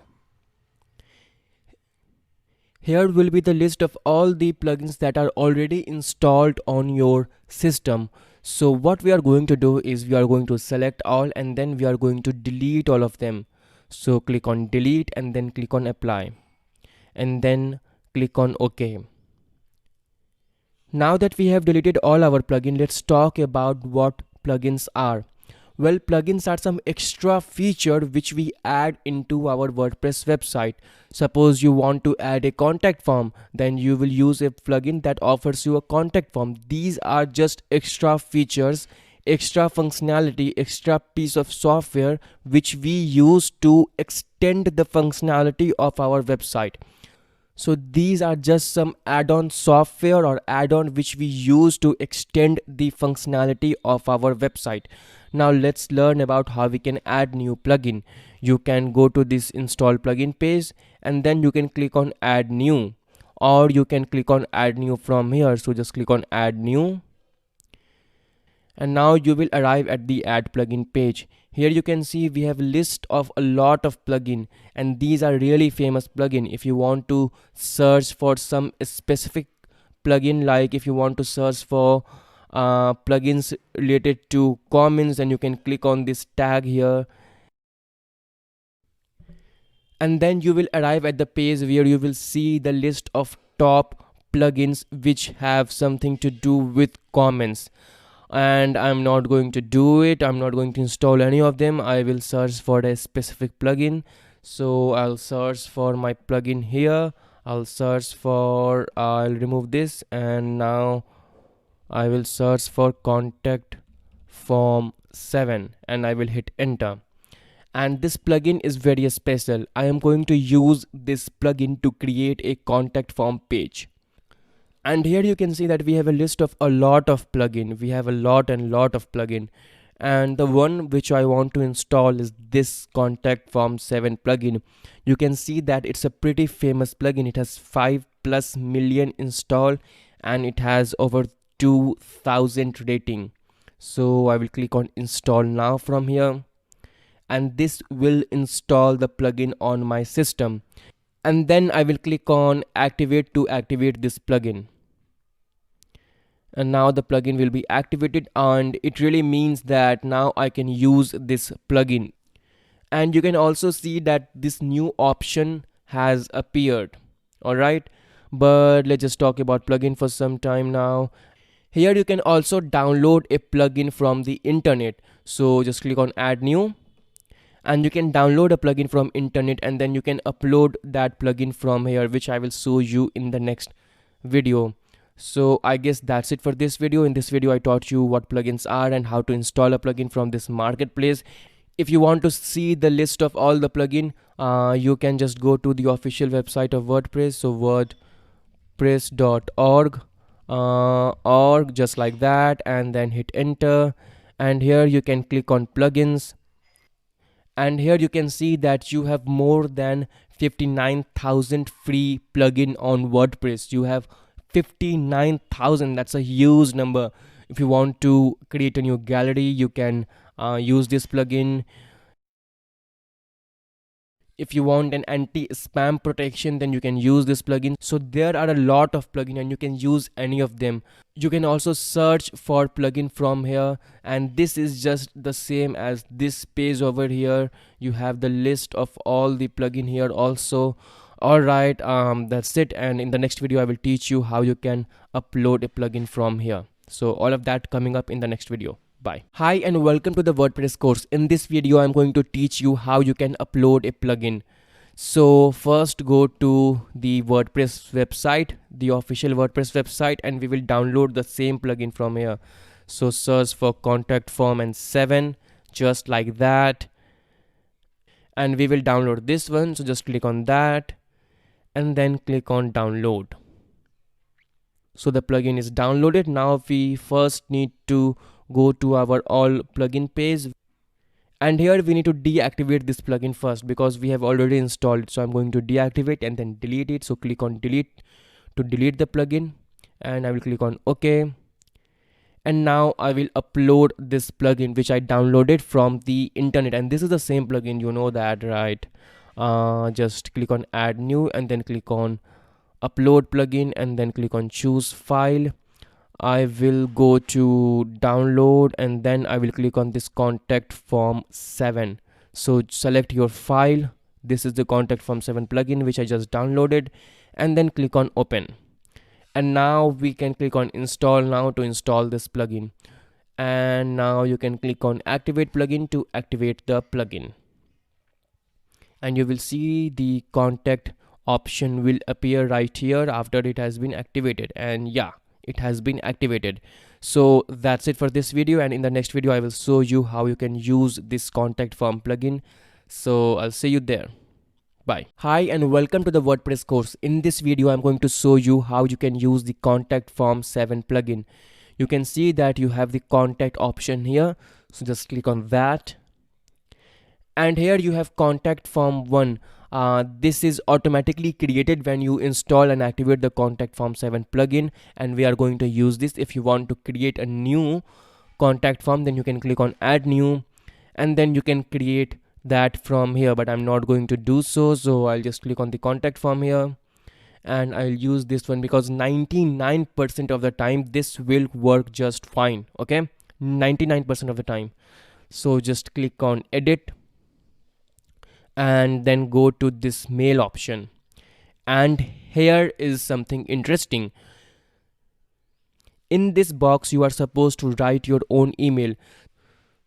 Here will be the list of all the plugins that are already installed on your system. So what we are going to do is we are going to select all and then we are going to delete all of them. So click on delete and then click on apply and then click on OK. Now that we have deleted all our plugins, let's talk about what plugins are. Well, plugins are some extra feature which we add into our WordPress website. Suppose you want to add a contact form, then you will use a plugin that offers you a contact form. These are just extra features, extra functionality, extra piece of software which we use to extend the functionality of our website. So these are just some add-on software or add-on which we use to extend the functionality of our website. Now let's learn about how we can add new plugin. You can go to this install plugin page and then you can click on add new, or you can click on add new from here. So just click on add new. And now you will arrive at the add plugin page. Here you can see we have a list of a lot of plugin, and these are really famous plugin. If you want to search for some specific plugin, like if you want to search for plugins related to comments, then you can click on this tag here, and then you will arrive at the page where you will see the list of top plugins which have something to do with comments. And I'm not going to do it. I'm not going to install any of them. I will search for a specific plugin. So I'll search for my plugin here. I'll remove this, and now I will search for contact form 7 and I will hit enter. And this plugin is very special. I am going to use this plugin to create a contact form page. And here you can see that we have a list of a lot of plugin. We have a lot of plugin, and the one which I want to install is this contact form 7 plugin. You can see that it's a pretty famous plugin. It has 5+ million install and it has over 2000 rating. So I will click on install now from here, and this will install the plugin on my system. And then I will click on activate to activate this plugin. And now the plugin will be activated, and it really means that now I can use this plugin. And you can also see that this new option has appeared. Alright, but let's just talk about plugin for some time now. Here you can also download a plugin from the internet. So just click on add new, and you can download a plugin from internet, and then you can upload that plugin from here, which I will show you in the next video. So I guess that's it for this video. In this video I taught you what plugins are and how to install a plugin from this marketplace. If you want to see the list of all the plugin, you can just go to the official website of WordPress. So wordpress.org org, just like that, and then hit enter. And here you can click on plugins, and here you can see that you have more than 59,000 free plugin on WordPress. You have 59,000. That's a huge number. If you want to create a new gallery, you can use this plugin. If you want an anti-spam protection, then you can use this plugin. So there are a lot of plugin and you can use any of them. You can also search for plugin from here, and this is just the same as this page over here. You have the list of all the plugin here also. Alright, that's it, and in the next video I will teach you how you can upload a plugin from here. So all of that coming up in the next video. Bye. Hi and welcome to the WordPress course. In this video I'm going to teach you how you can upload a plugin. So first go to the WordPress website, the official WordPress website, and we will download the same plugin from here. So search for contact form and 7, just like that, and we will download this one. So just click on that and then click on download. So the plugin is downloaded. Now we first need to go to our all plugin page, and here we need to deactivate this plugin first because we have already installed it. So I'm going to deactivate and then delete it. So click on delete to delete the plugin, and I will click on OK. And now I will upload this plugin which I downloaded from the internet, and this is the same plugin, you know that, right? Just click on add new and then click on upload plugin and then click on choose file. I will go to download and then I will click on this contact form 7. So select your file. This is the contact form 7 plugin which I just downloaded, and then click on open. And now we can click on install now to install this plugin. And now you can click on activate plugin to activate the plugin. And you will see the contact option will appear right here after it has been activated. And yeah, it has been activated. So that's it for this video, and in the next video I will show you how you can use this contact form plugin. So I'll see you there. Bye. Hi and welcome to the WordPress course. In this video I'm going to show you how you can use the contact form 7 plugin. You can see that you have the contact option here, so just click on that, and here you have contact form 1. This is automatically created when you install and activate the contact form 7 plugin, and we are going to use this. If you want to create a new contact form, then you can click on add new, and then you can create that from here, but I'm not going to do so. So I'll just click on the contact form here, and I'll use this one because 99% of the time this will work just fine. Okay, 99% of the time. So just click on edit and then go to this mail option, and here is something interesting. In this box you are supposed to write your own email.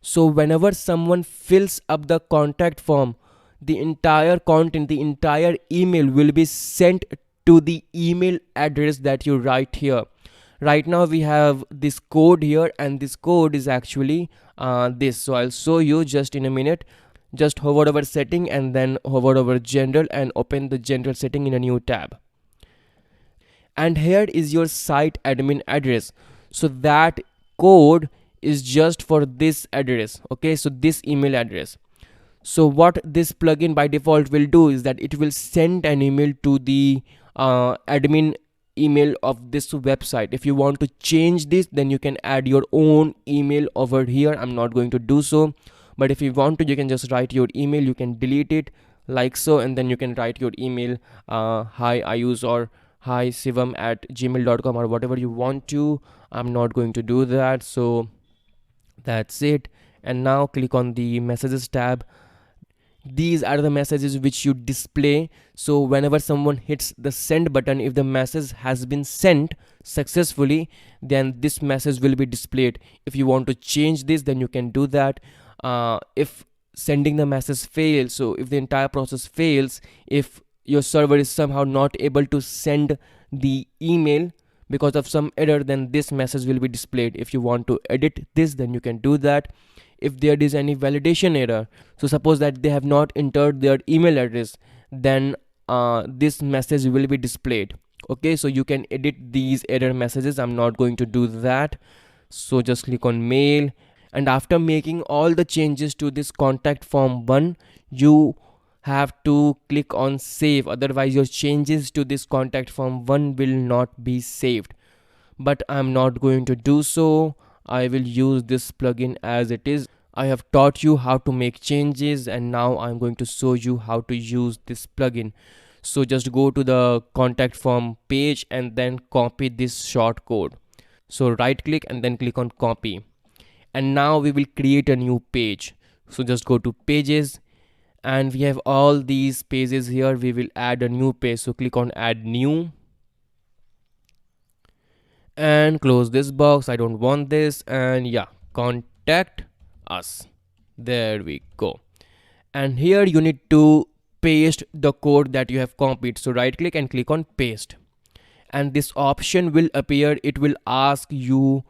So whenever someone fills up the contact form, the entire content, the entire email will be sent to the email address that you write here. Right now we have this code here, and this code is actually this. So I'll show you just in a minute. Just hover over setting and then hover over general and open the general setting in a new tab. And here is your site admin address. So that code is just for this address. Okay, so this email address. So what this plugin by default will do is that it will send an email to the admin email of this website. If you want to change this, then you can add your own email over here. I'm not going to do so, but if you want to, you can just write your email. You can delete it like so, and then you can write your email, hi Ayush or hi Sivam at gmail.com or whatever you want to. I'm not going to do that. So that's it. And now click on the messages tab. These are the messages which you display. So whenever someone hits the send button, if the message has been sent successfully, then this message will be displayed. If you want to change this, then you can do that. If sending the message fails, so if the entire process fails, if your server is somehow not able to send the email because of some error, then this message will be displayed. If you want to edit this, then you can do that. If there is any validation error, so suppose that they have not entered their email address, then this message will be displayed. Okay, so you can edit these error messages. I'm not going to do that. So just click on mail, and after making all the changes to this contact form 1, you have to click on save, otherwise your changes to this contact form 1 will not be saved. But I'm not going to do so. I will use this plugin as it is. I have taught you how to make changes, and now I'm going to show you how to use this plugin. So just go to the contact form page and then copy this short code. So right click and then click on copy, and now we will create a new page. So just go to pages, and we have all these pages here. We will add a new page. So click on add new and close this box. I don't want this. And yeah, contact us. There we go. And here you need to paste the code that you have copied. So right click and click on paste, and this option will appear. It will ask you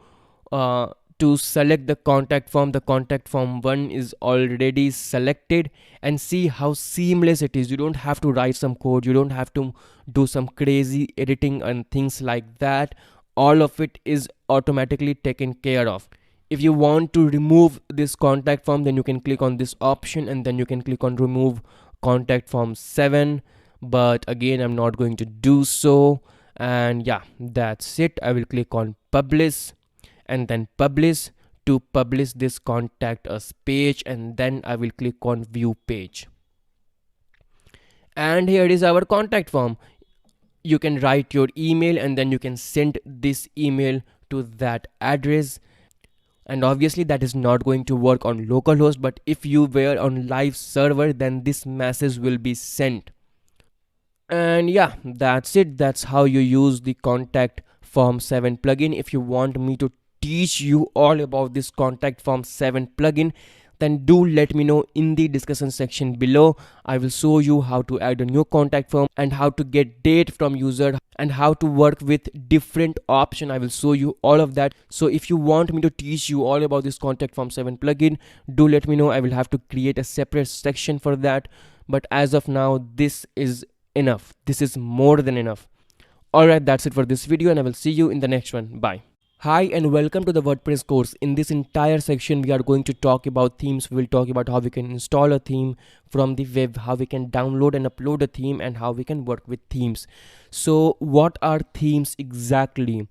uh, to select the contact form. The contact form 1 is already selected, and see how seamless it is. You don't have to write some code, you don't have to do some crazy editing and things like that. All of it is automatically taken care of. If you want to remove this contact form, then you can click on this option, and then you can click on remove contact form 7, but again I'm not going to do so. And yeah, that's it. I will click on publish, and then publish to publish this contact us page, and then I will click on view page. And here is our contact form. You can write your email, and then you can send this email to that address. And obviously that is not going to work on localhost, but if you were on live server, then this message will be sent. And yeah, that's it. That's how you use the contact form 7 plugin. If you want me to teach you all about this contact form 7 plugin, then do let me know in the discussion section below. I will show you how to add a new contact form, and how to get date from user, and how to work with different option. I will show you all of that. So if you want me to teach you all about this contact form 7 plugin, do let me know. I will have to create a separate section for that, but as of now this is enough. This is more than enough. Alright, that's it for this video, and I will see you in the next one. Bye. Hi and welcome to the WordPress course. In this entire section we are going to talk about themes. We will talk about how we can install a theme from the web, how we can download and upload a theme, and how we can work with themes. So what are themes exactly?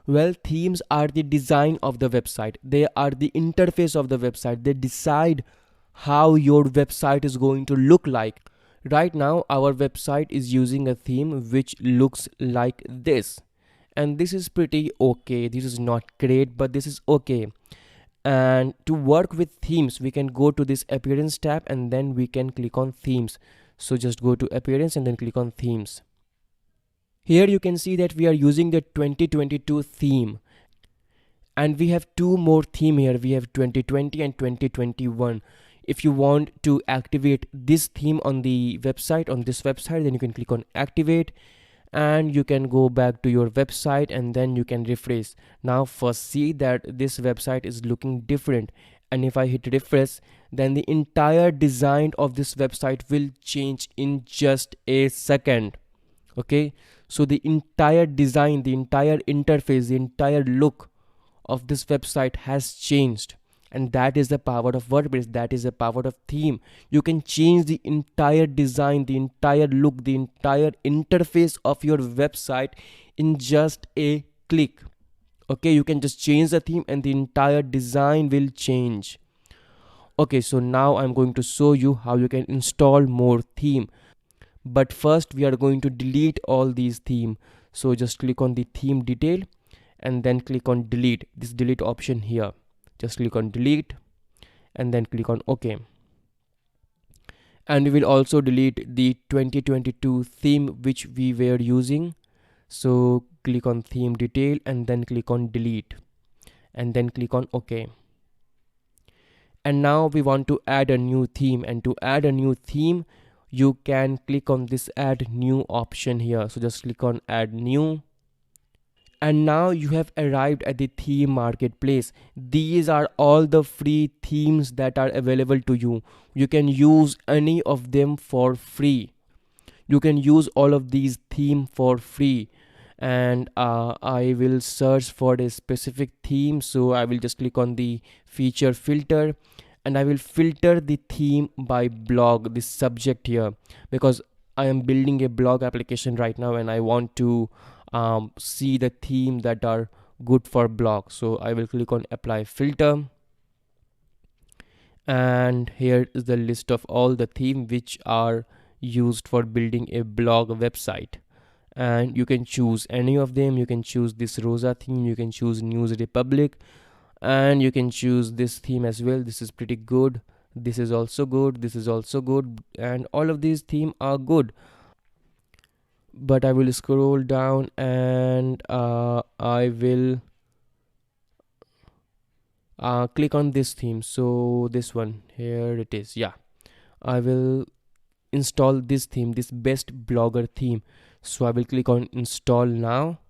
Well, themes are the design of the website. They are the interface of the website. They decide how your website is going to look like. Right now our website is using a theme which looks like this, and this is pretty okay. This is not great, but this is okay. And to work with themes, we can go to this appearance tab, and then we can click on themes. So just go to appearance and then click on themes. Here you can see that we are using the 2022 theme, and we have two more theme here. We have 2020 and 2021. If you want to activate this theme on the website, on this website, then you can click on activate, and you can go back to your website, and then you can refresh. Now first see that this website is looking different, and if I hit refresh, then the entire design of this website will change in just a second. Okay, so the entire design, the entire interface, the entire look of this website has changed. And that is the power of WordPress. That is the power of theme. You can change the entire design, the entire look, the entire interface of your website in just a click. Okay, you can just change the theme and the entire design will change. Okay, so now I'm going to show you how you can install more theme. But first we are going to delete all these theme. So just click on the theme detail, and then click on delete, this delete option here. Just click on delete, and then click on OK. And we will also delete the 2022 theme which we were using. So click on theme detail, and then click on delete, and then click on OK. And now we want to add a new theme, and to add a new theme you can click on this add new option here. So just click on add new, and now you have arrived at the theme marketplace. These are all the free themes that are available to you. You can use any of them for free. You can use all of these themes for free. And I will search for a specific theme. So I will just click on the feature filter, and I will filter the theme by blog, this subject here, because I am building a blog application right now, and I want to see the theme that are good for blog. So I will click on apply filter, and here is the list of all the theme which are used for building a blog website, and you can choose any of them. You can choose this Rosa theme, you can choose News Republic, and you can choose this theme as well. This is pretty good, this is also good, this is also good, and all of these themes are good. But I will scroll down, and I will click on this theme. So this one here it is. Yeah, I will install this theme, this best blogger theme. So I will click on install now,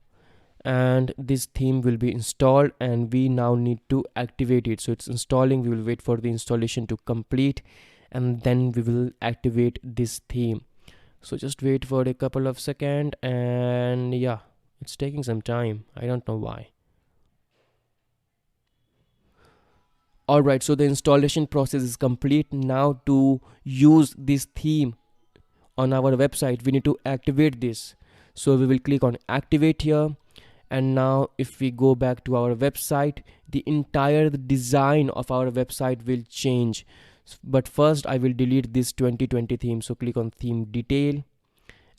and this theme will be installed, and we now need to activate it. So it's installing. We will wait for the installation to complete, and then we will activate this theme. So just wait for a couple of seconds, and yeah, it's taking some time. I don't know why. Alright, so the installation process is complete. Now to use this theme on our website, we need to activate this. So we will click on activate here, and now if we go back to our website, the entire design of our website will change. But first I will delete this 2020 theme. So click on theme detail,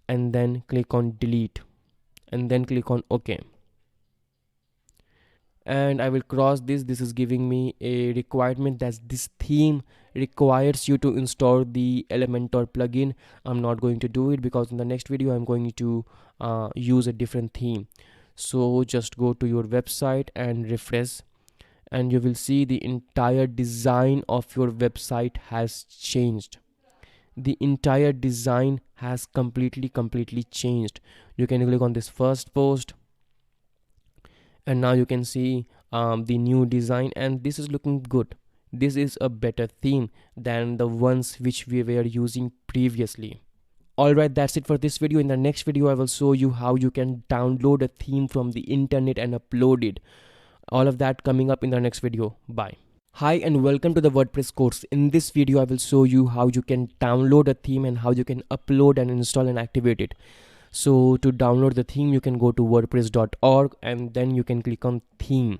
and then click on delete, and then click on OK. And I will cross this. This is giving me a requirement that this theme requires you to install the Elementor plugin. I'm not going to do it because in the next video I'm going to use a different theme. So just go to your website and refresh, and you will see the entire design of your website has changed. The entire design has completely changed. You can click on this first post, and now you can see the new design, and this is looking good. This is a better theme than the ones which we were using previously. Alright, that's it for this video. In the next video I will show you how you can download a theme from the internet and upload it. All of that coming up in the next video. Bye. Hi and welcome to the WordPress course. In this video I will show you how you can download a theme and how you can upload and install and activate it. So to download the theme, you can go to wordpress.org, and then you can click on theme.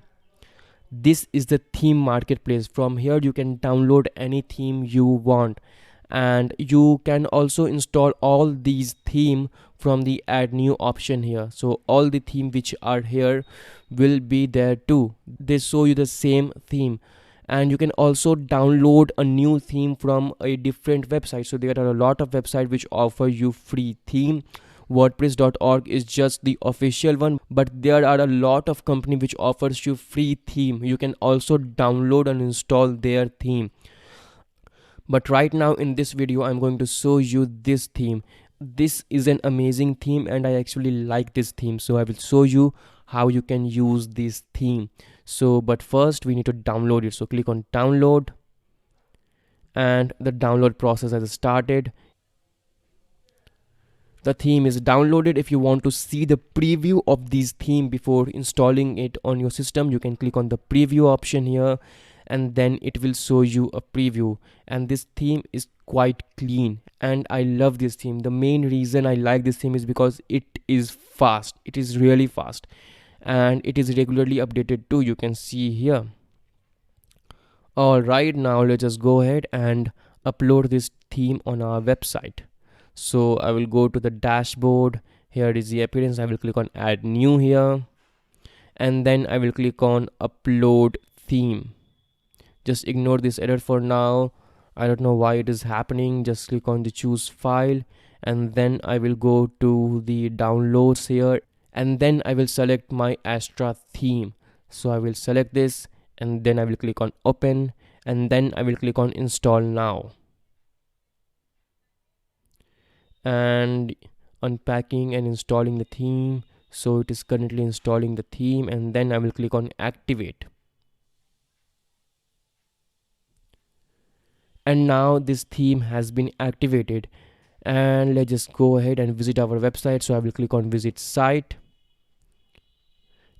This is the theme marketplace. From here you can download any theme you want, and you can also install all these theme from the add new option here. So all the theme which are here will be there too. They show you the same theme, and you can also download a new theme from a different website. So there are a lot of websites which offer you free theme. wordpress.org is just the official one, but there are a lot of company which offers you free theme. You can also download and install their theme. But right now in this video I'm going to show you this theme. This is an amazing theme and I actually like this theme, so I will show you how you can use this theme. So but first we need to download it. So click on download, and the download process has started. The theme is downloaded. If you want to see the preview of this theme before installing it on your system, you can click on the preview option here, and then it will show you a preview. And this theme is quite clean and I love this theme. The main reason I like this theme is because it is fast. It is really fast, and it is regularly updated too. You can see here. Alright, now let's just go ahead and upload this theme on our website. So I will go to the dashboard. Here is the appearance. I will click on add new here, and then I will click on upload theme. Just ignore this error for now. I don't know why it is happening. Just click on the choose file, and then I will go to the downloads here, and then I will select my Astra theme. So I will select this, and then I will click on open, and then I will click on install now. And unpacking and installing the theme. So it is currently installing the theme, and then I will click on activate. And now this theme has been activated, and let's just go ahead and visit our website. So I will click on visit site,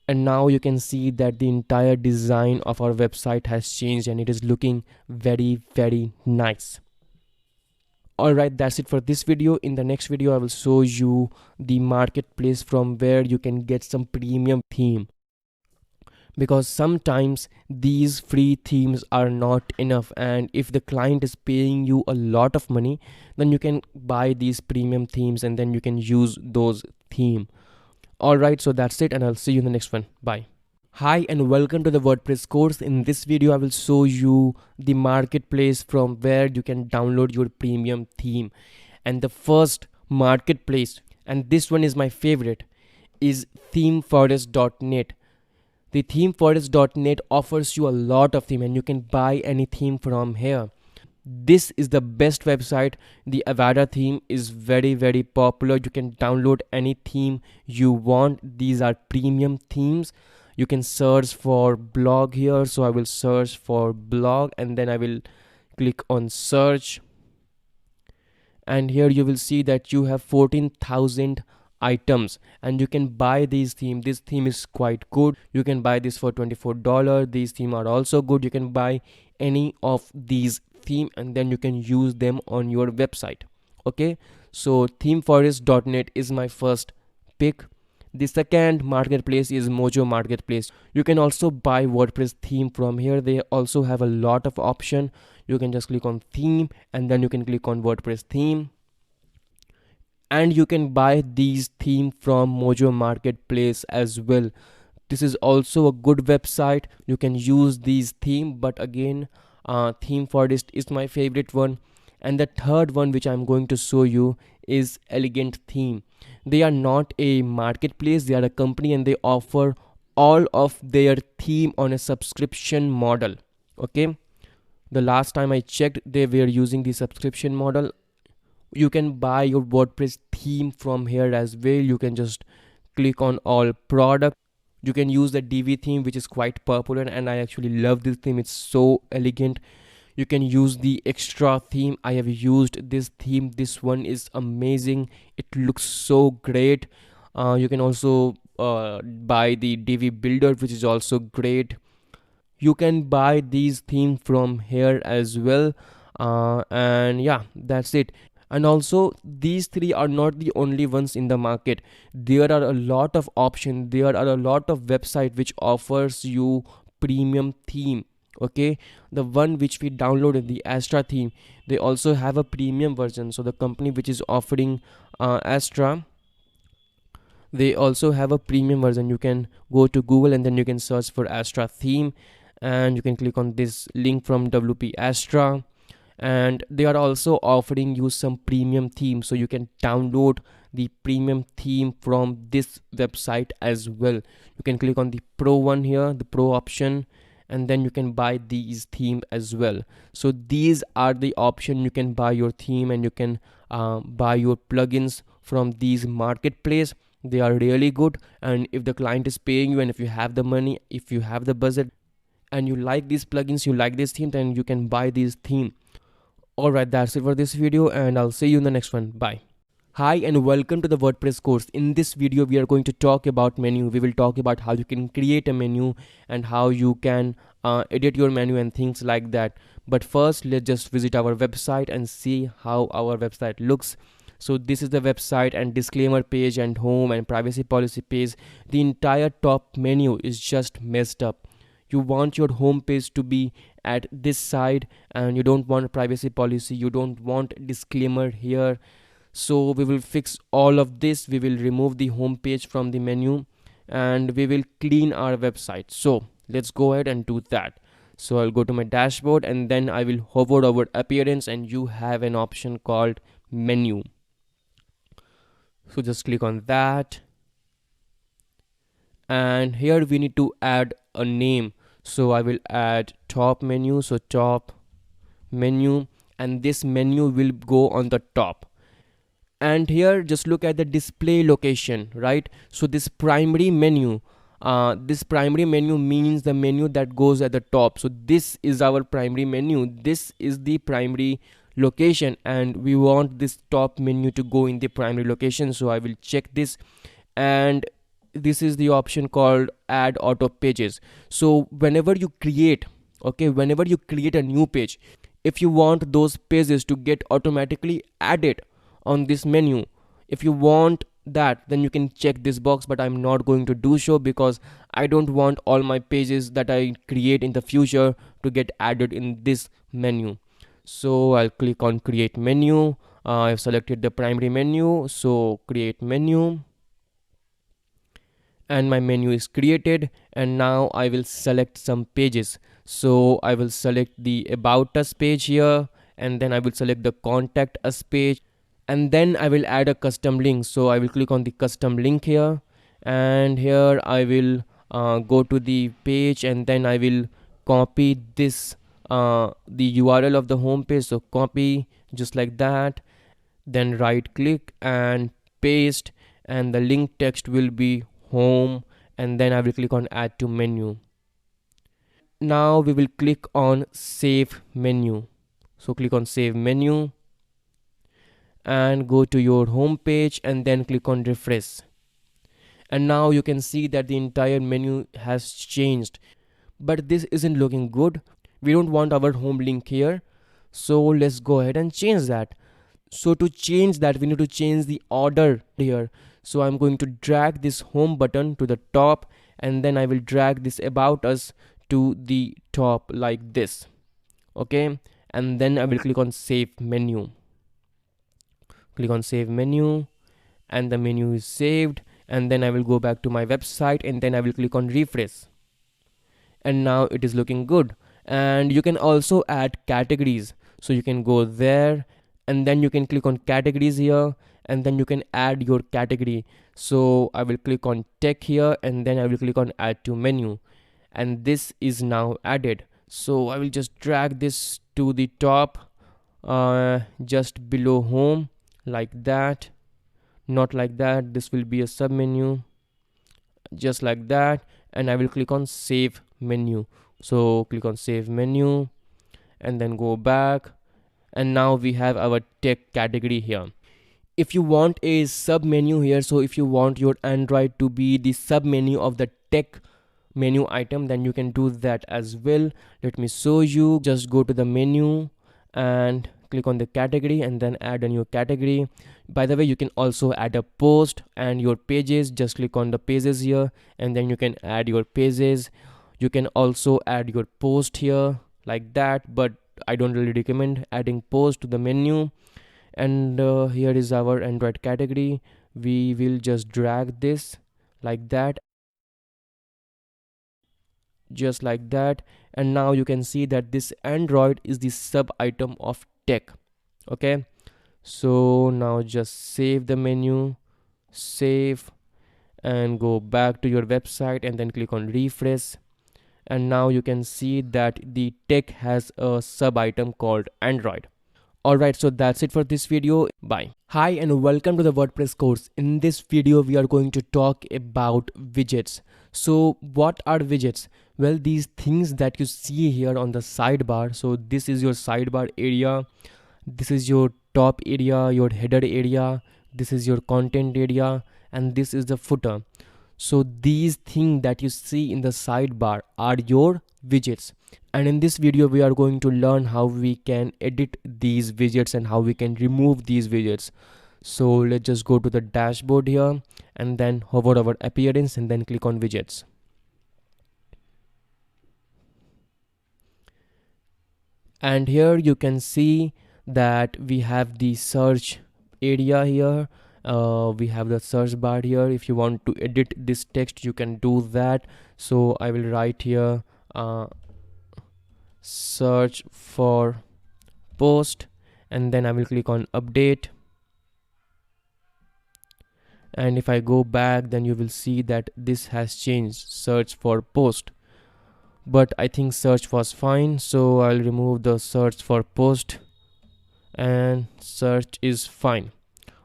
and now you can see that the entire design of our website has changed and it is looking very nice. Alright, that's it for this video. In the next video I will show you the marketplace from where you can get some premium theme, because sometimes these free themes are not enough, and if the client is paying you a lot of money, then you can buy these premium themes and then you can use those theme. Alright, so that's it, and I'll see you in the next one. Bye. Hi and welcome to the WordPress course. In this video I will show you the marketplace from where you can download your premium theme. And the first marketplace, and this one is my favorite, is themeforest.net. The themeforest.net offers you a lot of theme, and you can buy any theme from here. This is the best website. The Avada theme is very popular. You can download any theme you want. These are premium themes. You can search for blog here, so I will search for blog and then I will click on search, and here you will see that you have 14,000 items and you can buy these theme. This theme is quite good. You can buy this for $24. These theme are also good. You can buy any of these theme and then you can use them on your website. Okay, so themeforest.net is my first pick. The second marketplace is Mojo Marketplace. You can also buy WordPress theme from here. They also have a lot of option. You can just click on theme and then you can click on WordPress theme, and you can buy these theme from Mojo Marketplace as well. This is also a good website. You can use these theme, but again, theme forest is my favorite one. And the third one which I'm going to show you is Elegant Theme. They are not a marketplace, they are a company and they offer all of their theme on a subscription model. Okay, the last time I checked, they were using the subscription model. You can buy your WordPress theme from here as well. You can just click on all product. You can use the DV theme, which is quite popular, and I actually love this theme. It's so elegant. You can use the extra theme. I have used this theme. This one is amazing. It looks so great. You can also buy the DV builder, which is also great. You can buy these themes from here as well, and yeah, that's it. And also, these three are not the only ones in the market. There are a lot of options. There are a lot of website which offers you premium theme. Okay, the one which we downloaded, the Astra theme, they also have a premium version. So the company which is offering Astra, they also have a premium version. You can go to Google and then you can search for Astra theme, and you can click on this link from WP Astra, and they are also offering you some premium theme, so you can download the premium theme from this website as well. You can click on the pro one here, the pro option, and then you can buy these theme as well. So these are the option. You can buy your theme and you can buy your plugins from these marketplace. They are really good, and if the client is paying you and if you have the money, if you have the budget and you like these plugins, you like this theme, then you can buy these theme. Alright, that's it for this video, and I'll see you in the next one. Bye. Hi and welcome to the WordPress course. In this video, we are going to talk about menu. We will talk about how you can create a menu and how you can edit your menu and things like that. But first, let's just visit our website and see how our website looks. So this is the website, and disclaimer page and home and privacy policy page. The entire top menu is just messed up. You want your home page to be at this side, and you don't want privacy policy, you don't want disclaimer here. So we will fix all of this. We will remove the home page from the menu and we will clean our website. So let's go ahead and do that. So I'll go to my dashboard and then I will hover over appearance, and you have an option called menu. So just click on that, and here we need to add a name. So I will add top menu. So top menu, and this menu will go on the top. And here just look at the display location, right? So this primary menu means the menu that goes at the top. So this is our primary menu. This is the primary location, and we want this top menu to go in the primary location. So I will check this, and this is the option called add auto pages. So whenever you create a new page, if you want those pages to get automatically added on this menu, if you want that, then you can check this box, but I'm not going to do so because I don't want all my pages that I create in the future to get added in this menu. So I'll click on create menu. I've selected the primary menu, so create menu, and my menu is created. And now I will select some pages. So I will select the about us page here, and then I will select the contact us page, and then I will add a custom link. So I will click on the custom link here, and here I will go to the page, and then I will copy this the URL of the home page. So copy just like that, then right click and paste, and the link text will be home, and then I will click on add to menu. Now we will click on save menu. So click on save menu and go to your home page and then click on refresh. And now you can see that the entire menu has changed, but this isn't looking good. We don't want our home link here, so let's go ahead and change that. So to change that, we need to change the order here. So I'm going to drag this home button to the top, and then I will drag this about us to the top like this. Okay, and then I will click on save menu. Click on save menu, and the menu is saved. And then I will go back to my website, and then I will click on refresh, and now it is looking good. And you can also add categories, so you can go there and then you can click on categories here, and then you can add your category. So I will click on tech here, and then I will click on add to menu, and this is now added. So I will just drag this to the top, just below home like that. Not like that, this will be a sub menu, just like that. And I will click on save menu. So click on save menu and then go back, and now we have our tech category here. If you want a sub menu here, so if you want your Android to be the sub menu of the tech menu item, then you can do that as well. Let me show you. Just go to the menu and click on the category and then add a new category. By the way, you can also add a post and your pages. Just click on the pages here, and then you can add your pages. You can also add your post here like that, but I don't really recommend adding post to the menu. And here is our Android category. We will just drag this like that, just like that. And now you can see that this Android is the sub item of tech. Okay, so now just save the menu, save, and go back to your website and then click on refresh. And now you can see that the tech has a sub item called Android. Alright, so that's it for this video. Bye. Hi and welcome to the WordPress course. In this video, we are going to talk about widgets. So what are widgets? Well, these things that you see here on the sidebar. So this is your sidebar area. This is your top area, your header area. This is your content area, and this is the footer. So these things that you see in the sidebar are your widgets. And in this video, we are going to learn how we can edit these widgets and how we can remove these widgets. So let's just go to the dashboard here and then hover over appearance and then click on widgets. And here you can see that we have the search area here. We have the search bar here. If you want to edit this text, you can do that. So I will write here search for post, and then I will click on update. And if I go back, then you will see that this has changed, search for post. But I think search was fine, so I'll remove the search for post, and search is fine.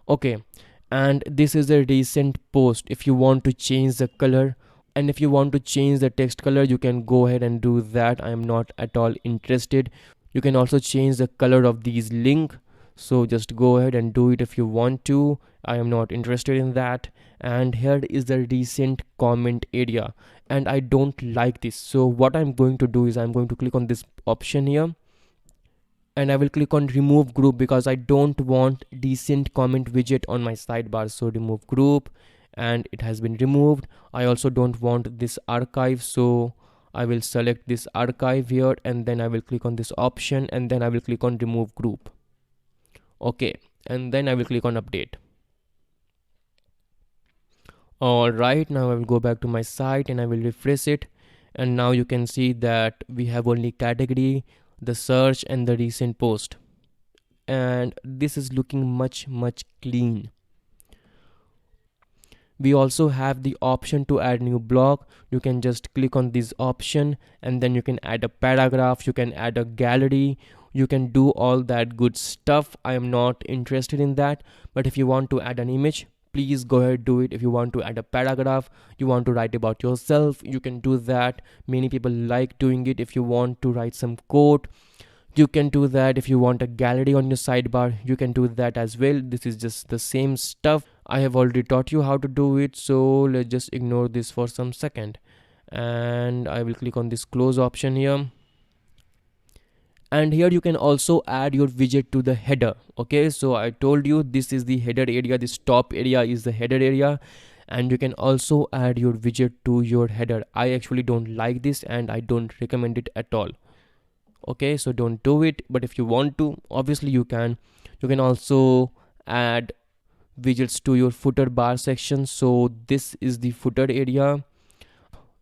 Okay, and this is a recent post. If you want to change the color, and if you want to change the text color, you can go ahead and do that. I am not at all interested. You can also change the color of these link, so just go ahead and do it if you want to. I am not interested in that. And here is the recent comment area, and I don't like this. So what I'm going to do is I'm going to click on this option here, and I will click on remove group because I don't want recent comment widget on my sidebar. So remove group, and it has been removed. I also don't want this archive, so I will select this archive here, and then I will click on this option, and then I will click on remove group. Okay, and then I will click on update. Alright, now I will go back to my site and I will refresh it, and now you can see that we have only category, the search, and the recent post, and this is looking much clean. We also have the option to add new block. You can just click on this option and then you can add a paragraph, you can add a gallery, you can do all that good stuff. I am not interested in that, but if you want to add an image, please go ahead, do it. If you want to add a paragraph, you want to write about yourself, you can do that. Many people like doing it. If you want to write some quote, you can do that. If you want a gallery on your sidebar, you can do that as well. This is just the same stuff. I have already taught you how to do it, so let's just ignore this for some second, and I will click on this close option here. And here you can also add your widget to the header. Okay, so I told you this is the header area, this top area is the header area, and you can also add your widget to your header. I actually don't like this and I don't recommend it at all. Okay, so don't do it, but if you want to, obviously you can. You can also add widgets to your footer bar section. So this is the footer area,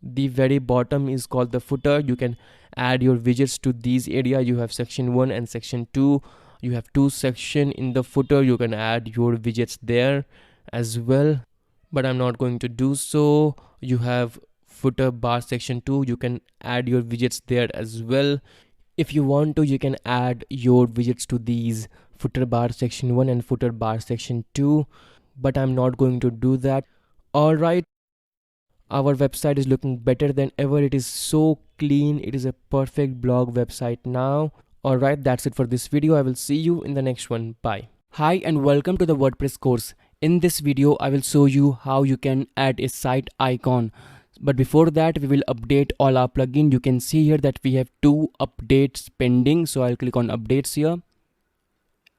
the very bottom is called the footer. You can add your widgets to these area. You have section 1 and section 2. You have two section in the footer. You can add your widgets there as well, but I'm not going to do so. You have footer bar section 2. You can add your widgets there as well. If you want to, you can add your widgets to these footer bar section 1 and footer bar section 2, but I'm not going to do that. All right, our website is looking better than ever. It is so clean. It is a perfect blog website now. All right, that's it for this video. I will see you in the next one. Bye. Hi and welcome to the WordPress course. In this video, I will show you how you can add a site icon. But before that, we will update all our plugin. You can see here that we have 2 updates pending. So I'll click on updates here.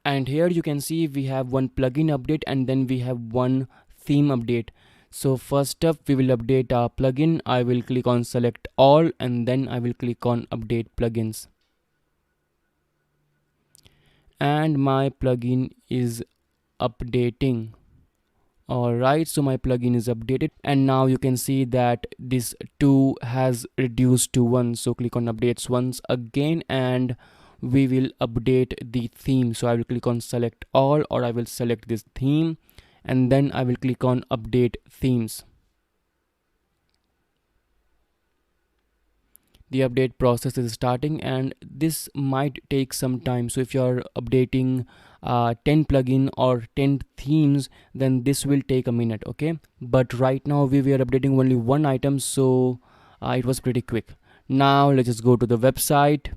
And here you can see we have 1 plugin update and then we have 1 theme update. So first up, we will update our plugin. I will click on select all and then I will click on update plugins. And my plugin is updating. Alright, so my plugin is updated and now you can see that this 2 has reduced to 1. So click on updates once again and we will update the theme. So I will click on select all, or I will select this theme and then I will click on update themes. The update process is starting and this might take some time. So if you're updating 10 plugin or 10 themes, then this will take a minute. Okay, but right now we were updating only 1 item, so it was pretty quick. Now let's just go to the website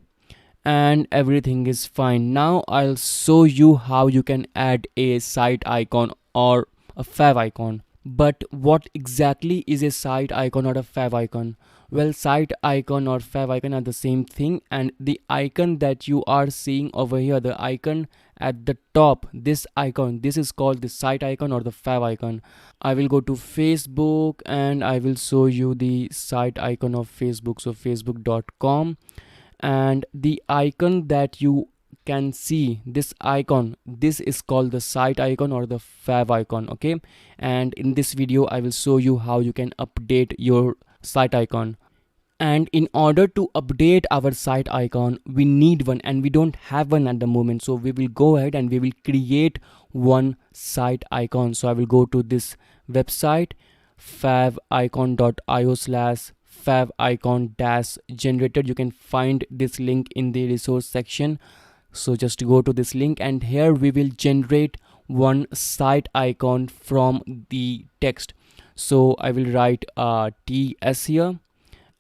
and everything is fine. Now I'll show you how you can add a site icon or a fav icon. But what exactly is a site icon or a fav icon? Well, site icon or fav icon are the same thing, and the icon that you are seeing over here, the icon at the top, this icon, this is called the site icon or the fav icon. I will go to Facebook and I will show you the site icon of Facebook. So facebook.com, and the icon that you can see, this icon, this is called the site icon or the fav icon. Okay, and in this video I will show you how you can update your site icon. And in order to update our site icon, we need one, and we don't have one at the moment. So we will go ahead and we will create one site icon. So I will go to this website favicon.io/favicon-generator. You can find this link in the resource section. So just go to this link and here we will generate one site icon from the text. So I will write TS here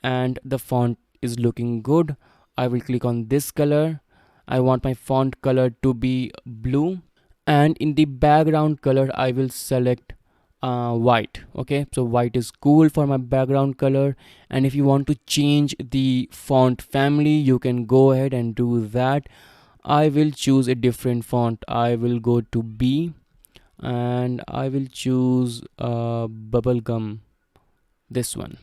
and the font is looking good. I will click on this color. I want my font color to be blue, and in the background color I will select white. Okay, so white is cool for my background color. And if you want to change the font family, you can go ahead and do that. I will choose a different font. I will go to B and I will choose bubblegum, this one.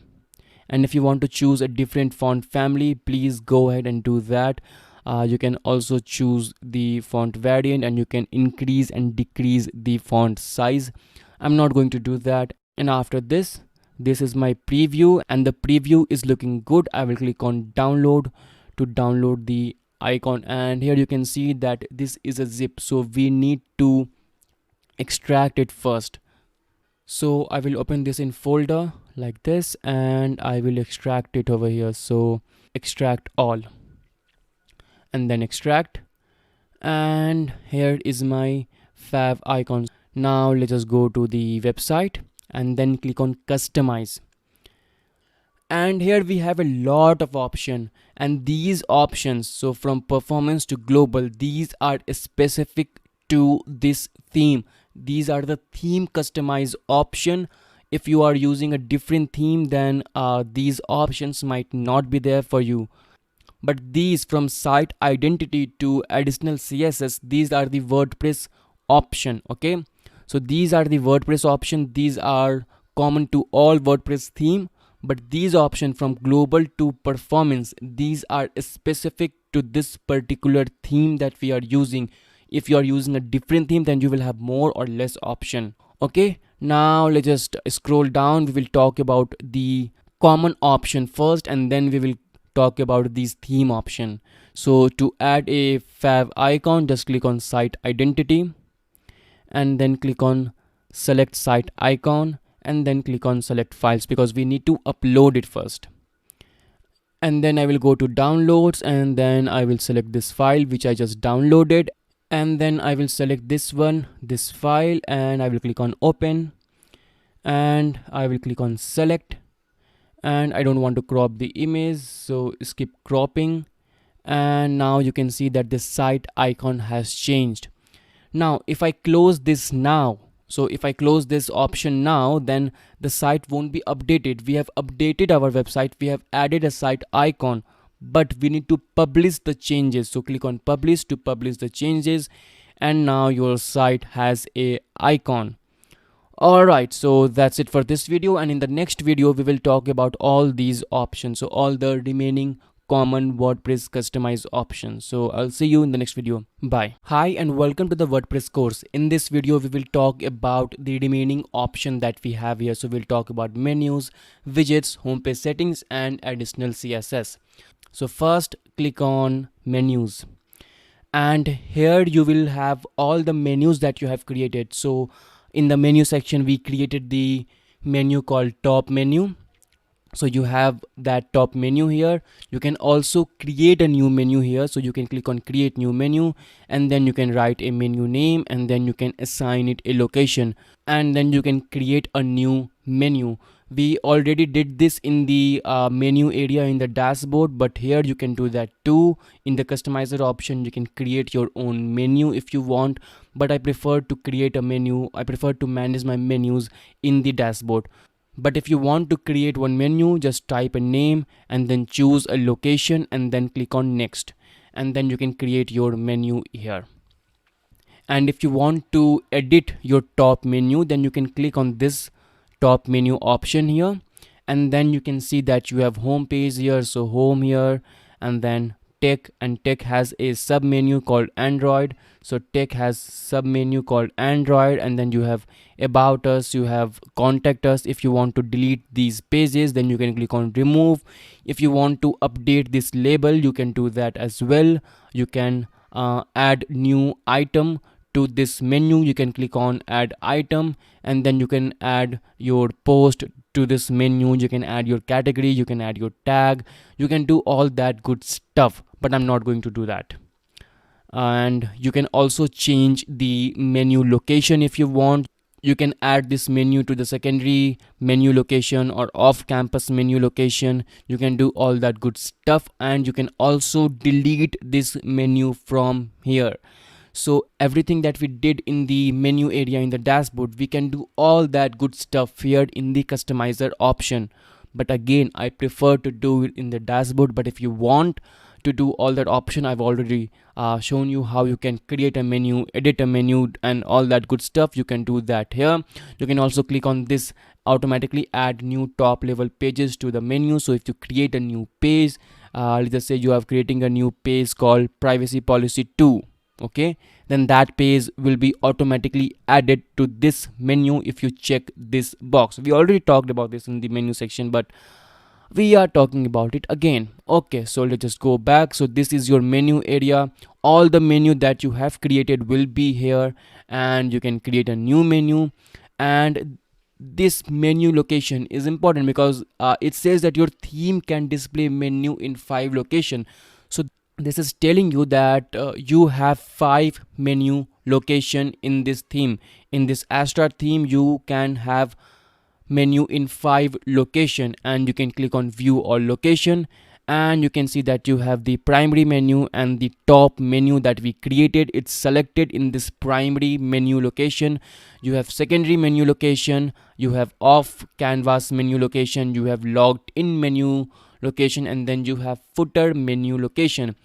And if you want to choose a different font family, please go ahead and do that. You can also choose the font variant and you can increase and decrease the font size. I'm not going to do that. And after this is my preview and the preview is looking good. I will click on download to download the icon, and here you can see that this is a zip, so we need to extract it first. So I will open this in folder like this, and I will extract it over here. So extract all, and then extract, and here is my fav icon. Now let's just go to the website and then click on customize, and here we have a lot of option, and these options, so from performance to global, these are specific to this theme. These are the theme customize option. If you are using a different theme, then these options might not be there for you. But these, from site identity to additional css, these are the WordPress option. Okay, so these are the WordPress option. These are common to all WordPress theme, but these option from global to performance, these are specific to this particular theme that we are using. If you are using a different theme, then you will have more or less option. Okay, now let's just scroll down. We will talk about the common option first, and then we will talk about these theme option. So to add a fav icon, just click on site identity, and then click on select site icon, and then click on select files, because we need to upload it first. And then I will go to downloads, and then I will select this file which I just downloaded, and then I will select this one, this file, and I will click on open, and I will click on select, and I don't want to crop the image, so skip cropping. And now you can see that this site icon has changed. Now if I close this now, so if I close this option now, then the site won't be updated. We have updated our website, we have added a site icon, but we need to publish the changes. So click on publish to publish the changes, and now your site has a icon. Alright, so that's it for this video, and in the next video we will talk about all these options, so all the remaining common WordPress customize options. So I'll see you in the next video. Bye. Hi and welcome to the WordPress course. In this video we will talk about the remaining option that we have here. So we'll talk about menus, widgets, homepage settings, and additional CSS. So first click on menus, and here you will have all the menus that you have created. So in the menu section we created the menu called top menu, so you have that top menu here. You can also create a new menu here, so you can click on create new menu, and then you can write a menu name, and then you can assign it a location, and then you can create a new menu. We already did this in the menu area in the dashboard, but here you can do that too. In the customizer option you can create your own menu if you want, but I prefer to create a menu. I prefer to manage my menus in the dashboard. But if you want to create one menu, just type a name and then choose a location, and then click on next, and then you can create your menu here. And if you want to edit your top menu, then you can click on this top menu option here, and then you can see that you have home page here, so home here, and then tech, and tech has a sub menu called Android, so tech has sub menu called Android, and then you have about us, you have contact us. If you want to delete these pages, then you can click on remove. If you want to update this label, you can do that as well. You can add new item to this menu. You can click on add item, and then you can add your post to this menu. You can add your category, you can add your tag, you can do all that good stuff, but I'm not going to do that. And you can also change the menu location if you want. You can add this menu to the secondary menu location or off campus menu location. You can do all that good stuff, and you can also delete this menu from here. So everything that we did in the menu area in the dashboard, we can do all that good stuff here in the customizer option. But again, I prefer to do it in the dashboard. But if you want to do all that option, I've already shown you how you can create a menu, edit a menu, and all that good stuff. You can do that here. You can also click on this automatically add new top level pages to the menu. So if you create a new page, let's just say you are creating a new page called privacy policy 2, okay, then that page will be automatically added to this menu if you check this box. We already talked about this in the menu section, but we are talking about it again. Okay, so let's just go back. So this is your menu area. All the menu that you have created will be here, and you can create a new menu. And this menu location is important because it says that your theme can display menu in 5 location. So this is telling you that you have 5 menu location in this theme. In this Astra theme you can have menu in 5 location, and you can click on view all location, and you can see that you have the primary menu and the top menu that we created. It's selected in this primary menu location. You have secondary menu location, you have off canvas menu location, you have logged in menu location, and then you have footer menu location.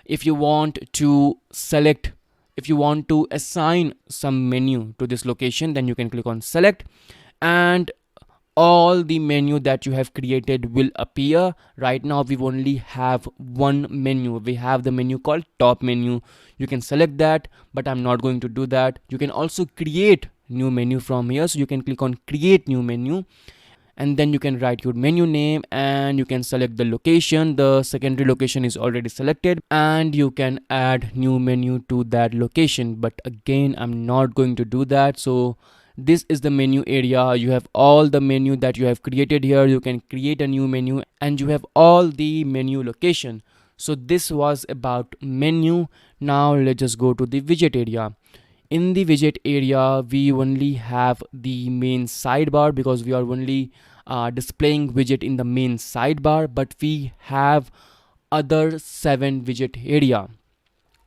If you want to select, if you want to assign some menu to this location, then you can click on select, and all the menu that you have created will appear. Right now we only have one menu. We have the menu called top menu. You can select that, but I'm not going to do that. You can also create new menu from here, so you can click on create new menu, and then you can write your menu name, and you can select the location. The secondary location is already selected, and you can add new menu to that location, but again I'm not going to do that. So this is the menu area. You have all the menu that you have created here. You can create a new menu, and you have all the menu location. So this was about menu. Now let's just go to the widget area. In the widget area we only have the main sidebar because we are only displaying widget in the main sidebar, but we have other 7 widget area.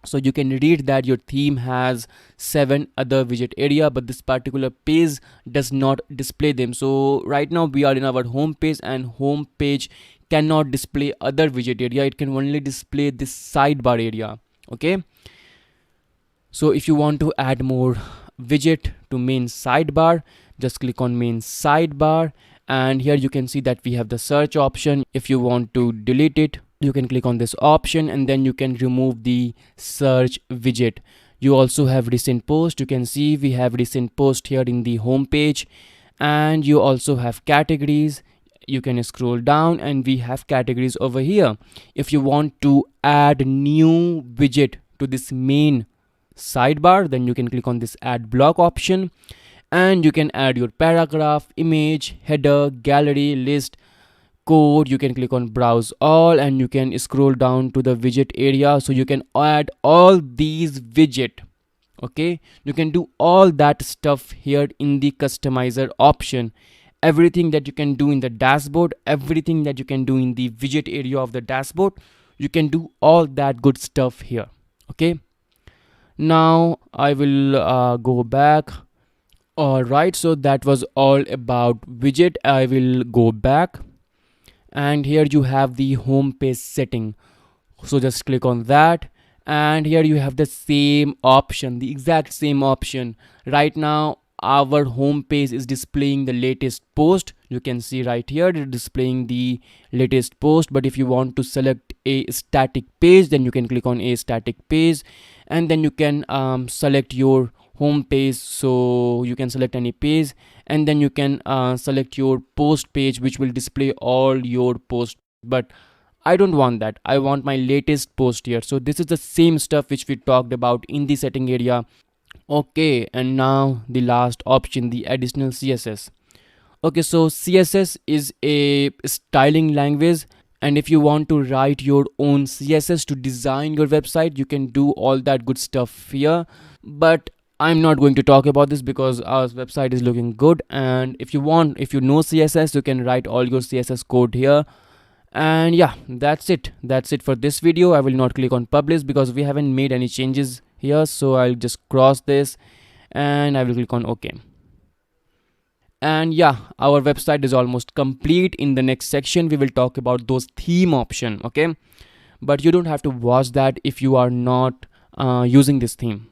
So you can read that your theme has 7 other widget area, but this particular page does not display them. So right now we are in our home page, and home page cannot display other widget area. It can only display this sidebar area. Okay, so if you want to add more widget to main sidebar, just click on main sidebar, and here you can see that we have the search option. If you want to delete it, you can click on this option, and then you can remove the search widget. You also have recent post. You can see we have recent post here in the home page, and you also have categories. You can scroll down and we have categories over here. If you want to add new widget to this main sidebar, then you can click on this add block option, and you can add your paragraph, image, header, gallery, list, code. You can click on browse all, and you can scroll down to the widget area, so you can add all these widget. Okay, you can do all that stuff here in the customizer option. Everything that you can do in the dashboard, everything that you can do in the widget area of the dashboard, you can do all that good stuff here. Okay, now I will go back. Alright, so that was all about widget. I will go back, and here you have the home page setting. So just click on that, and here you have the same option, the exact same option. Right now our home page is displaying the latest post. You can see right here it is displaying the latest post, but if you want to select a static page, then you can click on a static page, and then you can select your home page. So you can select any page, and then you can select your post page, which will display all your posts. But I don't want that. I want my latest post here. So this is the same stuff which we talked about in the setting area. Okay, and now the last option, the additional CSS. Okay, so CSS is a styling language, and if you want to write your own CSS to design your website, you can do all that good stuff here. But I'm not going to talk about this because our website is looking good, and if you know CSS, you can write all your CSS code here. And yeah, that's it for this video. I will not click on publish because we haven't made any changes here, so I'll just cross this and I will click on OK. And yeah, our website is almost complete. In the next section we will talk about those theme option. Okay, but you don't have to watch that if you are not using this theme.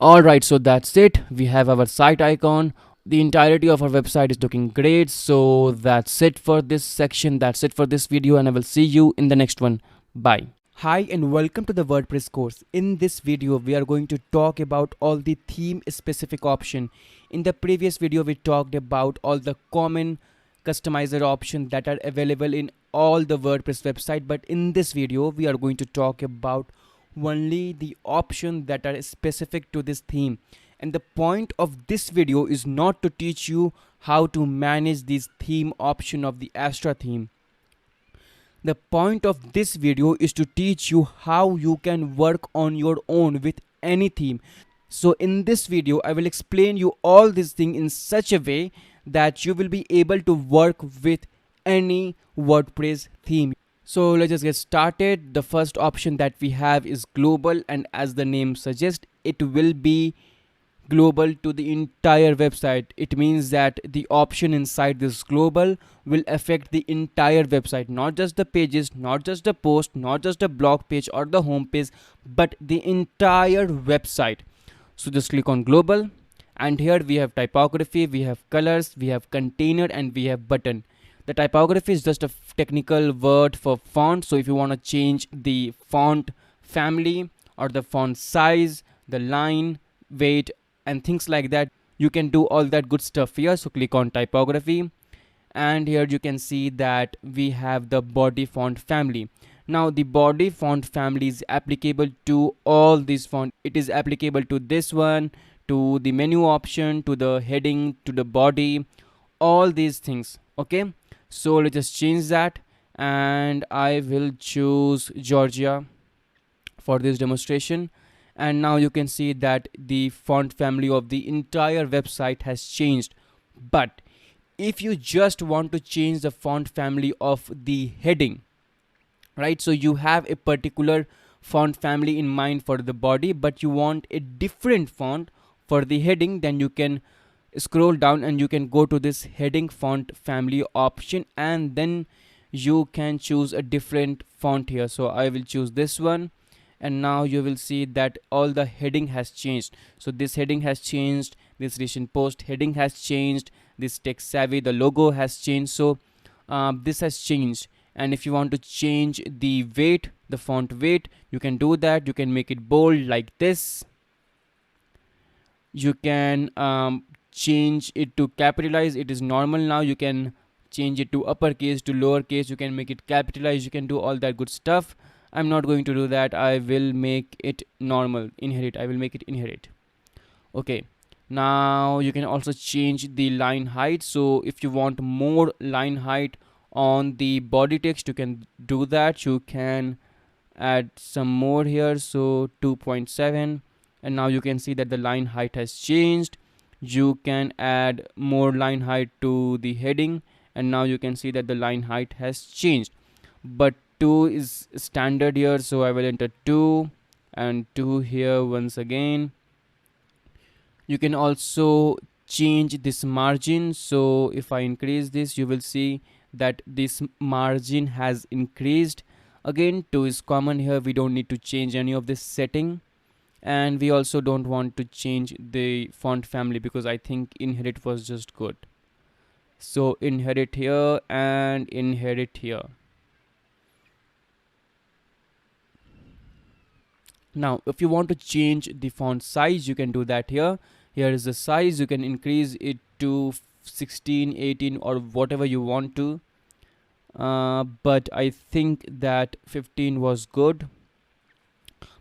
Alright, so that's it. We have our site icon. The entirety of our website is looking great. So that's it for this section. That's it for this video, and I will see you in the next one. Bye. Hi and welcome to the WordPress course. In this video, we are going to talk about all the theme specific option. In the previous video, we talked about all the common customizer options that are available in all the WordPress website. But in this video, we are going to talk about only the options that are specific to this theme. And the point of this video is not to teach you how to manage this theme option of the Astra theme. The point of this video is to teach you how you can work on your own with any theme. So in this video, I will explain you all these things in such a way that you will be able to work with any WordPress theme. So let's just get started. The first option that we have is global, and as the name suggests, it will be global to the entire website. It means that the option inside this global will affect the entire website, not just the pages, not just the post, not just the blog page or the home page, but the entire website. So just click on global, and here we have typography, we have colors, we have container, and we have button. The typography is just a technical word for font. So if you want to change the font family or the font size, the line weight and things like that, you can do all that good stuff here. So click on typography, and here you can see that we have the body font family. Now the body font family is applicable to all these fonts. It is applicable to this one, to the menu option, to the heading, to the body, all these things. Okay, so let's just change that, and I will choose Georgia for this demonstration. And now you can see that the font family of the entire website has changed. But if you just want to change the font family of the heading, right, so you have a particular font family in mind for the body, but you want a different font for the heading, then you can scroll down and you can go to this heading font family option, and then you can choose a different font here. So I will choose this one, and now you will see that all the heading has changed. So this heading has changed, this recent post heading has changed, this tech savvy, the logo has changed. So this has changed. And if you want to change the weight, the font weight, you can do that. You can make it bold like this. You can change it to capitalize. It is normal now. You can change it to uppercase, to lowercase. You can make it capitalized. You can do all that good stuff. I'm not going to do that. I will make it normal, inherit. I will make it inherit. Okay, now you can also change the line height. So if you want more line height on the body text, you can do that. You can add some more here, so 2.7, and now you can see that the line height has changed. You can add more line height to the heading, and now you can see that the line height has changed. But 2 is standard here, so I will enter 2 and 2 here once again. You can also change this margin. So if I increase this, you will see that this margin has increased. Again, 2 is common here. We don't need to change any of this setting, and we also don't want to change the font family because I think inherit was just good. So inherit here and inherit here. Now if you want to change the font size, you can do that here. Here is the size. You can increase it to 16, 18 or whatever you want to, but I think that 15 was good.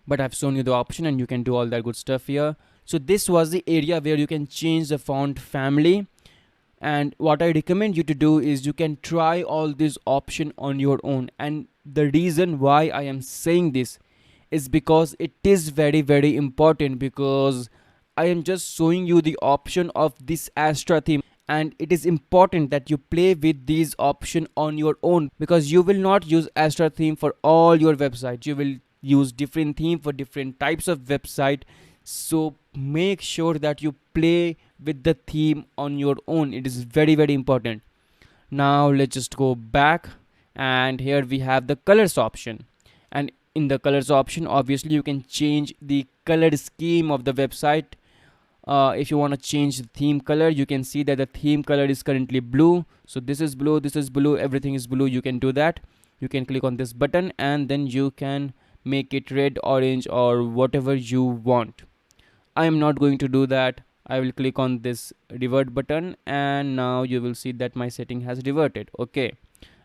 But I've shown you the option, and you can do all that good stuff here. So this was the area where you can change the font family, and what I recommend you to do is you can try all these options on your own. And the reason why I am saying this is because it is very, very important, because I am just showing you the option of this Astra theme, and it is important that you play with these options on your own, because you will not use Astra theme for all your website. You will use different theme for different types of website. So make sure that you play with the theme on your own. It is very, very important. Now let's just go back, and here we have the colors option. And in the colors option, obviously you can change the color scheme of the website. If you want to change the theme color, you can see that the theme color is currently blue. So this is blue, this is blue, everything is blue. You can do that. You can click on this button, and then you can make it red, orange, or whatever you want. I am not going to do that. I will click on this revert button, and now you will see that my setting has reverted. Okay,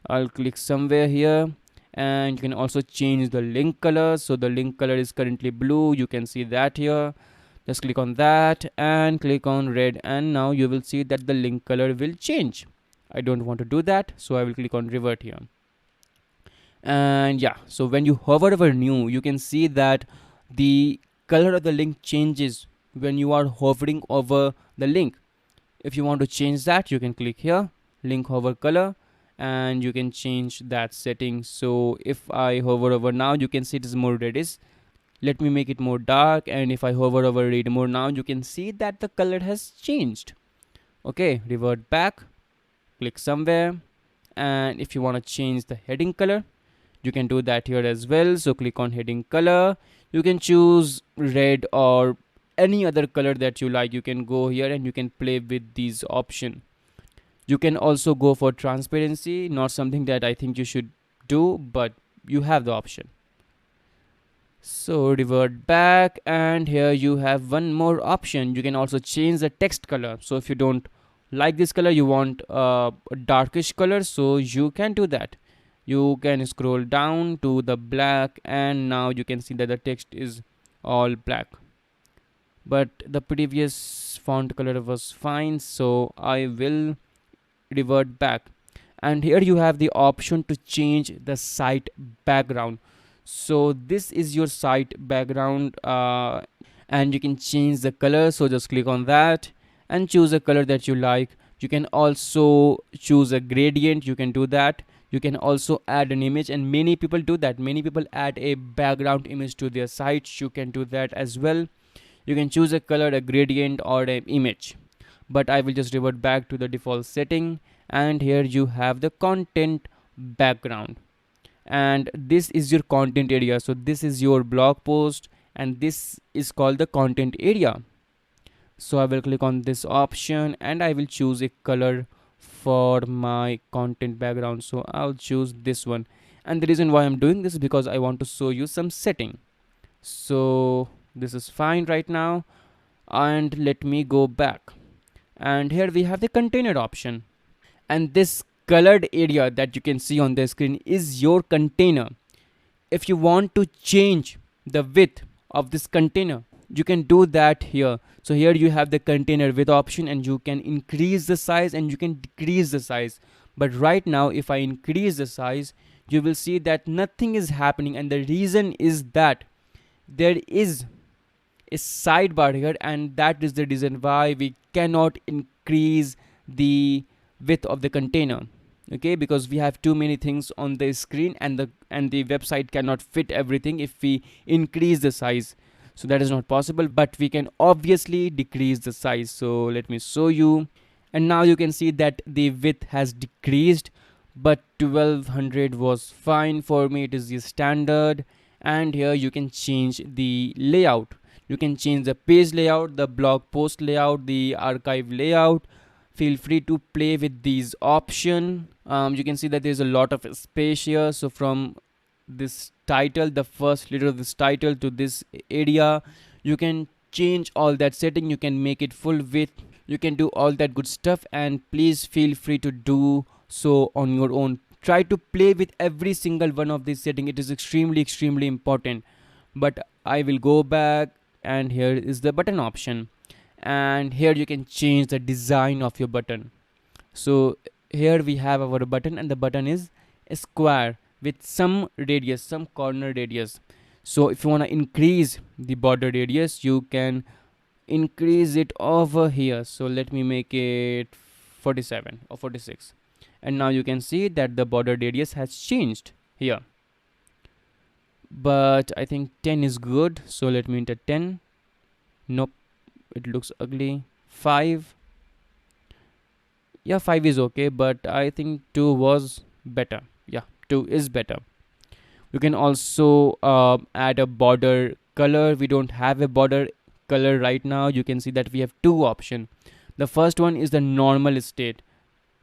I'll click somewhere here, and you can also change the link color. So the link color is currently blue. You can see that here. Just click on that and click on red, and now you will see that the link color will change. I don't want to do that, so I will click on revert here. And yeah, so when you hover over new, you can see that the color of the link changes when you are hovering over the link. If you want to change that, you can click here, link hover color, and you can change that setting. So if I hover over now, you can see it is more reddish. Let me make it more dark, and if I hover over read more now, you can see that the color has changed. Okay, revert back, click somewhere, and if you want to change the heading color, you can do that here as well. So click on heading color, you can choose red or any other color that you like. You can go here and you can play with these options. You can also go for transparency, not something that I think you should do, but you have the option. So revert back, and here you have one more option. You can also change the text color. So if you don't like this color, you want a darkish color, so you can do that. You can scroll down to the black, and now you can see that the text is all black, but the previous font color was fine, so I will revert back. And here you have the option to change the site background. So this is your site background, and you can change the color. So just click on that and choose a color that you like. You can also choose a gradient, you can do that. You can also add an image, and many people do that. Many people add a background image to their sites. You can do that as well. You can choose a color, a gradient, or an image, but I will just revert back to the default setting. And here you have the content background, and this is your content area. So this is your blog post, and this is called the content area. So I will click on this option, and I will choose a color for my content background. So I'll choose this one, and the reason why I'm doing this is because I want to show you some setting. So this is fine right now, and let me go back, and here we have the container option, and this colored area that you can see on the screen is your container. If you want to change the width of this container, you can do that here. So here you have the container width option, and you can increase the size and you can decrease the size. But right now, if I increase the size, you will see that nothing is happening, and the reason is that there is a sidebar here, and that is the reason why we cannot increase the width of the container. Okay, because we have too many things on the screen, and the website cannot fit everything if we increase the size. So that is not possible, but we can obviously decrease the size. So let me show you, and now you can see that the width has decreased, but 1200 was fine for me. It is the standard. And here you can change the layout. You can change the page layout, the blog post layout, the archive layout. Feel free to play with these options. You can see that there's a lot of space here. So from this title, the first letter of this title, to this area, you can change all that setting. You can make it full width. You can do all that good stuff, and please feel free to do so on your own. Try to play with every single one of these settings. It is extremely important. But I will go back, and here is the button option, and here you can change the design of your button. So here we have our button, and the button is a square with some radius, some corner radius. So if you want to increase the border radius, you can increase it over here. So let me make it 47 or 46, and now you can see that the border radius has changed here. But I think 10 is good, so let me enter 10. Nope, it looks ugly. 5, yeah, 5 is okay, but I think 2 was better. Yeah, 2 is better. You can also add a border color. We don't have a border color right now. You can see that we have two options. The first one is the normal state,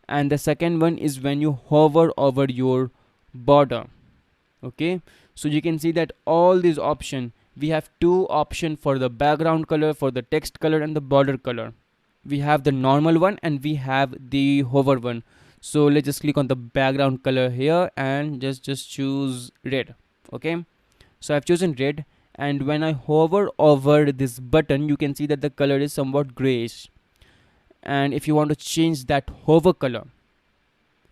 and the second one is when you hover over your border. Okay, so you can see that all these options, we have two options for the background color, for the text color, and the border color. We have the normal one and we have the hover one. So let's just click on the background color here and just choose red. Okay, so I've chosen red, and when I hover over this button, you can see that the color is somewhat grayish. And if you want to change that hover color,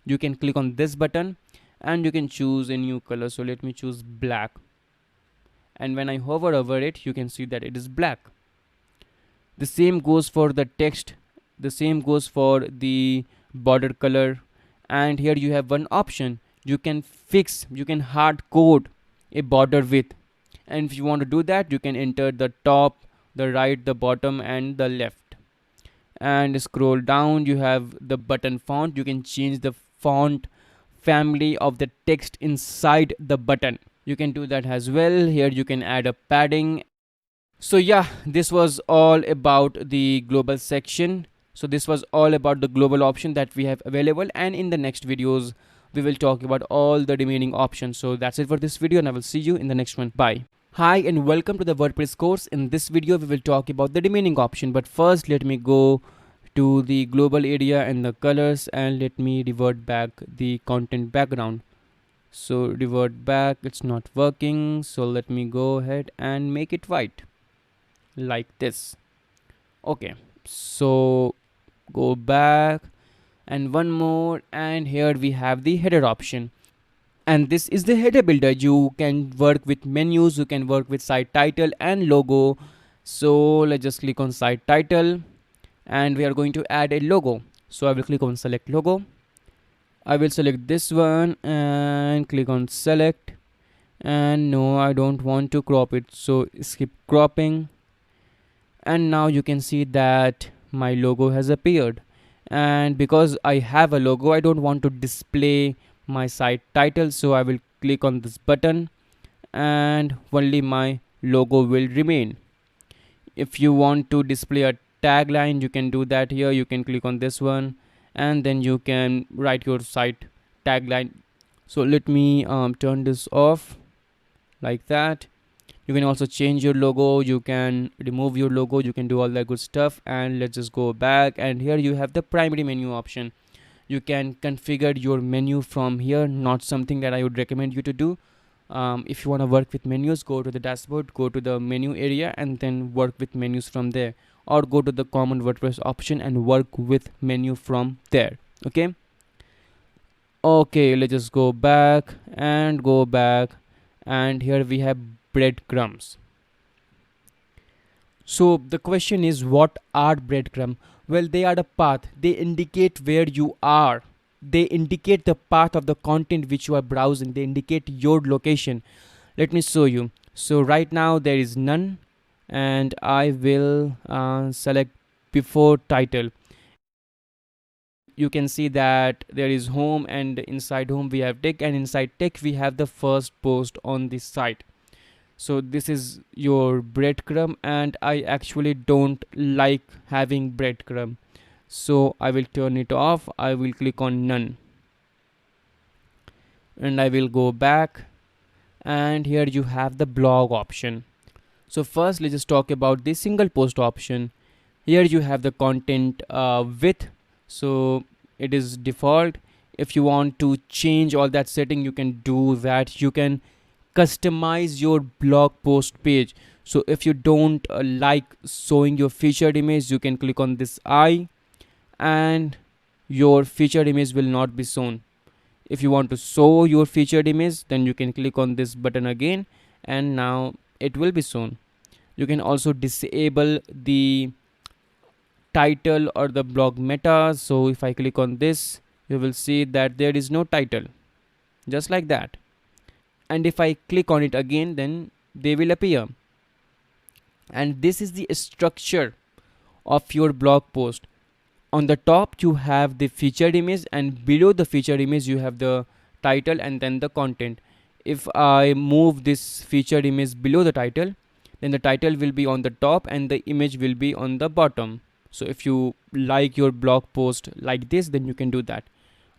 you can click on this button and you can choose a new color. So let me choose black, and when I hover over it, you can see that it is black. The same goes for the text, the same goes for the border color. And here you have one option, you can hard code a border width. And if you want to do that, you can enter the top, the right, the bottom, and the left. And scroll down, you have the button font. You can change the font family of the text inside the button. You can do that as well. Here you can add a padding. So yeah, this was all about the global section. So this was all about the global option that we have available, and in the next videos we will talk about all the remaining options. So that's it for this video, and I will see you in the next one. Bye. Hi and welcome to the WordPress course. In this video we will talk about the remaining option, but first let me go to the global area and the colors, and let me revert back the content background. So revert back, it's not working, so let me go ahead and make it white like this. Okay, so go back and one more, and here we have the header option, and this is the header builder. You can work with menus, you can work with site title and logo. So let's just click on site title, and we are going to add a logo. So I will click on select logo. I will select this one and click on select, and no, I don't want to crop it, so skip cropping. And now you can see that my logo has appeared, and because I have a logo, I don't want to display my site title, so I will click on this button and only my logo will remain. If you want to display a tagline, you can do that here. You can click on this one and then you can write your site tagline. So let me turn this off like that. You can also change your logo, you can remove your logo, you can do all that good stuff. And let's just go back, and here you have the primary menu option. You can configure your menu from here, not something that I would recommend you to do. If you want to work with menus, go to the dashboard, go to the menu area, and then work with menus from there, or go to the common WordPress option and work with menu from there. Okay, let's just go back, and here we have breadcrumbs. So the question is, what are breadcrumbs? Well, they are the path. They indicate where you are. They indicate the path of the content which you are browsing. They indicate your location. Let me show you. So right now there is none, and I will select before title. You can see that there is home, and inside home we have tech, and inside tech we have the first post on this site. So this is your breadcrumb, and I actually don't like having breadcrumb, so I will turn it off. I will click on none, and I will go back, and here you have the blog option. So first let's just talk about the single post option. Here you have the content width, so it is default. If you want to change all that setting, you can do that. You can customize your blog post page. So if you don't like showing your featured image, you can click on this eye and your featured image will not be shown. If you want to show your featured image, then you can click on this button again, and now it will be shown. You can also disable the title or the blog meta. So if I click on this, you will see that there is no title, just like that. And if I click on it again, then they will appear. And this is the structure of your blog post. On the top you have the featured image, and below the featured image you have the title and then the content. If I move this featured image below the title, then the title will be on the top and the image will be on the bottom. So if you like your blog post like this, then you can do that.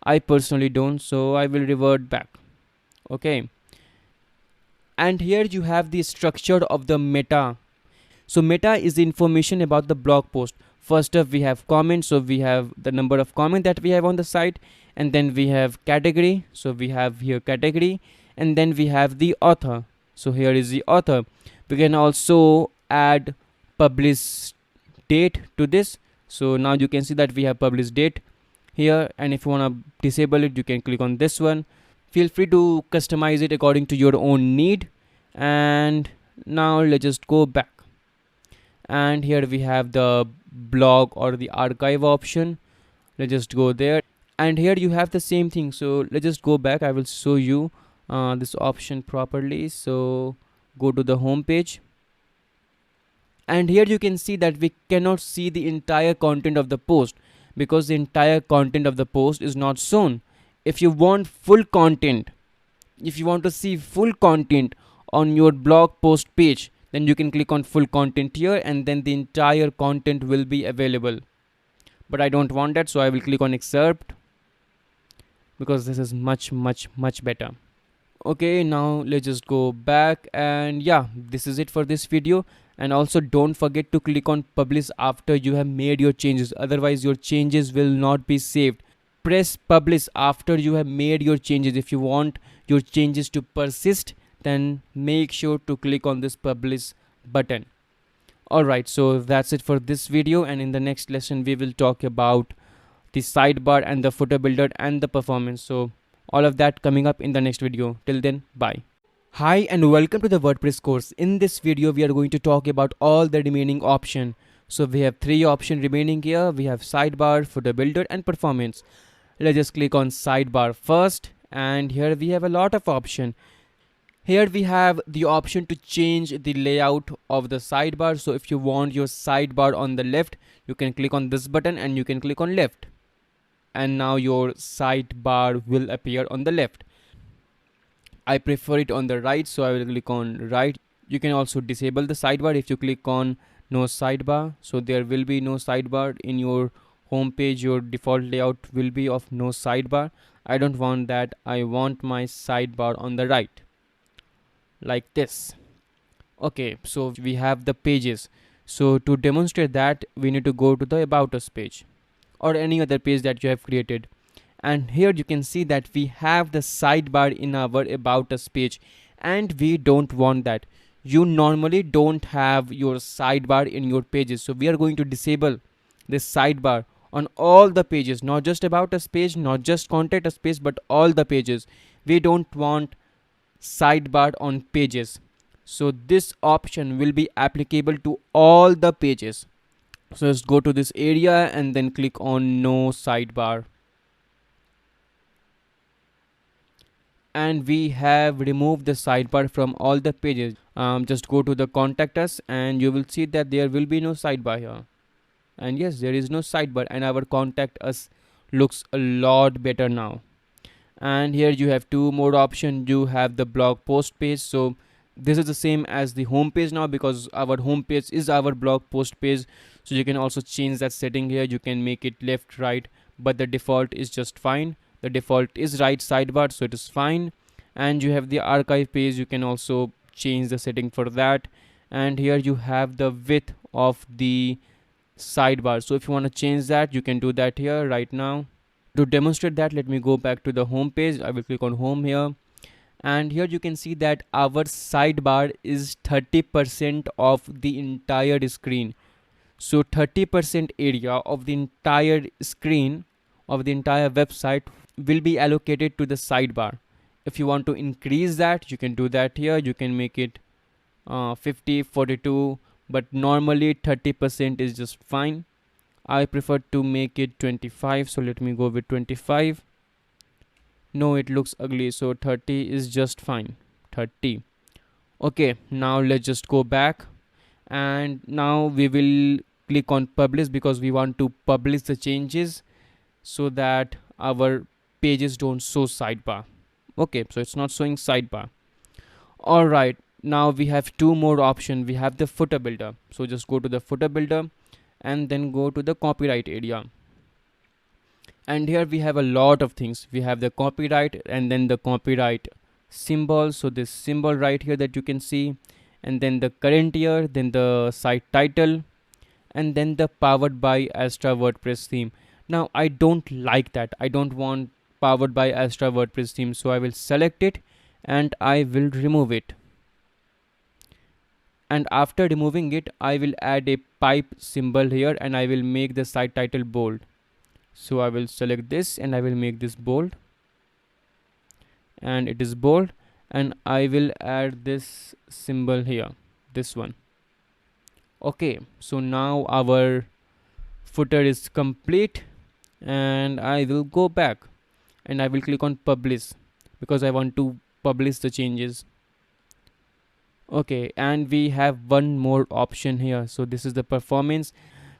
I personally don't, so I will revert back. Okay, and here you have the structure of the meta. So meta is the information about the blog post. First up we have comments, so we have the number of comments that we have on the site, and then we have category, so we have here category, and then we have the author. So here is the author. We can also add publish date to this. So now you can see that we have published date here, and if you want to disable it, you can click on this one. Feel free to customize it according to your own need. And now let's just go back, and here we have the blog or the archive option. Let's just go there, and here you have the same thing. So let's just go back. I will show you this option properly. So go to the home page, and here you can see that we cannot see the entire content of the post because the entire content of the post is not shown. If you want full content, if you want to see full content on your blog post page, then you can click on full content here, and then the entire content will be available. But I don't want that, so I will click on XAMPP because this is much better. Okay, now let's just go back, and yeah, this is it for this video. And also don't forget to click on publish after you have made your changes, otherwise your changes will not be saved. Press publish after you have made your changes. If you want your changes to persist, then make sure to click on this publish button. Alright, so that's it for this video, and in the next lesson we will talk about the sidebar and the footer builder and the performance. So all of that coming up in the next video. Till then, bye. Hi and welcome to the WordPress course. In this video we are going to talk about all the remaining options. So we have 3 options remaining here. We have sidebar, footer builder and performance. Let's just click on sidebar first, and here we have a lot of options. Here we have the option to change the layout of the sidebar. So if you want your sidebar on the left, you can click on this button and you can click on left, and now your sidebar will appear on the left. I prefer it on the right, so I will click on right. You can also disable the sidebar if you click on no sidebar, so there will be no sidebar in your home page. Your default layout will be of no sidebar. I don't want that. I want my sidebar on the right, like this. Okay, so we have the pages. So to demonstrate that, we need to go to the about us page or any other page that you have created. And here you can see that we have the sidebar in our about us page, and we don't want that. You normally don't have your sidebar in your pages, so we are going to disable this sidebar on all the pages, not just about us page, not just contact us page, but all the pages. We don't want sidebar on pages, so this option will be applicable to all the pages. So let's go to this area and then click on no sidebar, and we have removed the sidebar from all the pages. Just go to the contact us, and you will see that there will be no sidebar here. And yes, there is no sidebar, and our contact us looks a lot better now. And here you have 2 more options. You have the blog post page. So this is the same as the home page now, because our home page is our blog post page. So you can also change that setting here. You can make it left, right, but the default is just fine. The default is right sidebar, so it is fine. And you have the archive page. You can also change the setting for that. And here you have the width of the sidebar. So if you want to change that, you can do that here right now. To demonstrate that, let me go back to the home page. I will click on home here, and here you can see that our sidebar is 30% of the entire screen. So 30% area of the entire screen of the entire website will be allocated to the sidebar. If you want to increase that, you can do that here. You can make it 50, 42, but normally 30% is just fine. I prefer to make it 25, so let me go with 25. No, it looks ugly, so 30 is just fine. 30. Okay, now let's just go back, and now we will click on publish because we want to publish the changes so that our pages don't show sidebar. Okay, so it's not showing sidebar. Alright, now we have 2 more options. We have the footer builder. So just go to the footer builder and then go to the copyright area. And here we have a lot of things. We have the copyright and then the copyright symbol. So this symbol right here that you can see, and then the current year, then the site title, and then the powered by Astra WordPress theme. Now I don't like that. I don't want powered by Astra WordPress theme, so I will select it and I will remove it. and after removing it, I will add a pipe symbol here, and I will make the site title bold. So I will select this and I will make this bold, and it is bold, and I will add this symbol here, this one. Okay, so now our footer is complete, and I will go back and I will click on publish because I want to publish the changes. Okay, and we have one more option here. So this is the performance.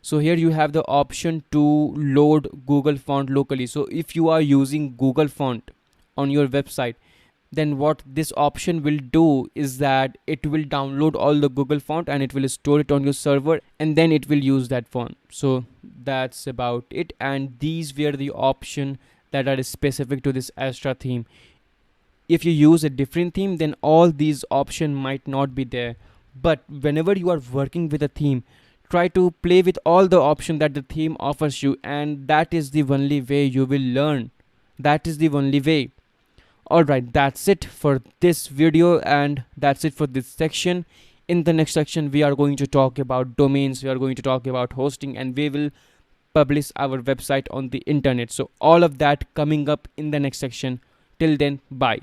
So here you have the option to load Google font locally. So if you are using Google font on your website, then what this option will do is that it will download all the Google font and it will store it on your server, and then it will use that font. So that's about it, and these were the options that are specific to this Astra theme. If you use a different theme, then all these options might not be there. But whenever you are working with a theme, try to play with all the options that the theme offers you, and that is the only way you will learn. That is the only way. Alright, that's it for this video, and that's it for this section. In the next section, we are going to talk about domains, we are going to talk about hosting, and we will publish our website on the internet. So all of that coming up in the next section. Till then, bye.